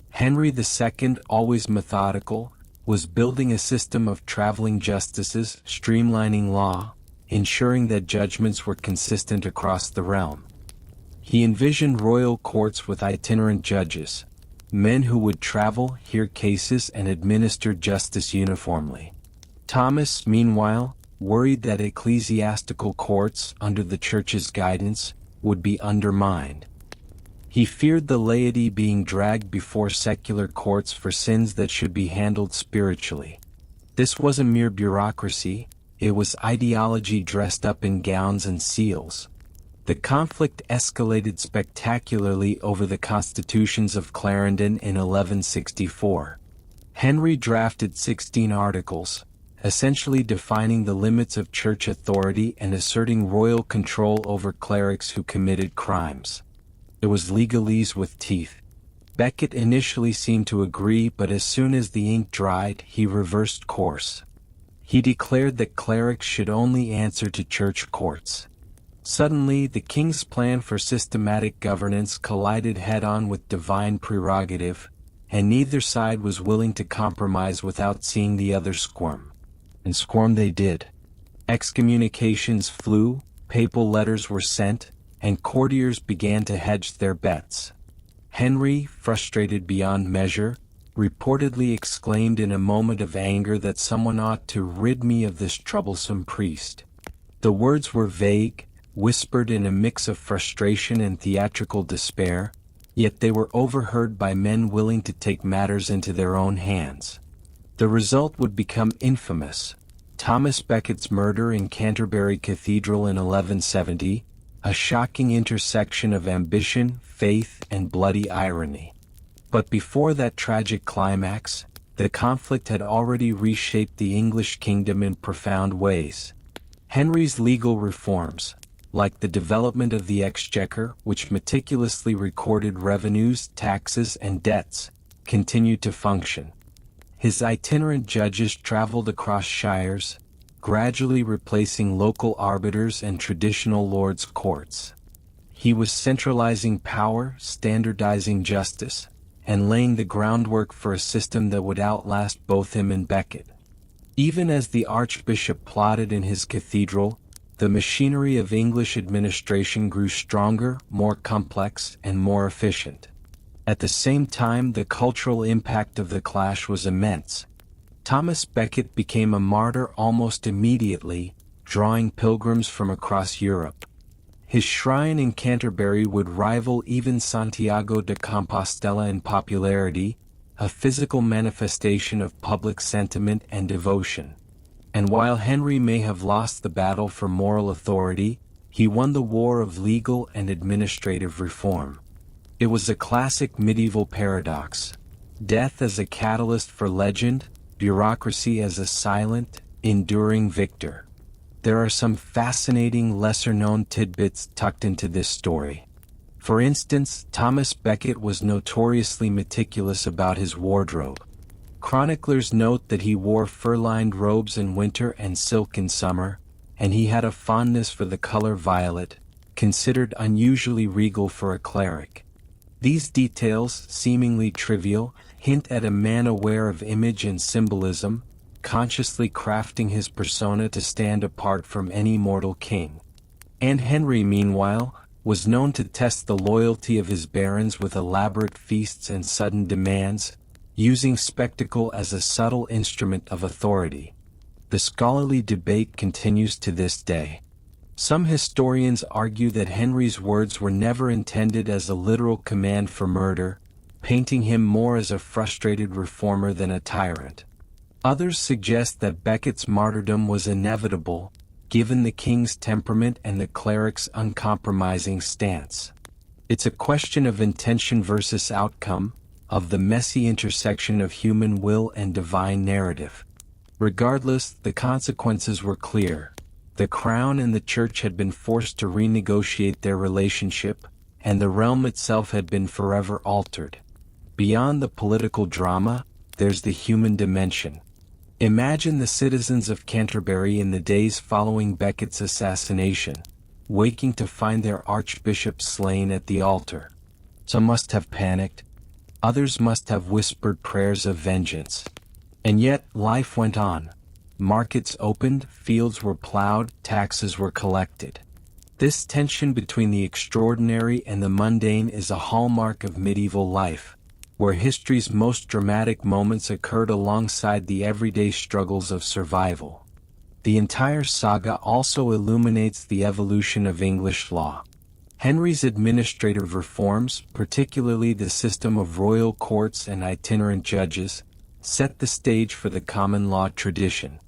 Henry II, always methodical, was building a system of traveling justices, streamlining law, ensuring that judgments were consistent across the realm. He envisioned royal courts with itinerant judges, men who would travel, hear cases, and administer justice uniformly. Thomas, meanwhile, worried that ecclesiastical courts, under the Church's guidance, would be undermined. He feared the laity being dragged before secular courts for sins that should be handled spiritually. This wasn't mere bureaucracy, it was ideology dressed up in gowns and seals. The conflict escalated spectacularly over the constitutions of Clarendon in 1164. Henry drafted 16 articles, essentially defining the limits of church authority and asserting royal control over clerics who committed crimes. It was legalese with teeth. Becket initially seemed to agree, but as soon as the ink dried, he reversed course. He declared that clerics should only answer to church courts. Suddenly, the king's plan for systematic governance collided head-on with divine prerogative, and neither side was willing to compromise without seeing the other squirm. And squirm they did. Excommunications flew, papal letters were sent, and courtiers began to hedge their bets. Henry, frustrated beyond measure, reportedly exclaimed in a moment of anger that someone ought to rid me of this troublesome priest. The words were vague, whispered in a mix of frustration and theatrical despair, yet they were overheard by men willing to take matters into their own hands. The result would become infamous: Thomas Becket's murder in Canterbury Cathedral in 1170, a shocking intersection of ambition, faith, and bloody irony. But before that tragic climax, the conflict had already reshaped the English kingdom in profound ways. Henry's legal reforms, like the development of the Exchequer, which meticulously recorded revenues, taxes, and debts, continued to function. His itinerant judges traveled across shires, gradually replacing local arbiters and traditional lords' courts. He was centralizing power, standardizing justice, and laying the groundwork for a system that would outlast both him and Becket. Even as the archbishop plotted in his cathedral, the machinery of English administration grew stronger, more complex, and more efficient. At the same time, the cultural impact of the clash was immense. Thomas Becket became a martyr almost immediately, drawing pilgrims from across Europe. His shrine in Canterbury would rival even Santiago de Compostela in popularity, a physical manifestation of public sentiment and devotion. And while Henry may have lost the battle for moral authority, he won the war of legal and administrative reform. It was a classic medieval paradox: death as a catalyst for legend, bureaucracy as a silent, enduring victor. There are some fascinating lesser-known tidbits tucked into this story. For instance, Thomas Becket was notoriously meticulous about his wardrobe. Chroniclers note that he wore fur-lined robes in winter and silk in summer, and he had a fondness for the color violet, considered unusually regal for a cleric. These details, seemingly trivial, hint at a man aware of image and symbolism, consciously crafting his persona to stand apart from any mortal king. And Henry, meanwhile, was known to test the loyalty of his barons with elaborate feasts and sudden demands, using spectacle as a subtle instrument of authority. The scholarly debate continues to this day. Some historians argue that Henry's words were never intended as a literal command for murder, painting him more as a frustrated reformer than a tyrant. Others suggest that Becket's martyrdom was inevitable, given the king's temperament and the cleric's uncompromising stance. It's a question of intention versus outcome, of the messy intersection of human will and divine narrative. Regardless, the consequences were clear. The crown and the church had been forced to renegotiate their relationship, and the realm itself had been forever altered. Beyond the political drama, there's the human dimension. Imagine the citizens of Canterbury in the days following Becket's assassination, waking to find their archbishop slain at the altar. Some must have panicked. Others must have whispered prayers of vengeance. And yet, life went on. Markets opened, fields were plowed, taxes were collected. This tension between the extraordinary and the mundane is a hallmark of medieval life, where history's most dramatic moments occurred alongside the everyday struggles of survival. The entire saga also illuminates the evolution of English law. Henry's administrative reforms, particularly the system of royal courts and itinerant judges, set the stage for the common law tradition.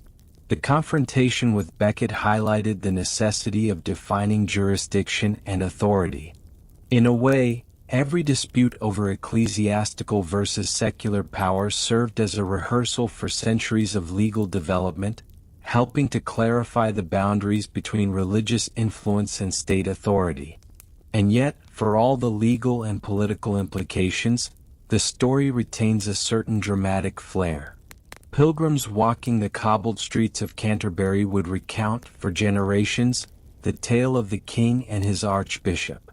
The confrontation with Becket highlighted the necessity of defining jurisdiction and authority. In a way, every dispute over ecclesiastical versus secular power served as a rehearsal for centuries of legal development, helping to clarify the boundaries between religious influence and state authority. And yet, for all the legal and political implications, the story retains a certain dramatic flair. Pilgrims walking the cobbled streets of Canterbury would recount, for generations, the tale of the king and his archbishop.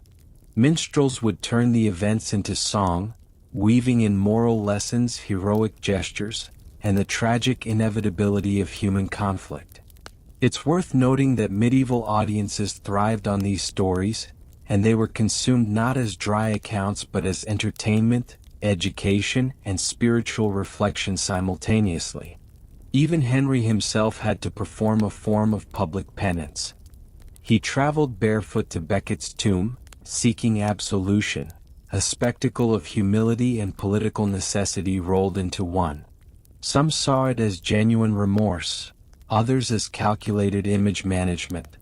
Minstrels would turn the events into song, weaving in moral lessons, heroic gestures, and the tragic inevitability of human conflict. It's worth noting that medieval audiences thrived on these stories, and they were consumed not as dry accounts but as entertainment, education, and spiritual reflection simultaneously. Even Henry himself had to perform a form of public penance. He traveled barefoot to Becket's tomb, seeking absolution, a spectacle of humility and political necessity rolled into one. Some saw it as genuine remorse, others as calculated image management.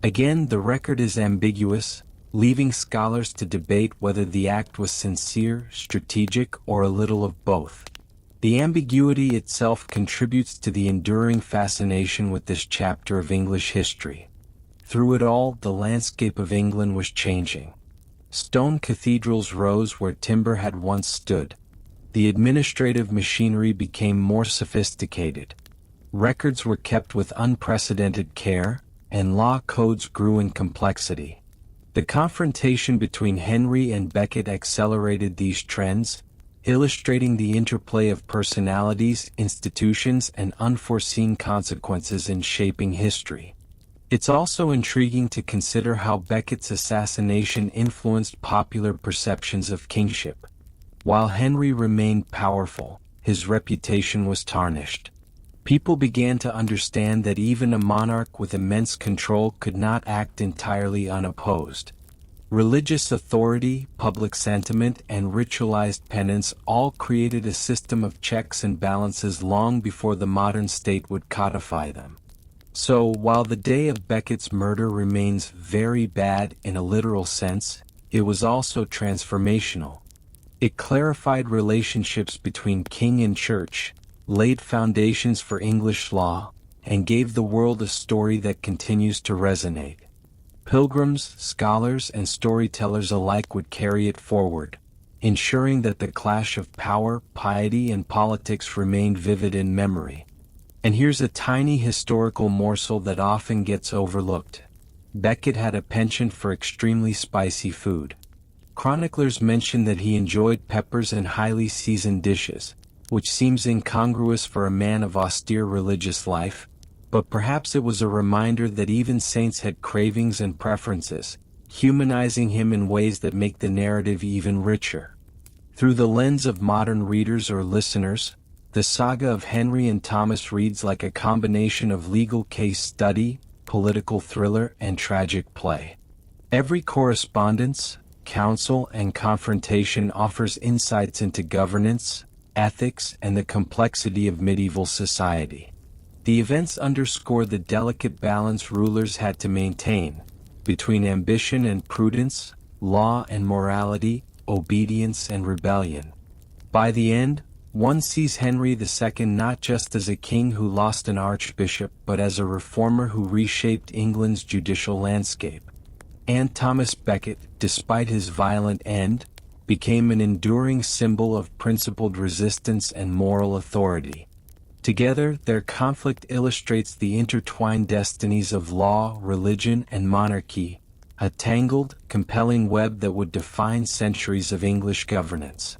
Again, the record is ambiguous, leaving scholars to debate whether the act was sincere, strategic, or a little of both. The ambiguity itself contributes to the enduring fascination with this chapter of English history. Through it all, the landscape of England was changing. Stone cathedrals rose where timber had once stood. The administrative machinery became more sophisticated. Records were kept with unprecedented care, and law codes grew in complexity. The confrontation between Henry and Becket accelerated these trends, illustrating the interplay of personalities, institutions, and unforeseen consequences in shaping history. It's also intriguing to consider how Becket's assassination influenced popular perceptions of kingship. While Henry remained powerful, his reputation was tarnished. People began to understand that even a monarch with immense control could not act entirely unopposed. Religious authority, public sentiment, and ritualized penance all created a system of checks and balances long before the modern state would codify them. So, while the day of Becket's murder remains very bad in a literal sense, it was also transformational. It clarified relationships between king and church, laid foundations for English law, and gave the world a story that continues to resonate. Pilgrims, scholars, and storytellers alike would carry it forward, ensuring that the clash of power, piety, and politics remained vivid in memory. And here's a tiny historical morsel that often gets overlooked. Becket had a penchant for extremely spicy food. Chroniclers mention that he enjoyed peppers and highly seasoned dishes, which seems incongruous for a man of austere religious life, but perhaps it was a reminder that even saints had cravings and preferences, humanizing him in ways that make the narrative even richer. Through the lens of modern readers or listeners, the saga of Henry and Thomas reads like a combination of legal case study, political thriller, and tragic play. Every correspondence, counsel, and confrontation offers insights into governance, ethics, and the complexity of medieval society. The events underscore the delicate balance rulers had to maintain between ambition and prudence, law and morality, obedience and rebellion. By the end, one sees Henry II not just as a king who lost an archbishop but as a reformer who reshaped England's judicial landscape. And Thomas Becket, despite his violent end, became an enduring symbol of principled resistance and moral authority. Together, their conflict illustrates the intertwined destinies of law, religion, and monarchy, a tangled, compelling web that would define centuries of English governance.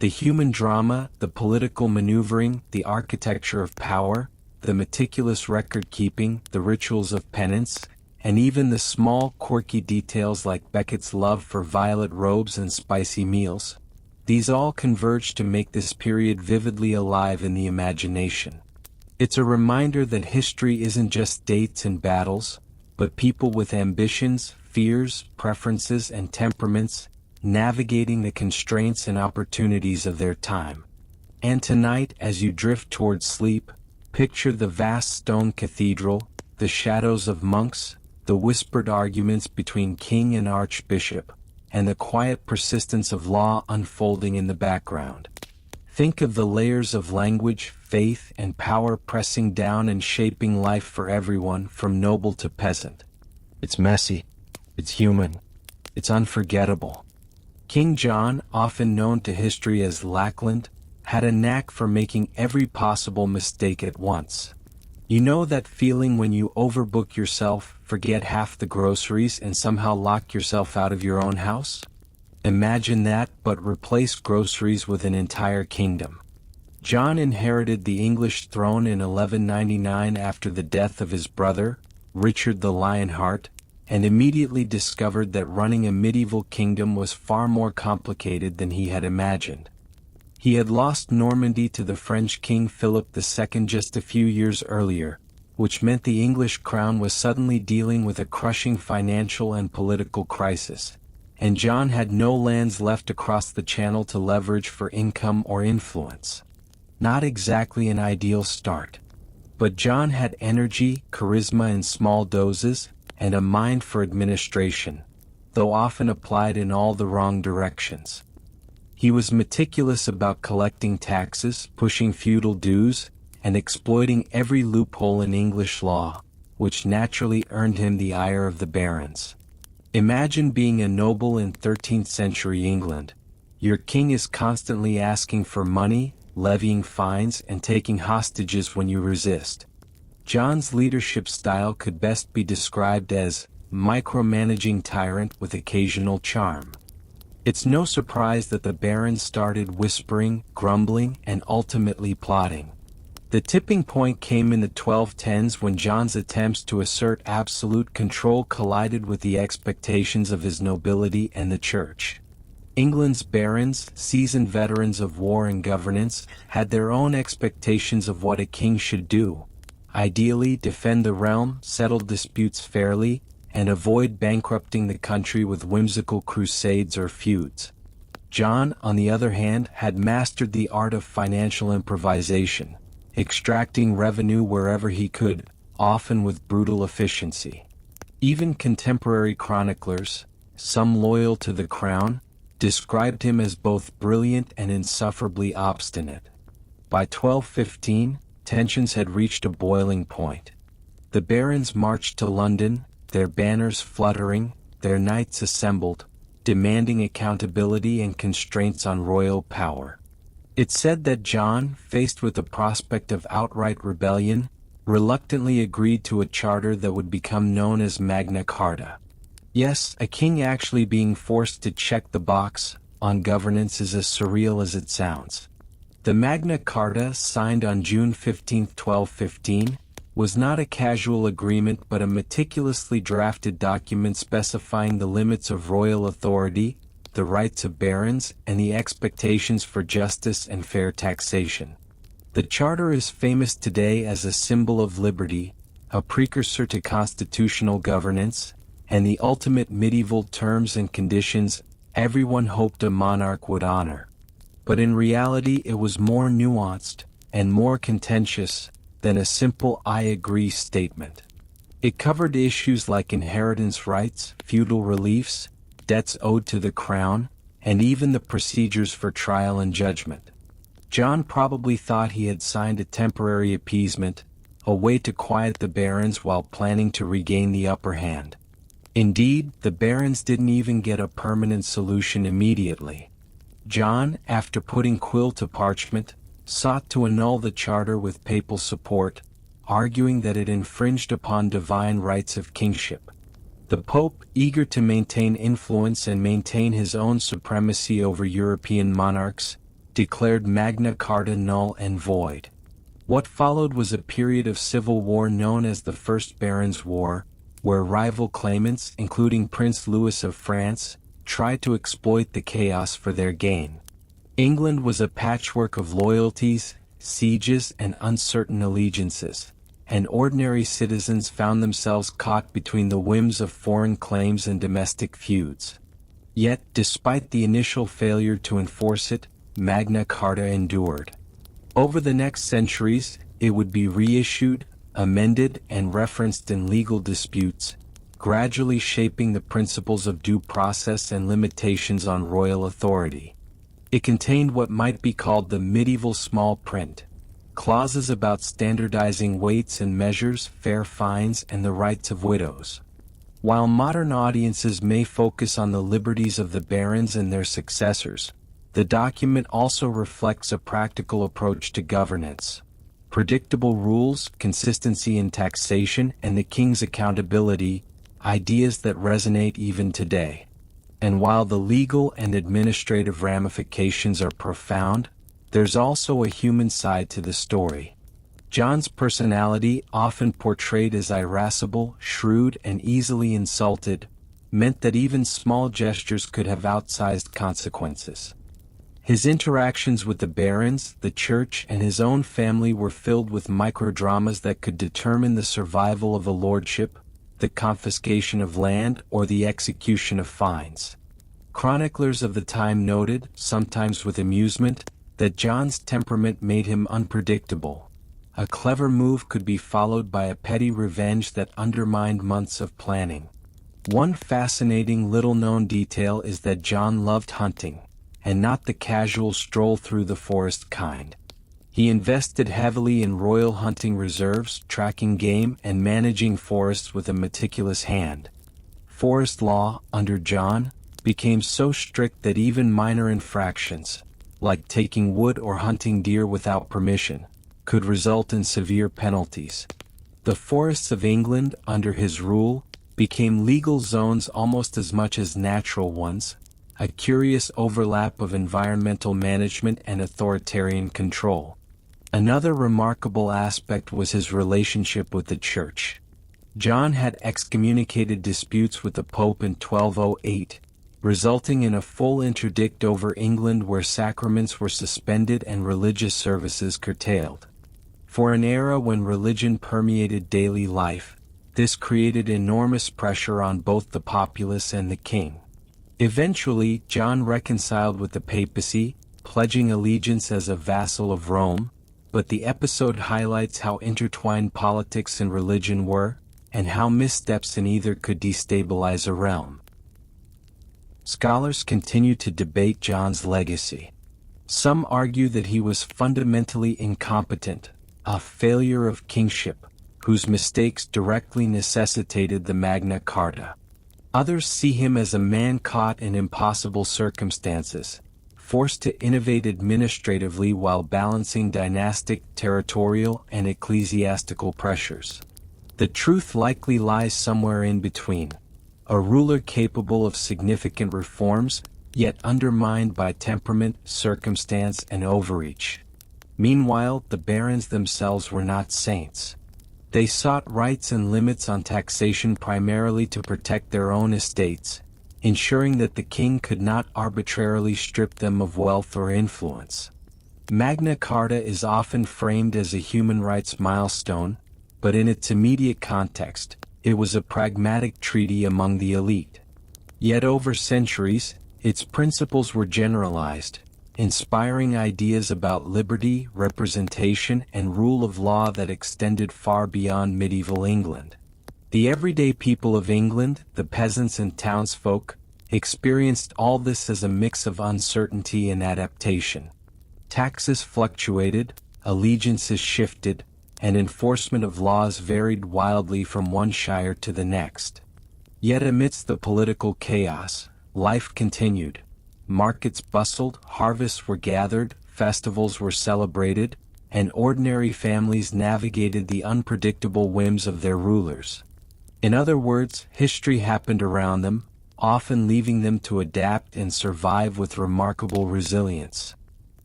The human drama, the political maneuvering, the architecture of power, the meticulous record-keeping, the rituals of penance, and even the small, quirky details like Becket's love for violet robes and spicy meals, these all converge to make this period vividly alive in the imagination. It's a reminder that history isn't just dates and battles, but people with ambitions, fears, preferences, and temperaments, navigating the constraints and opportunities of their time. And tonight, as you drift towards sleep, picture the vast stone cathedral, the shadows of monks, the whispered arguments between king and archbishop, and the quiet persistence of law unfolding in the background. Think of the layers of language, faith, and power pressing down and shaping life for everyone from noble to peasant. It's messy, it's human, it's unforgettable. King John, often known to history as Lackland, had a knack for making every possible mistake at once. You know that feeling when you overbook yourself, forget half the groceries, and somehow lock yourself out of your own house? Imagine that, but replace groceries with an entire kingdom. John inherited the English throne in 1199 after the death of his brother, Richard the Lionheart, and immediately discovered that running a medieval kingdom was far more complicated than he had imagined. He had lost Normandy to the French King Philip II just a few years earlier, which meant the English crown was suddenly dealing with a crushing financial and political crisis, and John had no lands left across the Channel to leverage for income or influence. Not exactly an ideal start. But John had energy, charisma in small doses, and a mind for administration, though often applied in all the wrong directions. He was meticulous about collecting taxes, pushing feudal dues, and exploiting every loophole in English law, which naturally earned him the ire of the barons. Imagine being a noble in 13th century England. Your king is constantly asking for money, levying fines, and taking hostages when you resist. John's leadership style could best be described as micromanaging tyrant with occasional charm. It's no surprise that the barons started whispering, grumbling, and ultimately plotting. The tipping point came in the 1210s when John's attempts to assert absolute control collided with the expectations of his nobility and the church. England's barons, seasoned veterans of war and governance, had their own expectations of what a king should do. Ideally, defend the realm, settle disputes fairly, and avoid bankrupting the country with whimsical crusades or feuds. John, on the other hand, had mastered the art of financial improvisation, extracting revenue wherever he could, often with brutal efficiency. Even contemporary chroniclers, some loyal to the crown, described him as both brilliant and insufferably obstinate. By 1215, tensions had reached a boiling point. The barons marched to London, their banners fluttering, their knights assembled, demanding accountability and constraints on royal power. It's said that John, faced with the prospect of outright rebellion, reluctantly agreed to a charter that would become known as Magna Carta. Yes, a king actually being forced to check the box on governance is as surreal as it sounds. The Magna Carta, signed on June 15, 1215, was not a casual agreement but a meticulously drafted document specifying the limits of royal authority, the rights of barons, and the expectations for justice and fair taxation. The charter is famous today as a symbol of liberty, a precursor to constitutional governance, and the ultimate medieval terms and conditions everyone hoped a monarch would honor. But in reality it was more nuanced and more contentious than a simple "I agree" statement. It covered issues like inheritance rights, feudal reliefs, debts owed to the crown, and even the procedures for trial and judgment. John probably thought he had signed a temporary appeasement, a way to quiet the barons while planning to regain the upper hand. Indeed, the barons didn't even get a permanent solution immediately. John, after putting quill to parchment, sought to annul the charter with papal support, arguing that it infringed upon divine rights of kingship. The Pope, eager to maintain influence and maintain his own supremacy over European monarchs, declared Magna Carta null and void. What followed was a period of civil war known as the First Barons' War, where rival claimants, including Prince Louis of France, tried to exploit the chaos for their gain. England was a patchwork of loyalties, sieges, and uncertain allegiances, and ordinary citizens found themselves caught between the whims of foreign claims and domestic feuds. Yet, despite the initial failure to enforce it, Magna Carta endured. Over the next centuries, it would be reissued, amended, and referenced in legal disputes, gradually shaping the principles of due process and limitations on royal authority. It contained what might be called the medieval small print, clauses about standardizing weights and measures, fair fines, and the rights of widows. While modern audiences may focus on the liberties of the barons and their successors, the document also reflects a practical approach to governance. Predictable rules, consistency in taxation, and the king's accountability, ideas that resonate even today. And while the legal and administrative ramifications are profound, there's also a human side to the story. John's personality, often portrayed as irascible, shrewd, and easily insulted, meant that even small gestures could have outsized consequences. His interactions with the barons, the church, and his own family were filled with microdramas that could determine the survival of a lordship, the confiscation of land, or the execution of fines. Chroniclers of the time noted, sometimes with amusement, that John's temperament made him unpredictable. A clever move could be followed by a petty revenge that undermined months of planning. One fascinating little-known detail is that John loved hunting, and not the casual stroll through the forest kind. He invested heavily in royal hunting reserves, tracking game, and managing forests with a meticulous hand. Forest law, under John, became so strict that even minor infractions, like taking wood or hunting deer without permission, could result in severe penalties. The forests of England, under his rule, became legal zones almost as much as natural ones, a curious overlap of environmental management and authoritarian control. Another remarkable aspect was his relationship with the Church. John had excommunicated disputes with the Pope in 1208, resulting in a full interdict over England where sacraments were suspended and religious services curtailed. For an era when religion permeated daily life, this created enormous pressure on both the populace and the king. Eventually, John reconciled with the papacy, pledging allegiance as a vassal of Rome, but the episode highlights how intertwined politics and religion were, and how missteps in either could destabilize a realm. Scholars continue to debate John's legacy. Some argue that he was fundamentally incompetent, a failure of kingship, whose mistakes directly necessitated the Magna Carta. Others see him as a man caught in impossible circumstances, forced to innovate administratively while balancing dynastic, territorial, and ecclesiastical pressures. The truth likely lies somewhere in between. A ruler capable of significant reforms, yet undermined by temperament, circumstance, and overreach. Meanwhile, the barons themselves were not saints. They sought rights and limits on taxation primarily to protect their own estates, ensuring that the king could not arbitrarily strip them of wealth or influence. Magna Carta is often framed as a human rights milestone, but in its immediate context, it was a pragmatic treaty among the elite. Yet over centuries, its principles were generalized, inspiring ideas about liberty, representation, and rule of law that extended far beyond medieval England. The everyday people of England, the peasants and townsfolk, experienced all this as a mix of uncertainty and adaptation. Taxes fluctuated, allegiances shifted, and enforcement of laws varied wildly from one shire to the next. Yet amidst the political chaos, life continued. Markets bustled, harvests were gathered, festivals were celebrated, and ordinary families navigated the unpredictable whims of their rulers. In other words, history happened around them, often leaving them to adapt and survive with remarkable resilience.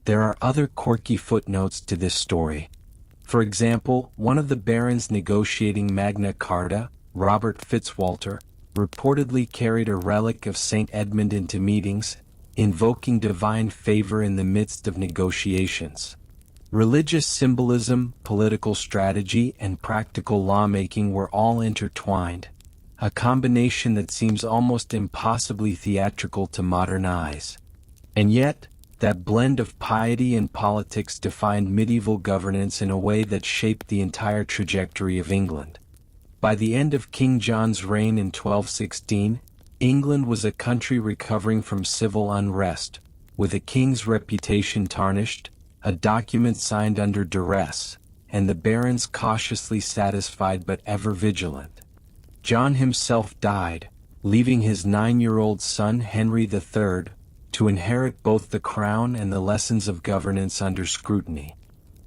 There are other quirky footnotes to this story. For example, one of the barons negotiating Magna Carta, Robert Fitzwalter, reportedly carried a relic of Saint Edmund into meetings, invoking divine favor in the midst of negotiations. Religious symbolism, political strategy, and practical lawmaking were all intertwined, a combination that seems almost impossibly theatrical to modern eyes. And yet, that blend of piety and politics defined medieval governance in a way that shaped the entire trajectory of England. By the end of King John's reign in 1216, England was a country recovering from civil unrest, with a king's reputation tarnished, a document signed under duress, and the barons cautiously satisfied but ever vigilant. John himself died, leaving his 9-year-old son Henry III to inherit both the crown and the lessons of governance under scrutiny.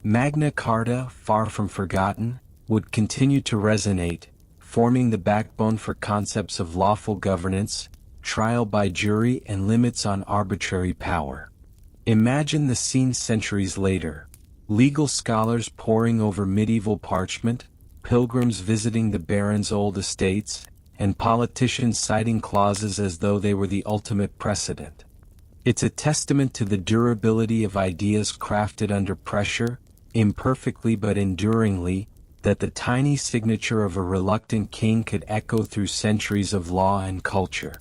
Magna Carta, far from forgotten, would continue to resonate, forming the backbone for concepts of lawful governance, trial by jury, and limits on arbitrary power. Imagine the scene centuries later: legal scholars poring over medieval parchment, pilgrims visiting the barons' old estates, and politicians citing clauses as though they were the ultimate precedent. It's a testament to the durability of ideas crafted under pressure, imperfectly but enduringly, that the tiny signature of a reluctant king could echo through centuries of law and culture.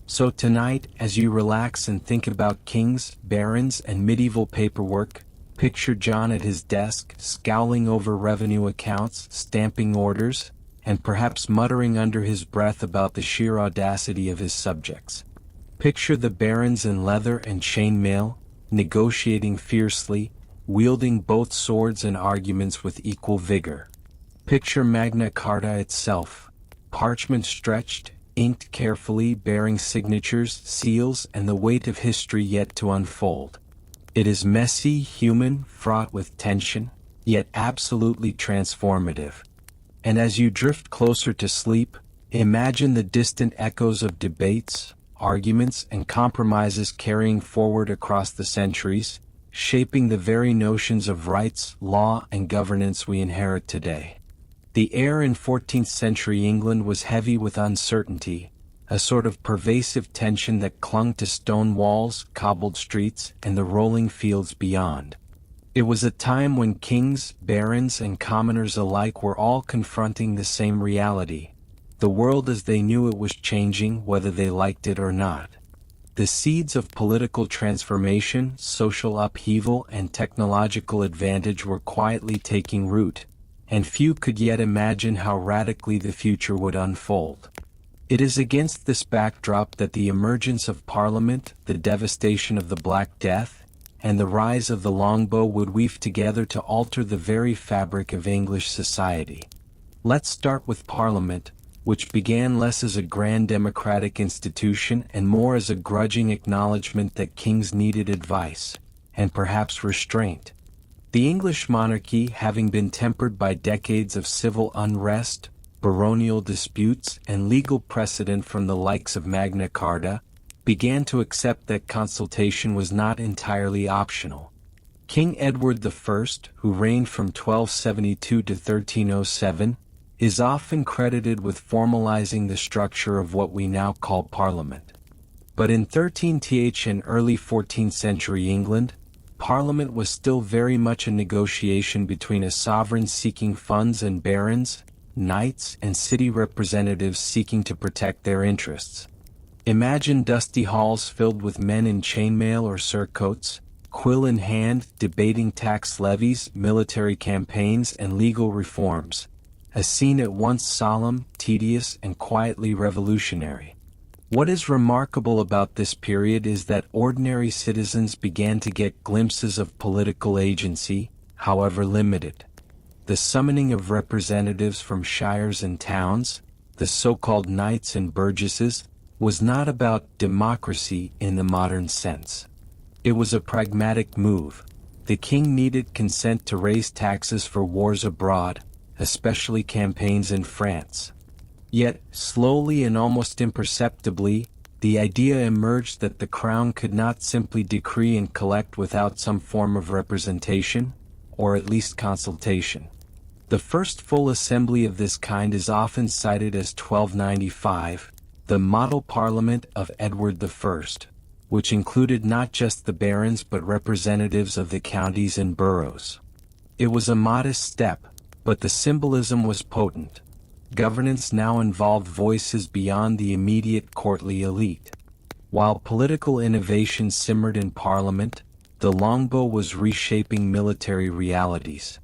So tonight, as you relax and think about kings, barons, and medieval paperwork, picture John at his desk, scowling over revenue accounts, stamping orders, and perhaps muttering under his breath about the sheer audacity of his subjects. Picture the barons in leather and chainmail, negotiating fiercely, wielding both swords and arguments with equal vigor. Picture Magna Carta itself, parchment stretched, inked carefully, bearing signatures, seals, and the weight of history yet to unfold. It is messy, human, fraught with tension, yet absolutely transformative. And as you drift closer to sleep, imagine the distant echoes of debates, arguments, and compromises carrying forward across the centuries, shaping the very notions of rights, law, and governance we inherit today. The air in 14th century England was heavy with uncertainty, a sort of pervasive tension that clung to stone walls, cobbled streets, and the rolling fields beyond. It was a time when kings, barons, and commoners alike were all confronting the same reality. The world as they knew it was changing, whether they liked it or not. The seeds of political transformation, social upheaval, and technological advantage were quietly taking root, and few could yet imagine how radically the future would unfold. It is against this backdrop that the emergence of Parliament, the devastation of the Black Death, and the rise of the longbow would weave together to alter the very fabric of English society. Let's start with Parliament, which began less as a grand democratic institution and more as a grudging acknowledgement that kings needed advice, and perhaps restraint. The English monarchy, having been tempered by decades of civil unrest, baronial disputes, and legal precedent from the likes of Magna Carta, began to accept that consultation was not entirely optional. King Edward I, who reigned from 1272 to 1307, is often credited with formalizing the structure of what we now call Parliament. But in 13th and early 14th century England, Parliament was still very much a negotiation between a sovereign seeking funds and barons, knights, and city representatives seeking to protect their interests. Imagine dusty halls filled with men in chainmail or surcoats, quill in hand, debating tax levies, military campaigns, and legal reforms. A scene at once solemn, tedious, and quietly revolutionary. What is remarkable about this period is that ordinary citizens began to get glimpses of political agency, however limited. The summoning of representatives from shires and towns, the so-called knights and burgesses, was not about democracy in the modern sense. It was a pragmatic move. The king needed consent to raise taxes for wars abroad, especially campaigns in France. Yet, slowly and almost imperceptibly, the idea emerged that the crown could not simply decree and collect without some form of representation, or at least consultation. The first full assembly of this kind is often cited as 1295, the model parliament of Edward I, which included not just the barons but representatives of the counties and boroughs. It was a modest step, but the symbolism was potent. Governance now involved voices beyond the immediate courtly elite. While political innovation simmered in Parliament, the longbow was reshaping military realities.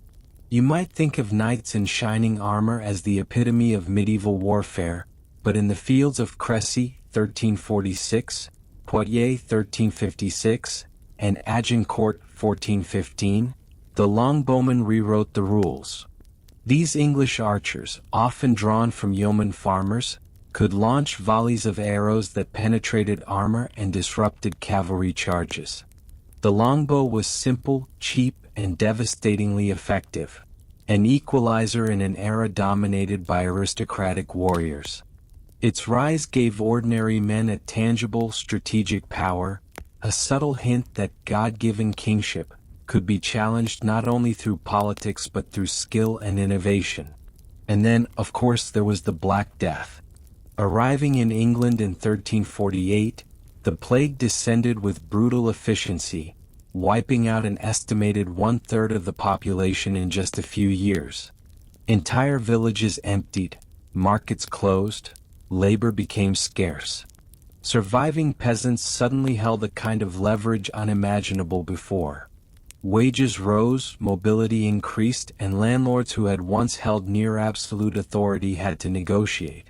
You might think of knights in shining armor as the epitome of medieval warfare, but in the fields of Crécy, 1346, Poitiers, 1356, and Agincourt, 1415, the longbowmen rewrote the rules. These English archers, often drawn from yeoman farmers, could launch volleys of arrows that penetrated armor and disrupted cavalry charges. The longbow was simple, cheap, and devastatingly effective, an equalizer in an era dominated by aristocratic warriors. Its rise gave ordinary men a tangible strategic power, a subtle hint that God-given kingship could be challenged not only through politics but through skill and innovation. And then, of course, there was the Black Death. Arriving in England in 1348, the plague descended with brutal efficiency, wiping out an estimated one-third of the population in just a few years. Entire villages emptied, markets closed, labor became scarce. Surviving peasants suddenly held a kind of leverage unimaginable before. Wages rose, mobility increased, and landlords who had once held near absolute authority had to negotiate.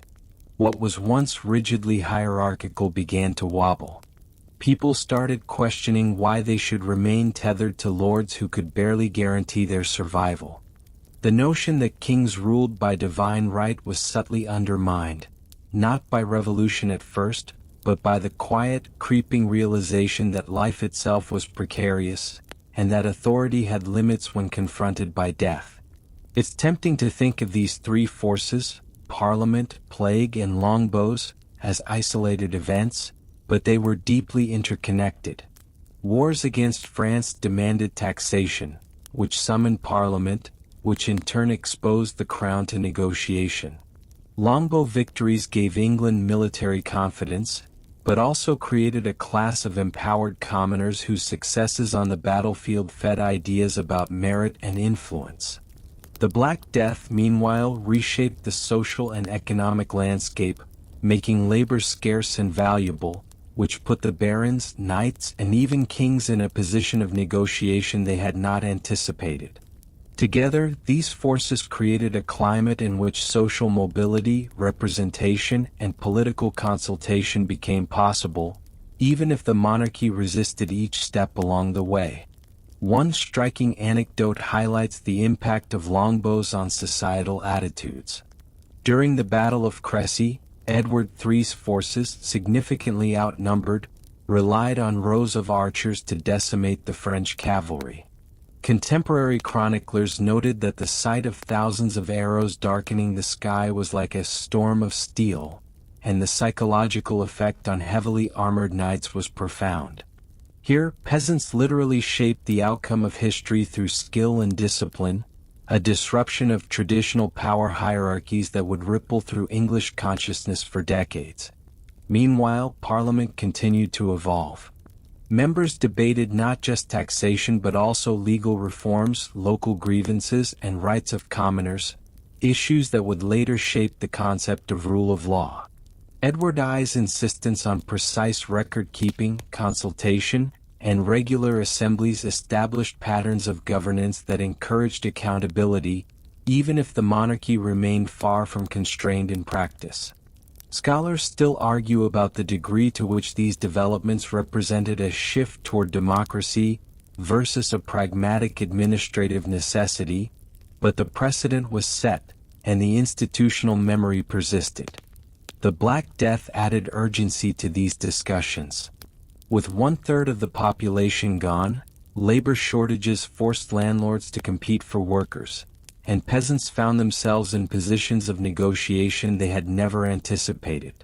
What was once rigidly hierarchical began to wobble. People started questioning why they should remain tethered to lords who could barely guarantee their survival. The notion that kings ruled by divine right was subtly undermined, not by revolution at first, but by the quiet, creeping realization that life itself was precarious, and that authority had limits when confronted by death. It's tempting to think of these three forces, Parliament, plague, and longbows, as isolated events, but they were deeply interconnected. Wars against France demanded taxation, which summoned Parliament, which in turn exposed the crown to negotiation. Longbow victories gave England military confidence, but also created a class of empowered commoners whose successes on the battlefield fed ideas about merit and influence. The Black Death, meanwhile, reshaped the social and economic landscape, making labor scarce and valuable, which put the barons, knights, and even kings in a position of negotiation they had not anticipated. Together, these forces created a climate in which social mobility, representation, and political consultation became possible, even if the monarchy resisted each step along the way. One striking anecdote highlights the impact of longbows on societal attitudes. During the Battle of Crécy, Edward III's forces, significantly outnumbered, relied on rows of archers to decimate the French cavalry. Contemporary chroniclers noted that the sight of thousands of arrows darkening the sky was like a storm of steel, and the psychological effect on heavily armored knights was profound. Here, peasants literally shaped the outcome of history through skill and discipline, a disruption of traditional power hierarchies that would ripple through English consciousness for decades. Meanwhile, Parliament continued to evolve. Members debated not just taxation but also legal reforms, local grievances, and rights of commoners, issues that would later shape the concept of rule of law. Edward I's insistence on precise record-keeping, consultation, and regular assemblies established patterns of governance that encouraged accountability, even if the monarchy remained far from constrained in practice. Scholars still argue about the degree to which these developments represented a shift toward democracy versus a pragmatic administrative necessity, but the precedent was set, and the institutional memory persisted. The Black Death added urgency to these discussions. With 1/3 of the population gone, labor shortages forced landlords to compete for workers, and peasants found themselves in positions of negotiation they had never anticipated.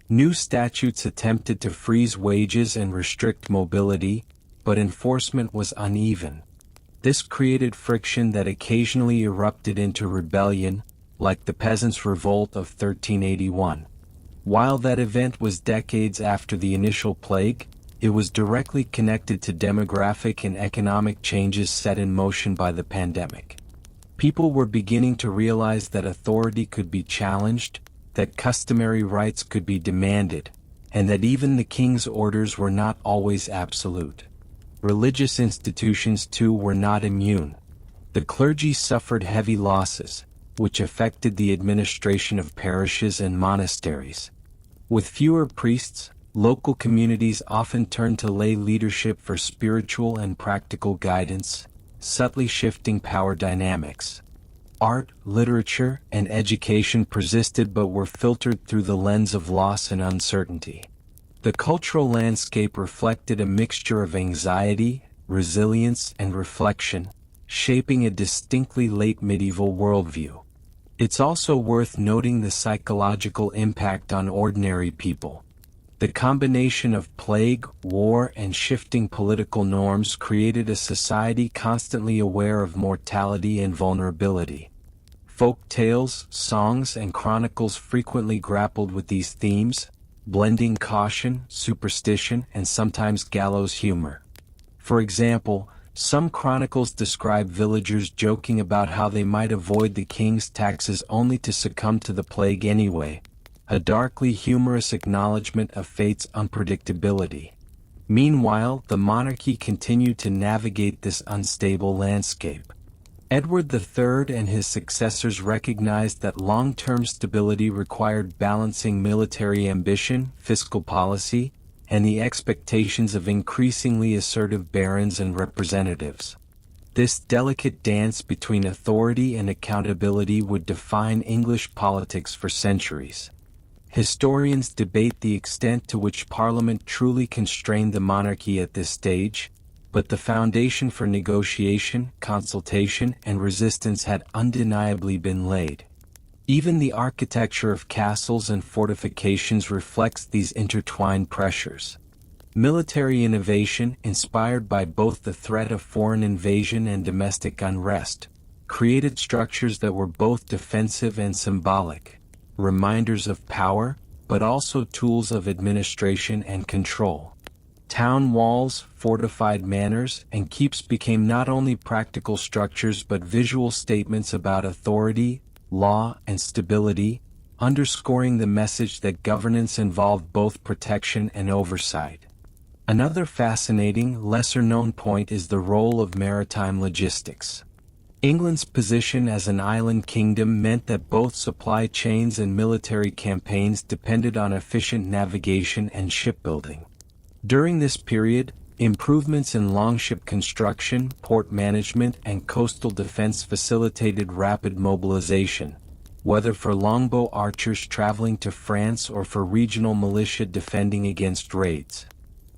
New statutes attempted to freeze wages and restrict mobility, but enforcement was uneven. This created friction that occasionally erupted into rebellion, like the Peasants' Revolt of 1381. While that event was decades after the initial plague, it was directly connected to demographic and economic changes set in motion by the pandemic. People were beginning to realize that authority could be challenged, that customary rights could be demanded, and that even the king's orders were not always absolute. Religious institutions too were not immune. The clergy suffered heavy losses, which affected the administration of parishes and monasteries. With fewer priests, local communities often turned to lay leadership for spiritual and practical guidance, subtly shifting power dynamics. Art, literature, and education persisted but were filtered through the lens of loss and uncertainty. The cultural landscape reflected a mixture of anxiety, resilience, and reflection, shaping a distinctly late medieval worldview. It's also worth noting the psychological impact on ordinary people. The combination of plague, war, and shifting political norms created a society constantly aware of mortality and vulnerability. Folk tales, songs, and chronicles frequently grappled with these themes, blending caution, superstition, and sometimes gallows humor. For example, some chronicles describe villagers joking about how they might avoid the king's taxes only to succumb to the plague anyway, a darkly humorous acknowledgement of fate's unpredictability. Meanwhile, the monarchy continued to navigate this unstable landscape. Edward III and his successors recognized that long-term stability required balancing military ambition, fiscal policy, and the expectations of increasingly assertive barons and representatives. This delicate dance between authority and accountability would define English politics for centuries. Historians debate the extent to which Parliament truly constrained the monarchy at this stage, but the foundation for negotiation, consultation, and resistance had undeniably been laid. Even the architecture of castles and fortifications reflects these intertwined pressures. Military innovation, inspired by both the threat of foreign invasion and domestic unrest, created structures that were both defensive and symbolic, reminders of power, but also tools of administration and control. Town walls, fortified manors, and keeps became not only practical structures but visual statements about authority, law, and stability, underscoring the message that governance involved both protection and oversight. Another fascinating, lesser-known point is the role of maritime logistics. England's position as an island kingdom meant that both supply chains and military campaigns depended on efficient navigation and shipbuilding. During this period, improvements in longship construction, port management, and coastal defense facilitated rapid mobilization, whether for longbow archers traveling to France or for regional militia defending against raids.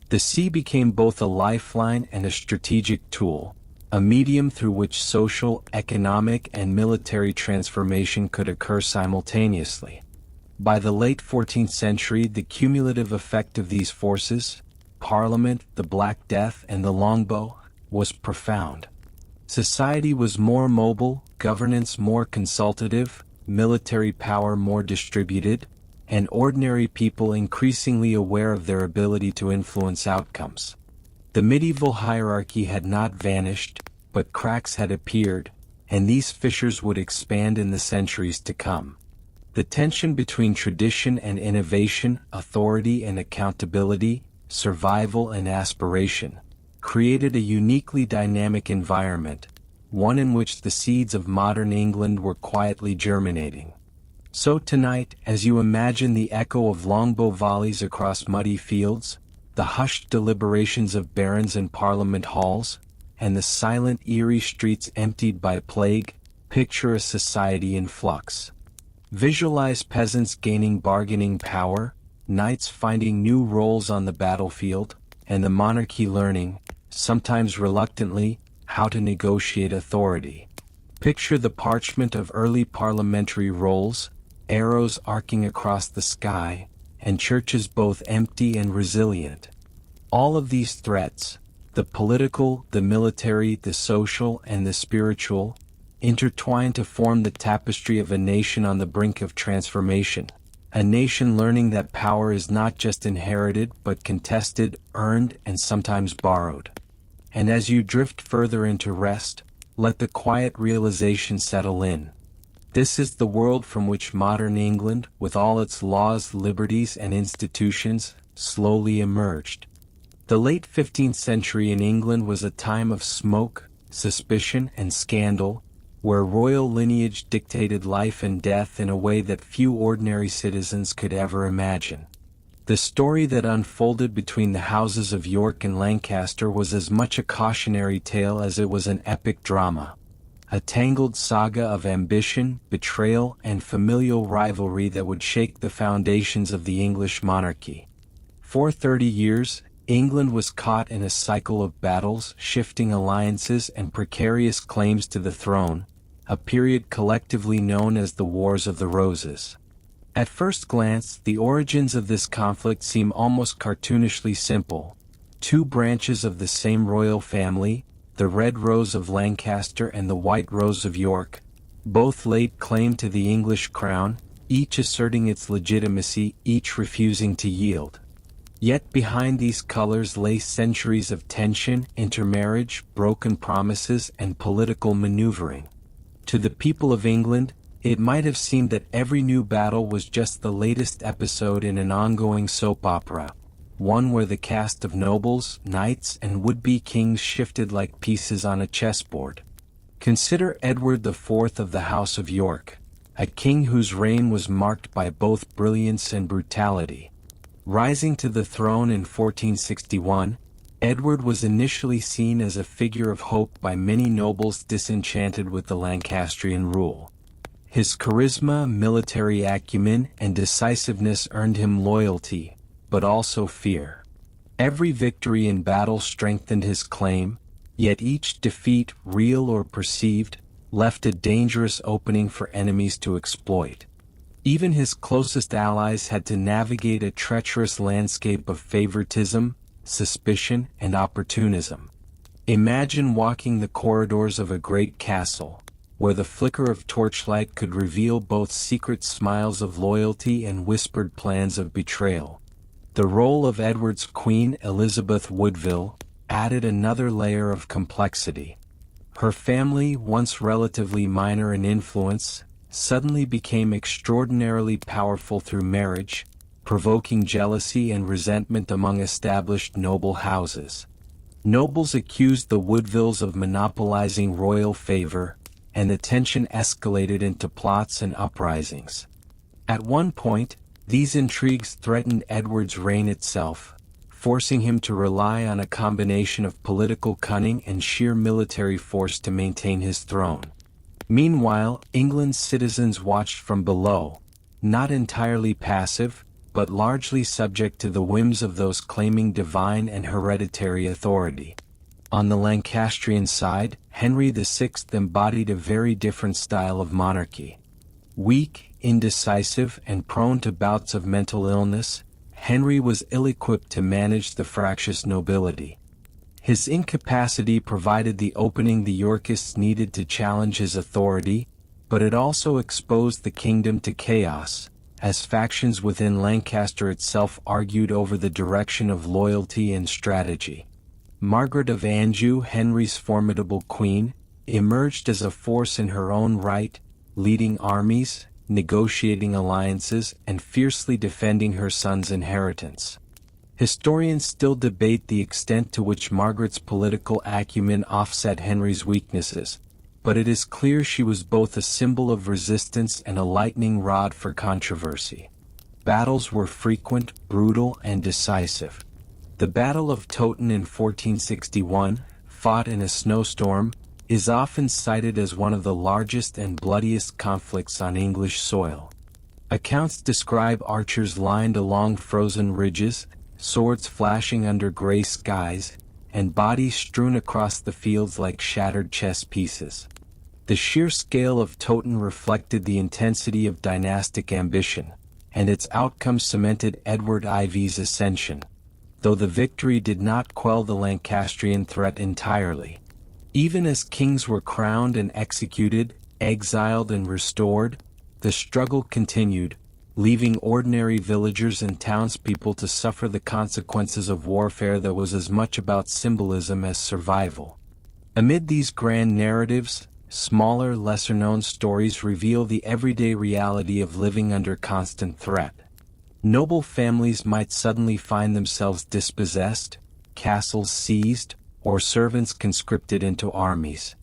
The sea became both a lifeline and a strategic tool, a medium through which social, economic, and military transformation could occur simultaneously. By the late 14th century, the cumulative effect of these forces, Parliament, the Black Death, and the longbow, was profound. Society was more mobile, governance more consultative, military power more distributed, and ordinary people increasingly aware of their ability to influence outcomes. The medieval hierarchy had not vanished, but cracks had appeared, and these fissures would expand in the centuries to come. The tension between tradition and innovation, authority and accountability, survival and aspiration, created a uniquely dynamic environment, one in which the seeds of modern England were quietly germinating. So tonight, as you imagine the echo of longbow volleys across muddy fields, the hushed deliberations of barons in parliament halls, and the silent eerie streets emptied by plague, picture a society in flux. Visualize peasants gaining bargaining power, knights finding new roles on the battlefield, and the monarchy learning, sometimes reluctantly, how to negotiate authority. Picture the parchment of early parliamentary rolls, arrows arcing across the sky, and churches both empty and resilient. All of these threats, the political, the military, the social, and the spiritual, intertwine to form the tapestry of a nation on the brink of transformation. A nation learning that power is not just inherited but contested, earned, and sometimes borrowed. And as you drift further into rest, let the quiet realization settle in. This is the world from which modern England, with all its laws, liberties, and institutions, slowly emerged. The late 15th century in England was a time of smoke, suspicion, and scandal, where royal lineage dictated life and death in a way that few ordinary citizens could ever imagine. The story that unfolded between the houses of York and Lancaster was as much a cautionary tale as it was an epic drama. A tangled saga of ambition, betrayal, and familial rivalry that would shake the foundations of the English monarchy. For 30 years, England was caught in a cycle of battles, shifting alliances, and precarious claims to the throne, a period collectively known as the Wars of the Roses. At first glance, the origins of this conflict seem almost cartoonishly simple. Two branches of the same royal family, the Red Rose of Lancaster and the White Rose of York, both laid claim to the English crown, each asserting its legitimacy, each refusing to yield. Yet behind these colors lay centuries of tension, intermarriage, broken promises, and political maneuvering. To the people of England, it might have seemed that every new battle was just the latest episode in an ongoing soap opera, one where the cast of nobles, knights, and would-be kings shifted like pieces on a chessboard. Consider Edward IV of the House of York, a king whose reign was marked by both brilliance and brutality. Rising to the throne in 1461, Edward was initially seen as a figure of hope by many nobles disenchanted with the Lancastrian rule. His charisma, military acumen, and decisiveness earned him loyalty, but also fear. Every victory in battle strengthened his claim, yet each defeat, real or perceived, left a dangerous opening for enemies to exploit. Even his closest allies had to navigate a treacherous landscape of favoritism, suspicion, and opportunism. Imagine walking the corridors of a great castle, where the flicker of torchlight could reveal both secret smiles of loyalty and whispered plans of betrayal. The role of Edward's queen, Elizabeth Woodville, added another layer of complexity. Her family, once relatively minor in influence, suddenly became extraordinarily powerful through marriage, provoking jealousy and resentment among established noble houses. Nobles accused the Woodvilles of monopolizing royal favor, and the tension escalated into plots and uprisings. At one point, these intrigues threatened Edward's reign itself, forcing him to rely on a combination of political cunning and sheer military force to maintain his throne. Meanwhile, England's citizens watched from below, not entirely passive, but largely subject to the whims of those claiming divine and hereditary authority. On the Lancastrian side, Henry VI embodied a very different style of monarchy. Weak, indecisive, and prone to bouts of mental illness, Henry was ill-equipped to manage the fractious nobility. His incapacity provided the opening the Yorkists needed to challenge his authority, but it also exposed the kingdom to chaos, as factions within Lancaster itself argued over the direction of loyalty and strategy. Margaret of Anjou, Henry's formidable queen, emerged as a force in her own right, leading armies, negotiating alliances, and fiercely defending her son's inheritance. Historians still debate the extent to which Margaret's political acumen offset Henry's weaknesses, but it is clear she was both a symbol of resistance and a lightning rod for controversy. Battles were frequent, brutal, and decisive. The Battle of Toten in 1461, fought in a snowstorm, is often cited as one of the largest and bloodiest conflicts on English soil. Accounts describe archers lined along frozen ridges, swords flashing under gray skies, and bodies strewn across the fields like shattered chess pieces. The sheer scale of Toten reflected the intensity of dynastic ambition, and its outcome cemented Edward IV's ascension, though the victory did not quell the Lancastrian threat entirely. Even as kings were crowned and executed, exiled and restored, the struggle continued, leaving ordinary villagers and townspeople to suffer the consequences of warfare that was as much about symbolism as survival. Amid these grand narratives, smaller, lesser-known stories reveal the everyday reality of living under constant threat. Noble families might suddenly find themselves dispossessed, castles seized, or servants conscripted into armies.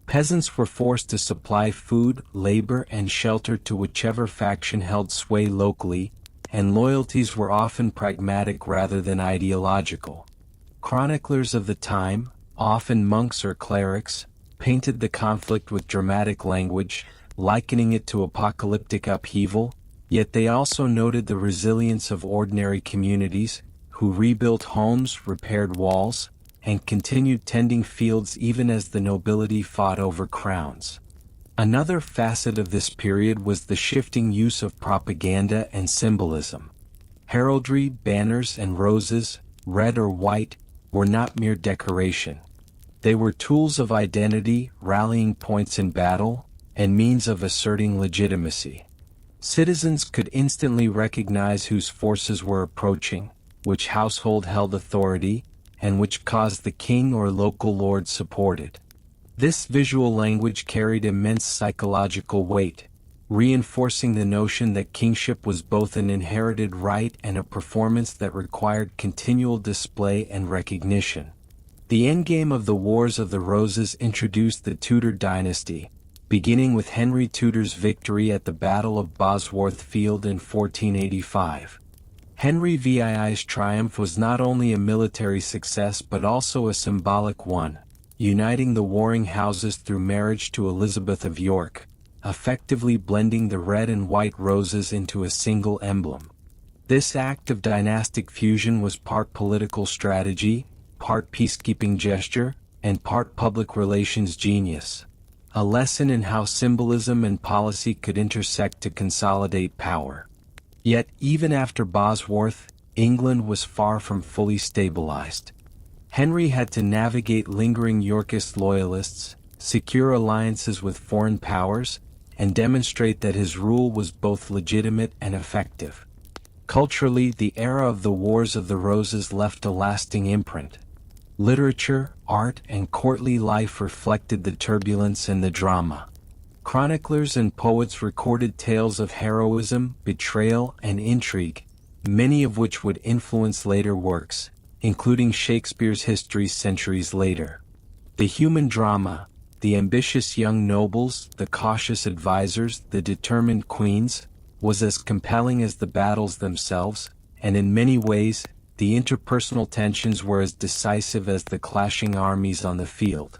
Peasants were forced to supply food, labor, and shelter to whichever faction held sway locally, and loyalties were often pragmatic rather than ideological. Chroniclers of the time, often monks or clerics, painted the conflict with dramatic language, likening it to apocalyptic upheaval, yet they also noted the resilience of ordinary communities, who rebuilt homes, repaired walls, and continued tending fields even as the nobility fought over crowns. Another facet of this period was the shifting use of propaganda and symbolism. Heraldry, banners, and roses, red or white, were not mere decoration. They were tools of identity, rallying points in battle, and means of asserting legitimacy. Citizens could instantly recognize whose forces were approaching, which household held authority, and which cause the king or local lord supported. This visual language carried immense psychological weight, reinforcing the notion that kingship was both an inherited right and a performance that required continual display and recognition. The endgame of the Wars of the Roses introduced the Tudor dynasty, beginning with Henry Tudor's victory at the Battle of Bosworth Field in 1485. Henry VII's triumph was not only a military success but also a symbolic one, uniting the warring houses through marriage to Elizabeth of York, effectively blending the red and white roses into a single emblem. This act of dynastic fusion was part political strategy, part peacekeeping gesture, and part public relations genius, a lesson in how symbolism and policy could intersect to consolidate power. Yet, even after Bosworth, England was far from fully stabilized. Henry had to navigate lingering Yorkist loyalists, secure alliances with foreign powers, and demonstrate that his rule was both legitimate and effective. Culturally, the era of the Wars of the Roses left a lasting imprint. Literature, art, and courtly life reflected the turbulence and the drama. Chroniclers and poets recorded tales of heroism, betrayal, and intrigue, many of which would influence later works, including Shakespeare's histories centuries later. The human drama, the ambitious young nobles, the cautious advisors, the determined queens, was as compelling as the battles themselves, and in many ways, the interpersonal tensions were as decisive as the clashing armies on the field.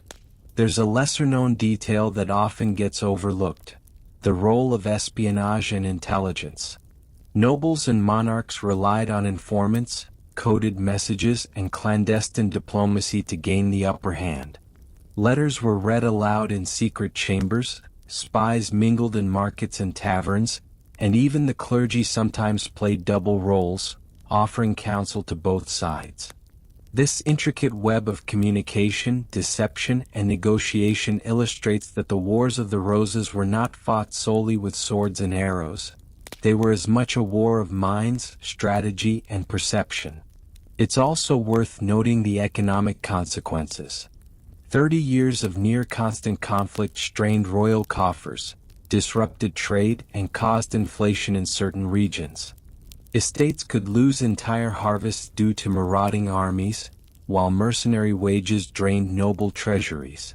There's a lesser-known detail that often gets overlooked: the role of espionage and intelligence. Nobles and monarchs relied on informants, coded messages, and clandestine diplomacy to gain the upper hand. Letters were read aloud in secret chambers, spies mingled in markets and taverns, and even the clergy sometimes played double roles, offering counsel to both sides. This intricate web of communication, deception, and negotiation illustrates that the Wars of the Roses were not fought solely with swords and arrows. They were as much a war of minds, strategy, and perception. It's also worth noting the economic consequences. 30 years of near-constant conflict strained royal coffers, disrupted trade, and caused inflation in certain regions. Estates could lose entire harvests due to marauding armies, while mercenary wages drained noble treasuries.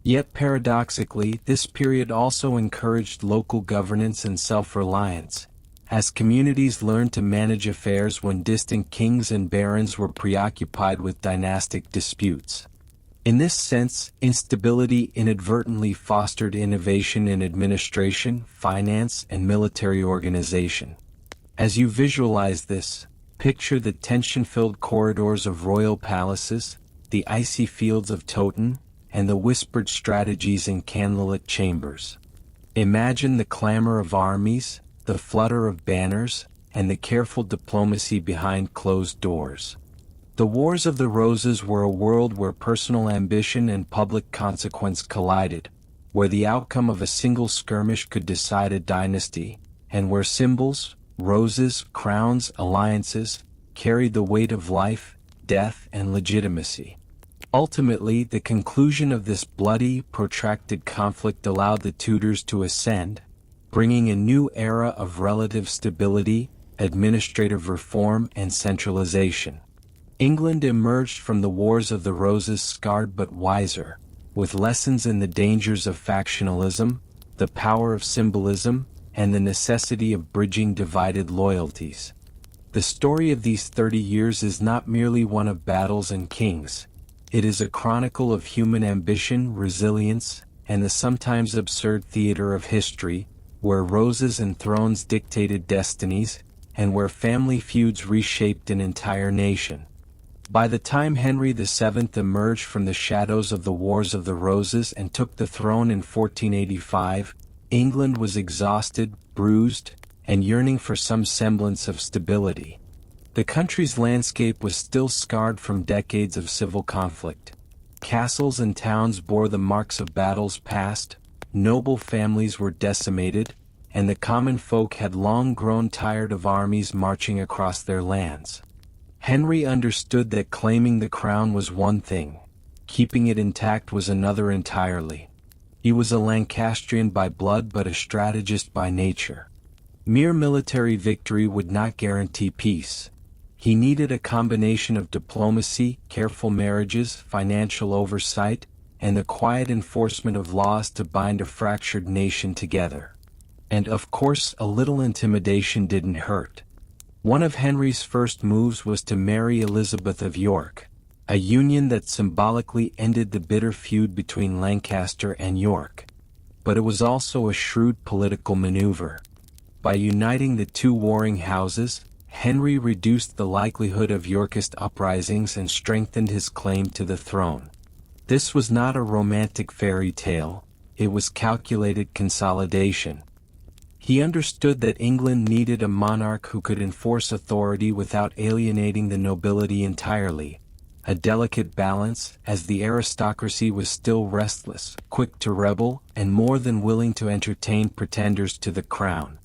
Yet paradoxically, this period also encouraged local governance and self-reliance, as communities learned to manage affairs when distant kings and barons were preoccupied with dynastic disputes. In this sense, instability inadvertently fostered innovation in administration, finance, and military organization. As you visualize this, picture the tension-filled corridors of royal palaces, the icy fields of Toten, and the whispered strategies in candlelit chambers. Imagine the clamor of armies, the flutter of banners, and the careful diplomacy behind closed doors. The Wars of the Roses were a world where personal ambition and public consequence collided, where the outcome of a single skirmish could decide a dynasty, and where symbols, roses, crowns, alliances, carried the weight of life, death, and legitimacy. Ultimately, the conclusion of this bloody, protracted conflict allowed the Tudors to ascend, bringing a new era of relative stability, administrative reform, and centralization. England emerged from the Wars of the Roses scarred but wiser, with lessons in the dangers of factionalism, the power of symbolism, and the necessity of bridging divided loyalties. The story of these 30 years is not merely one of battles and kings. It is a chronicle of human ambition, resilience, and the sometimes absurd theater of history, where roses and thrones dictated destinies, and where family feuds reshaped an entire nation. By the time Henry VII emerged from the shadows of the Wars of the Roses and took the throne in 1485, England was exhausted, bruised, and yearning for some semblance of stability. The country's landscape was still scarred from decades of civil conflict. Castles and towns bore the marks of battles past, noble families were decimated, and the common folk had long grown tired of armies marching across their lands. Henry understood that claiming the crown was one thing, keeping it intact was another entirely. He was a Lancastrian by blood but a strategist by nature. Mere military victory would not guarantee peace. He needed a combination of diplomacy, careful marriages, financial oversight, and the quiet enforcement of laws to bind a fractured nation together. And of course, a little intimidation didn't hurt. One of Henry's first moves was to marry Elizabeth of York, a union that symbolically ended the bitter feud between Lancaster and York. But it was also a shrewd political maneuver. By uniting the two warring houses, Henry reduced the likelihood of Yorkist uprisings and strengthened his claim to the throne. This was not a romantic fairy tale, it was calculated consolidation. He understood that England needed a monarch who could enforce authority without alienating the nobility entirely, a delicate balance, as the aristocracy was still restless, quick to rebel, and more than willing to entertain pretenders to the crown.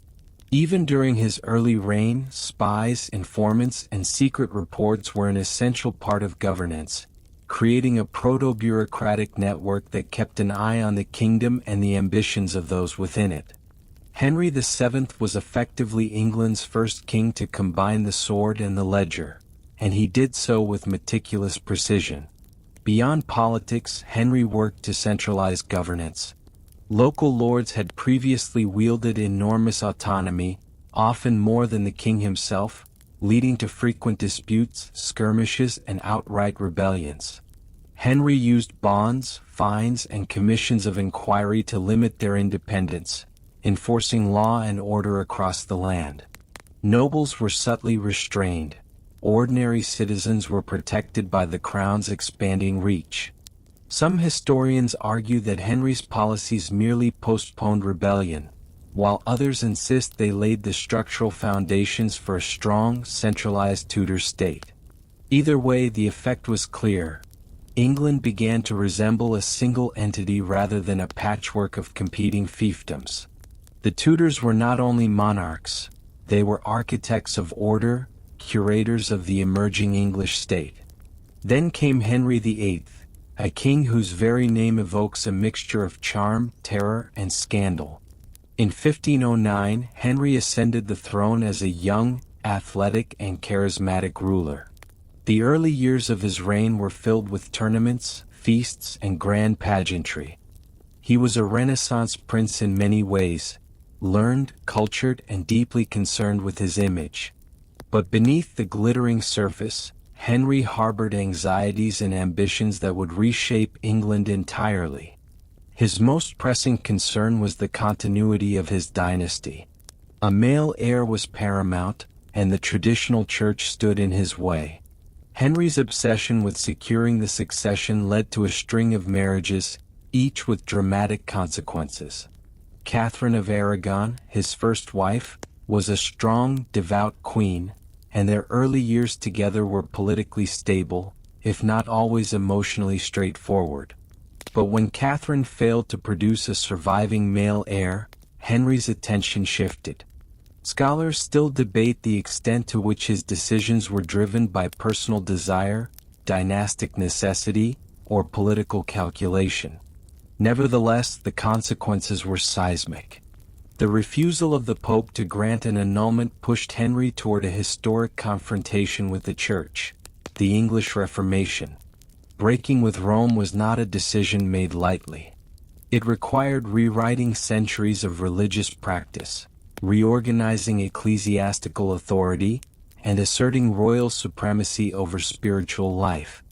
Even during his early reign, spies, informants, and secret reports were an essential part of governance, creating a proto-bureaucratic network that kept an eye on the kingdom and the ambitions of those within it. Henry VII was effectively England's first king to combine the sword and the ledger, and he did so with meticulous precision. Beyond politics, Henry worked to centralize governance. Local lords had previously wielded enormous autonomy, often more than the king himself, leading to frequent disputes, skirmishes, and outright rebellions. Henry used bonds, fines, and commissions of inquiry to limit their independence, enforcing law and order across the land. Nobles were subtly restrained. Ordinary citizens were protected by the crown's expanding reach. Some historians argue that Henry's policies merely postponed rebellion, while others insist they laid the structural foundations for a strong, centralized Tudor state. Either way, the effect was clear. England began to resemble a single entity rather than a patchwork of competing fiefdoms. The Tudors were not only monarchs, they were architects of order, curators of the emerging English state. Then came Henry VIII, a king whose very name evokes a mixture of charm, terror, and scandal. In 1509, Henry ascended the throne as a young, athletic, and charismatic ruler. The early years of his reign were filled with tournaments, feasts, and grand pageantry. He was a Renaissance prince in many ways, learned, cultured, and deeply concerned with his image. But beneath the glittering surface, Henry harbored anxieties and ambitions that would reshape England entirely. His most pressing concern was the continuity of his dynasty. A male heir was paramount, and the traditional church stood in his way. Henry's obsession with securing the succession led to a string of marriages, each with dramatic consequences. Catherine of Aragon, his first wife, was a strong, devout queen, and their early years together were politically stable, if not always emotionally straightforward. But when Catherine failed to produce a surviving male heir, Henry's attention shifted. Scholars still debate the extent to which his decisions were driven by personal desire, dynastic necessity, or political calculation. Nevertheless, the consequences were seismic. The refusal of the Pope to grant an annulment pushed Henry toward a historic confrontation with the Church, the English Reformation. Breaking with Rome was not a decision made lightly. It required rewriting centuries of religious practice, reorganizing ecclesiastical authority, and asserting royal supremacy over spiritual life.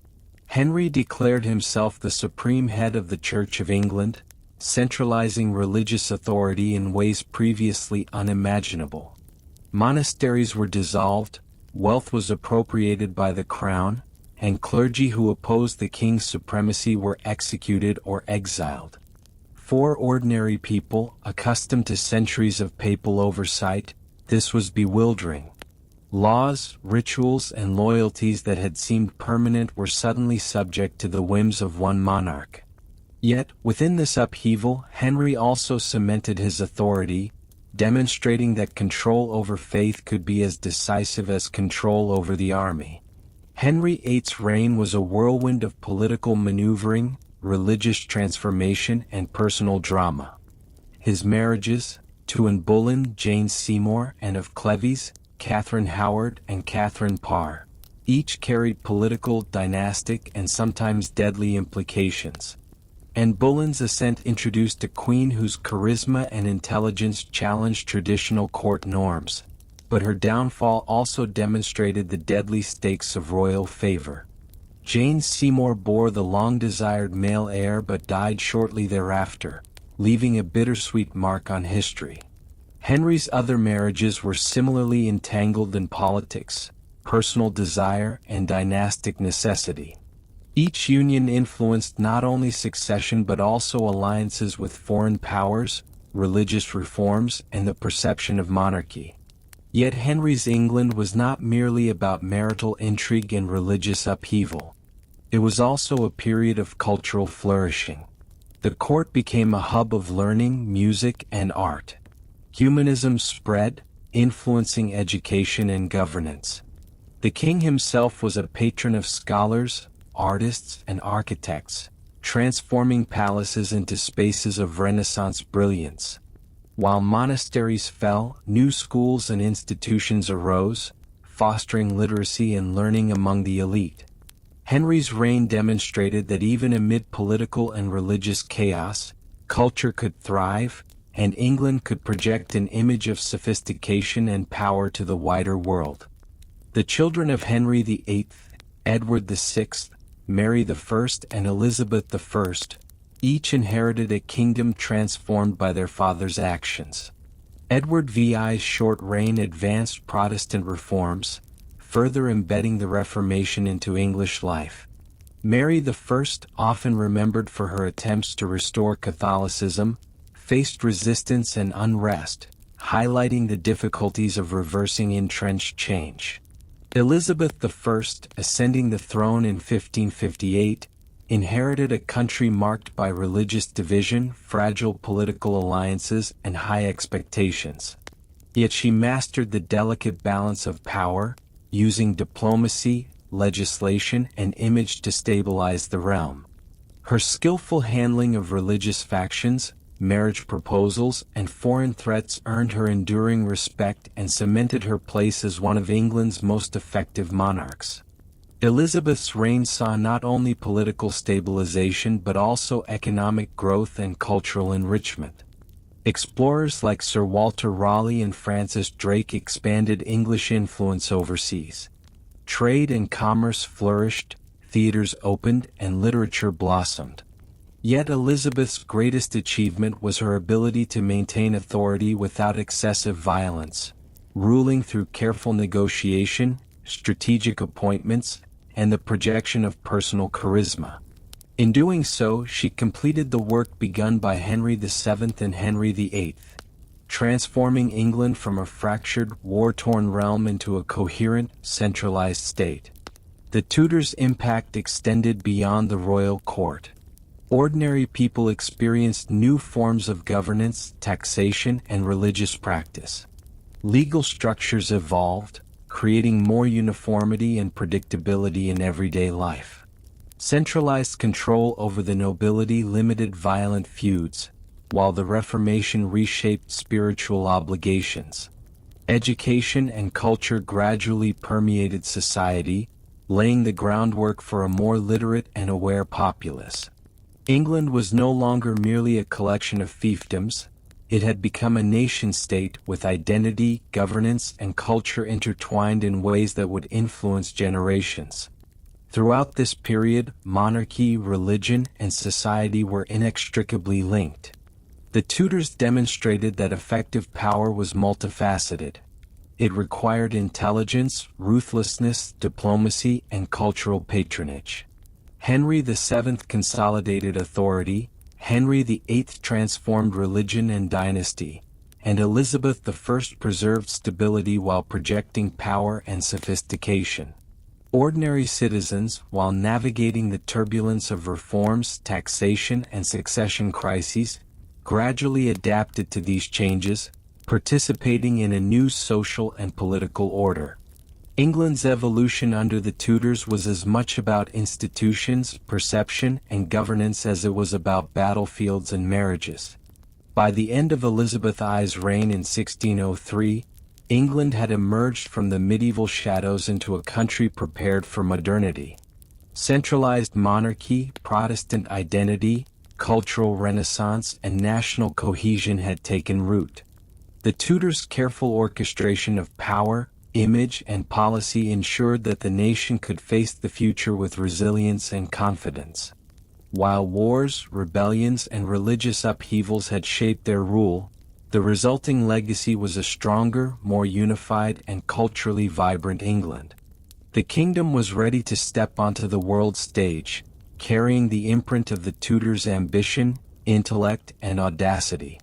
Henry declared himself the supreme head of the Church of England, centralizing religious authority in ways previously unimaginable. Monasteries were dissolved, wealth was appropriated by the crown, and clergy who opposed the king's supremacy were executed or exiled. For ordinary people, accustomed to centuries of papal oversight, this was bewildering. Laws, rituals, and loyalties that had seemed permanent were suddenly subject to the whims of one monarch. Yet, within this upheaval, Henry also cemented his authority, demonstrating that control over faith could be as decisive as control over the army. Henry VIII's reign was a whirlwind of political maneuvering, religious transformation, and personal drama. His marriages, to Anne Boleyn, Jane Seymour, and of Cleves, Catherine Howard, and Catherine Parr, each carried political, dynastic, and sometimes deadly implications. Anne Boleyn's ascent introduced a queen whose charisma and intelligence challenged traditional court norms, but her downfall also demonstrated the deadly stakes of royal favor. Jane Seymour bore the long-desired male heir but died shortly thereafter, leaving a bittersweet mark on history. Henry's other marriages were similarly entangled in politics, personal desire, and dynastic necessity. Each union influenced not only succession but also alliances with foreign powers, religious reforms, and the perception of monarchy. Yet Henry's England was not merely about marital intrigue and religious upheaval. It was also a period of cultural flourishing. The court became a hub of learning, music, and art. Humanism spread, influencing education and governance. The king himself was a patron of scholars, artists, and architects, transforming palaces into spaces of Renaissance brilliance. While monasteries fell, new schools and institutions arose, fostering literacy and learning among the elite. Henry's reign demonstrated that even amid political and religious chaos, culture could thrive, and England could project an image of sophistication and power to the wider world. The children of Henry VIII, Edward VI, Mary I, and Elizabeth I, each inherited a kingdom transformed by their father's actions. Edward VI's short reign advanced Protestant reforms, further embedding the Reformation into English life. Mary I, often remembered for her attempts to restore Catholicism, faced resistance and unrest, highlighting the difficulties of reversing entrenched change. Elizabeth I, ascending the throne in 1558, inherited a country marked by religious division, fragile political alliances, and high expectations. Yet she mastered the delicate balance of power, using diplomacy, legislation, and image to stabilize the realm. Her skillful handling of religious factions, marriage proposals, and foreign threats earned her enduring respect and cemented her place as one of England's most effective monarchs. Elizabeth's reign saw not only political stabilization but also economic growth and cultural enrichment. Explorers like Sir Walter Raleigh and Francis Drake expanded English influence overseas. Trade and commerce flourished, theaters opened, and literature blossomed. Yet Elizabeth's greatest achievement was her ability to maintain authority without excessive violence, ruling through careful negotiation, strategic appointments, and the projection of personal charisma. In doing so, she completed the work begun by Henry VII and Henry VIII, transforming England from a fractured, war-torn realm into a coherent, centralized state. The Tudors' impact extended beyond the royal court. Ordinary people experienced new forms of governance, taxation, and religious practice. Legal structures evolved, creating more uniformity and predictability in everyday life. Centralized control over the nobility limited violent feuds, while the Reformation reshaped spiritual obligations. Education and culture gradually permeated society, laying the groundwork for a more literate and aware populace. England was no longer merely a collection of fiefdoms. It had become a nation-state with identity, governance, and culture intertwined in ways that would influence generations. Throughout this period, monarchy, religion, and society were inextricably linked. The Tudors demonstrated that effective power was multifaceted. It required intelligence, ruthlessness, diplomacy, and cultural patronage. Henry VII consolidated authority, Henry VIII transformed religion and dynasty, and Elizabeth I preserved stability while projecting power and sophistication. Ordinary citizens, while navigating the turbulence of reforms, taxation, and succession crises, gradually adapted to these changes, participating in a new social and political order. England's evolution under the Tudors was as much about institutions, perception, and governance as it was about battlefields and marriages. By the end of Elizabeth I's reign in 1603, England had emerged from the medieval shadows into a country prepared for modernity. Centralized monarchy, Protestant identity, cultural renaissance, and national cohesion had taken root. The Tudors' careful orchestration of power, image, and policy ensured that the nation could face the future with resilience and confidence. While wars, rebellions, and religious upheavals had shaped their rule, the resulting legacy was a stronger, more unified, and culturally vibrant England. The kingdom was ready to step onto the world stage, carrying the imprint of the Tudors' ambition, intellect, and audacity.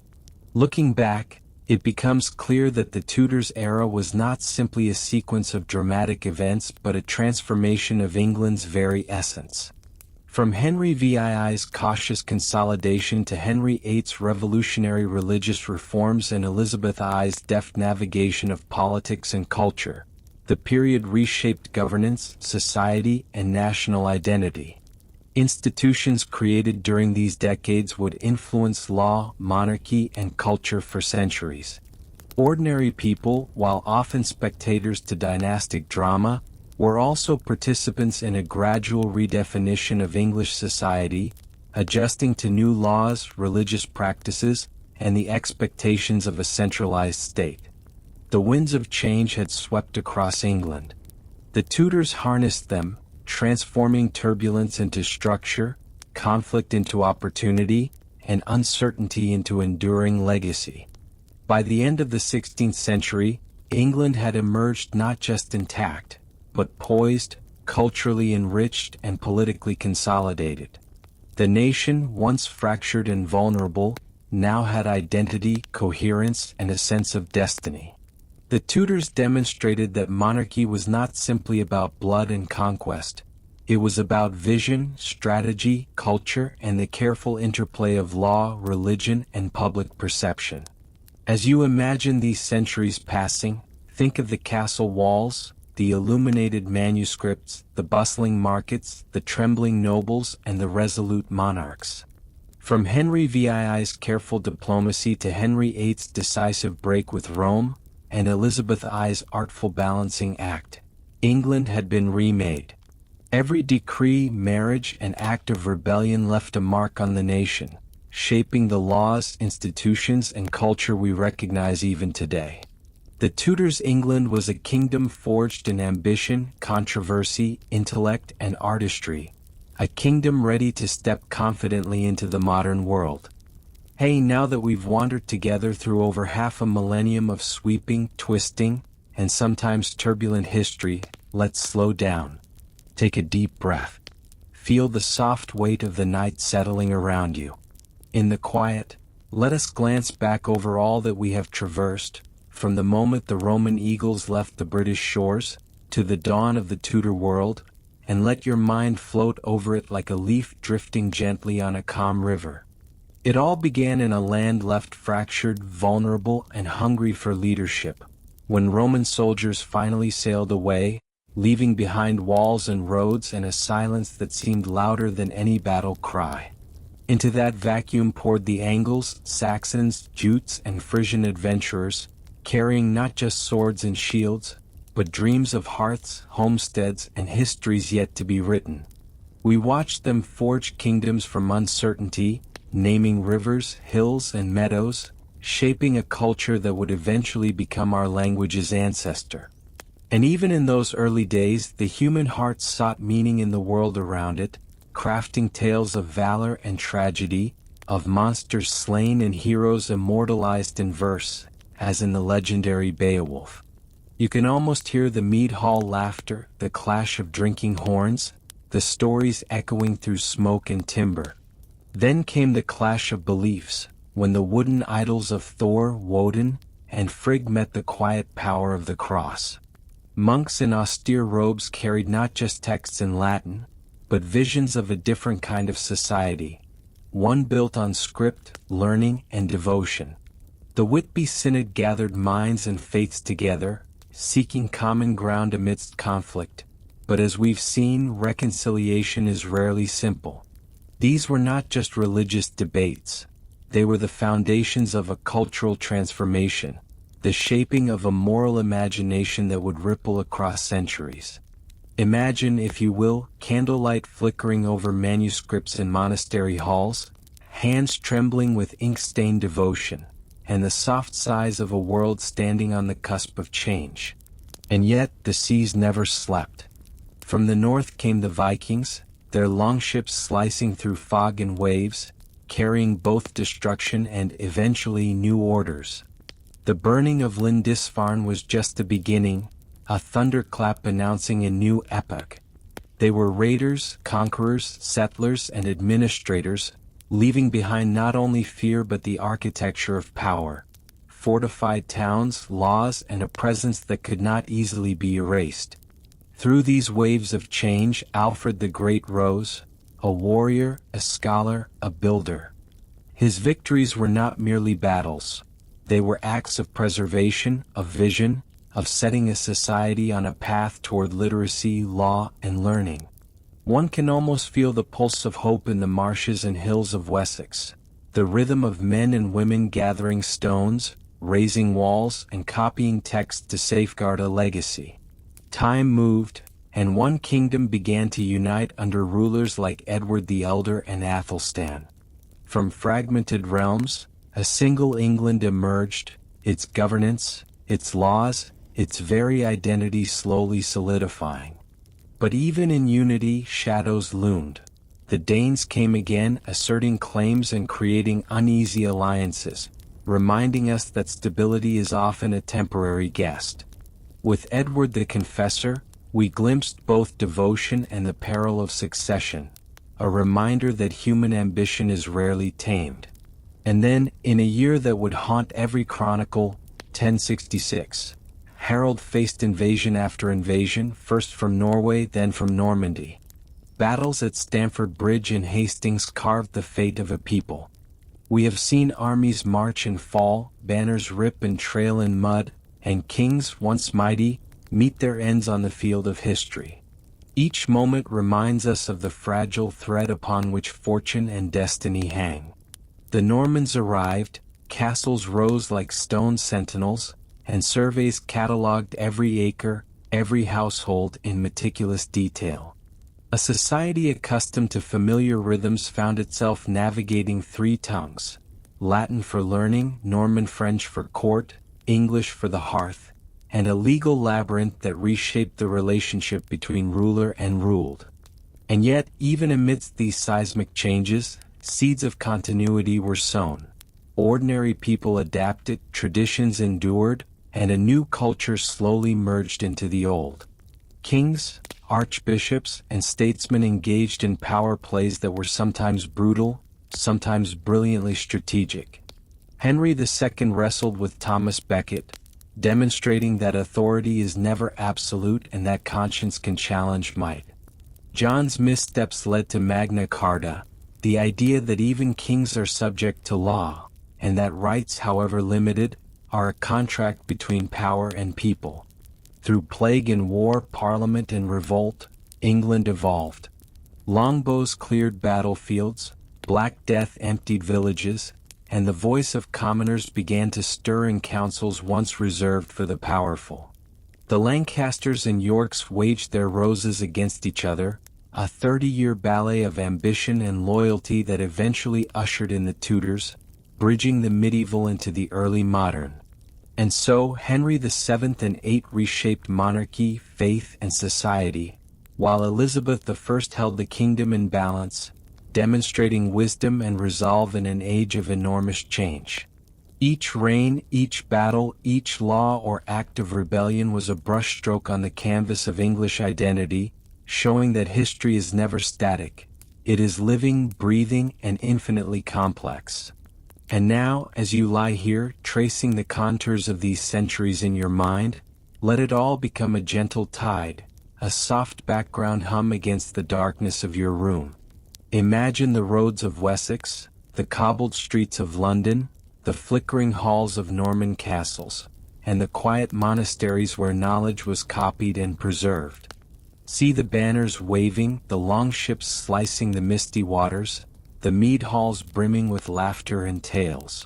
Looking back, it becomes clear that the Tudors' era was not simply a sequence of dramatic events but a transformation of England's very essence. From Henry VII's cautious consolidation to Henry VIII's revolutionary religious reforms and Elizabeth I's deft navigation of politics and culture, the period reshaped governance, society, and national identity. Institutions created during these decades would influence law, monarchy, and culture for centuries. Ordinary people, while often spectators to dynastic drama, were also participants in a gradual redefinition of English society, adjusting to new laws, religious practices, and the expectations of a centralized state. The winds of change had swept across England. The Tudors harnessed them, transforming turbulence into structure, conflict into opportunity, and uncertainty into enduring legacy. By the end of the 16th century, England had emerged not just intact, but poised, culturally enriched, and politically consolidated. The nation, once fractured and vulnerable, now had identity, coherence, and a sense of destiny. The Tudors demonstrated that monarchy was not simply about blood and conquest. It was about vision, strategy, culture, and the careful interplay of law, religion, and public perception. As you imagine these centuries passing, think of the castle walls, the illuminated manuscripts, the bustling markets, the trembling nobles, and the resolute monarchs. From Henry VII's careful diplomacy to Henry VIII's decisive break with Rome, and Elizabeth I's artful balancing act, England had been remade. Every decree, marriage, and act of rebellion left a mark on the nation, shaping the laws, institutions, and culture we recognize even today. The Tudors' England was a kingdom forged in ambition, controversy, intellect, and artistry, a kingdom ready to step confidently into the modern world. Hey, now that we've wandered together through over half a millennium of sweeping, twisting, and sometimes turbulent history, let's slow down. Take a deep breath. Feel the soft weight of the night settling around you. In the quiet, let us glance back over all that we have traversed, from the moment the Roman eagles left the British shores, to the dawn of the Tudor world, and let your mind float over it like a leaf drifting gently on a calm river. It all began in a land left fractured, vulnerable, and hungry for leadership, when Roman soldiers finally sailed away, leaving behind walls and roads and a silence that seemed louder than any battle cry. Into that vacuum poured the Angles, Saxons, Jutes, and Frisian adventurers, carrying not just swords and shields, but dreams of hearths, homesteads, and histories yet to be written. We watched them forge kingdoms from uncertainty, naming rivers, hills, and meadows, shaping a culture that would eventually become our language's ancestor. And even in those early days, the human heart sought meaning in the world around it, crafting tales of valor and tragedy, of monsters slain and heroes immortalized in verse, as in the legendary Beowulf. You can almost hear the mead hall laughter, the clash of drinking horns, the stories echoing through smoke and timber. Then came the clash of beliefs, when the wooden idols of Thor, Woden, and Frigg met the quiet power of the cross. Monks in austere robes carried not just texts in Latin, but visions of a different kind of society, one built on script, learning, and devotion. The Whitby Synod gathered minds and faiths together, seeking common ground amidst conflict, but as we've seen, reconciliation is rarely simple. These were not just religious debates, they were the foundations of a cultural transformation, the shaping of a moral imagination that would ripple across centuries. Imagine, if you will, candlelight flickering over manuscripts in monastery halls, hands trembling with ink-stained devotion, and the soft sighs of a world standing on the cusp of change. And yet, the seas never slept. From the north came the Vikings, their longships slicing through fog and waves, carrying both destruction and, eventually, new orders. The burning of Lindisfarne was just the beginning, a thunderclap announcing a new epoch. They were raiders, conquerors, settlers, and administrators, leaving behind not only fear but the architecture of power, fortified towns, laws, and a presence that could not easily be erased. Through these waves of change, Alfred the Great rose, a warrior, a scholar, a builder. His victories were not merely battles. They were acts of preservation, of vision, of setting a society on a path toward literacy, law, and learning. One can almost feel the pulse of hope in the marshes and hills of Wessex, the rhythm of men and women gathering stones, raising walls, and copying text to safeguard a legacy. Time moved, and one kingdom began to unite under rulers like Edward the Elder and Athelstan. From fragmented realms, a single England emerged, its governance, its laws, its very identity slowly solidifying. But even in unity, shadows loomed. The Danes came again, asserting claims and creating uneasy alliances, reminding us that stability is often a temporary guest. With Edward the Confessor, we glimpsed both devotion and the peril of succession, a reminder that human ambition is rarely tamed. And then, in a year that would haunt every chronicle, 1066, Harold faced invasion after invasion, first from Norway, then from Normandy. Battles at Stamford Bridge and Hastings carved the fate of a people. We have seen armies march and fall, banners rip and trail in mud, and kings, once mighty, meet their ends on the field of history. Each moment reminds us of the fragile thread upon which fortune and destiny hang. The Normans arrived, castles rose like stone sentinels, and surveys catalogued every acre, every household in meticulous detail. A society accustomed to familiar rhythms found itself navigating three tongues: Latin for learning, Norman French for court, English for the hearth, and a legal labyrinth that reshaped the relationship between ruler and ruled. And yet, even amidst these seismic changes, seeds of continuity were sown. Ordinary people adapted, traditions endured, and a new culture slowly merged into the old. Kings, archbishops, and statesmen engaged in power plays that were sometimes brutal, sometimes brilliantly strategic. Henry II wrestled with Thomas Becket, demonstrating that authority is never absolute and that conscience can challenge might. John's missteps led to Magna Carta, the idea that even kings are subject to law, and that rights, however limited, are a contract between power and people. Through plague and war, parliament and revolt, England evolved. Longbows cleared battlefields, Black Death emptied villages, and the voice of commoners began to stir in councils once reserved for the powerful. The Lancasters and Yorks waged their roses against each other, a 30-year ballet of ambition and loyalty that eventually ushered in the Tudors, bridging the medieval into the early modern. And so Henry VII and VIII reshaped monarchy, faith, and society, while Elizabeth I held the kingdom in balance, demonstrating wisdom and resolve in an age of enormous change. Each reign, each battle, each law or act of rebellion was a brushstroke on the canvas of English identity, showing that history is never static. It is living, breathing, and infinitely complex. And now, as you lie here, tracing the contours of these centuries in your mind, let it all become a gentle tide, a soft background hum against the darkness of your room. Imagine the roads of Wessex, the cobbled streets of London, the flickering halls of Norman castles, and the quiet monasteries where knowledge was copied and preserved. See the banners waving, the longships slicing the misty waters, the mead halls brimming with laughter and tales.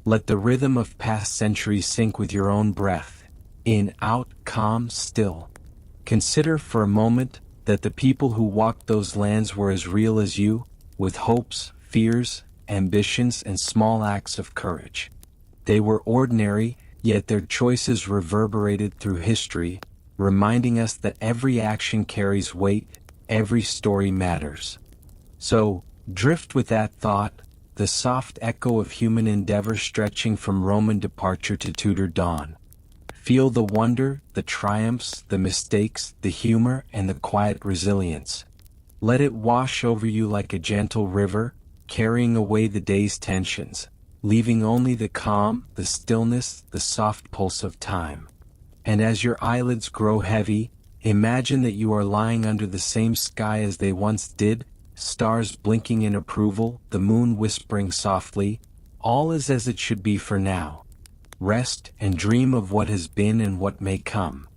Let the rhythm of past centuries sync with your own breath, in, out, calm, still. Consider for a moment that the people who walked those lands were as real as you, with hopes, fears, ambitions, and small acts of courage. They were ordinary, yet their choices reverberated through history, reminding us that every action carries weight, every story matters. So, drift with that thought, the soft echo of human endeavor stretching from Roman departure to Tudor dawn. Feel the wonder, the triumphs, the mistakes, the humor, and the quiet resilience. Let it wash over you like a gentle river, carrying away the day's tensions, leaving only the calm, the stillness, the soft pulse of time. And as your eyelids grow heavy, imagine that you are lying under the same sky as they once did, stars blinking in approval, the moon whispering softly, all is as it should be for now. Rest and dream of what has been and what may come.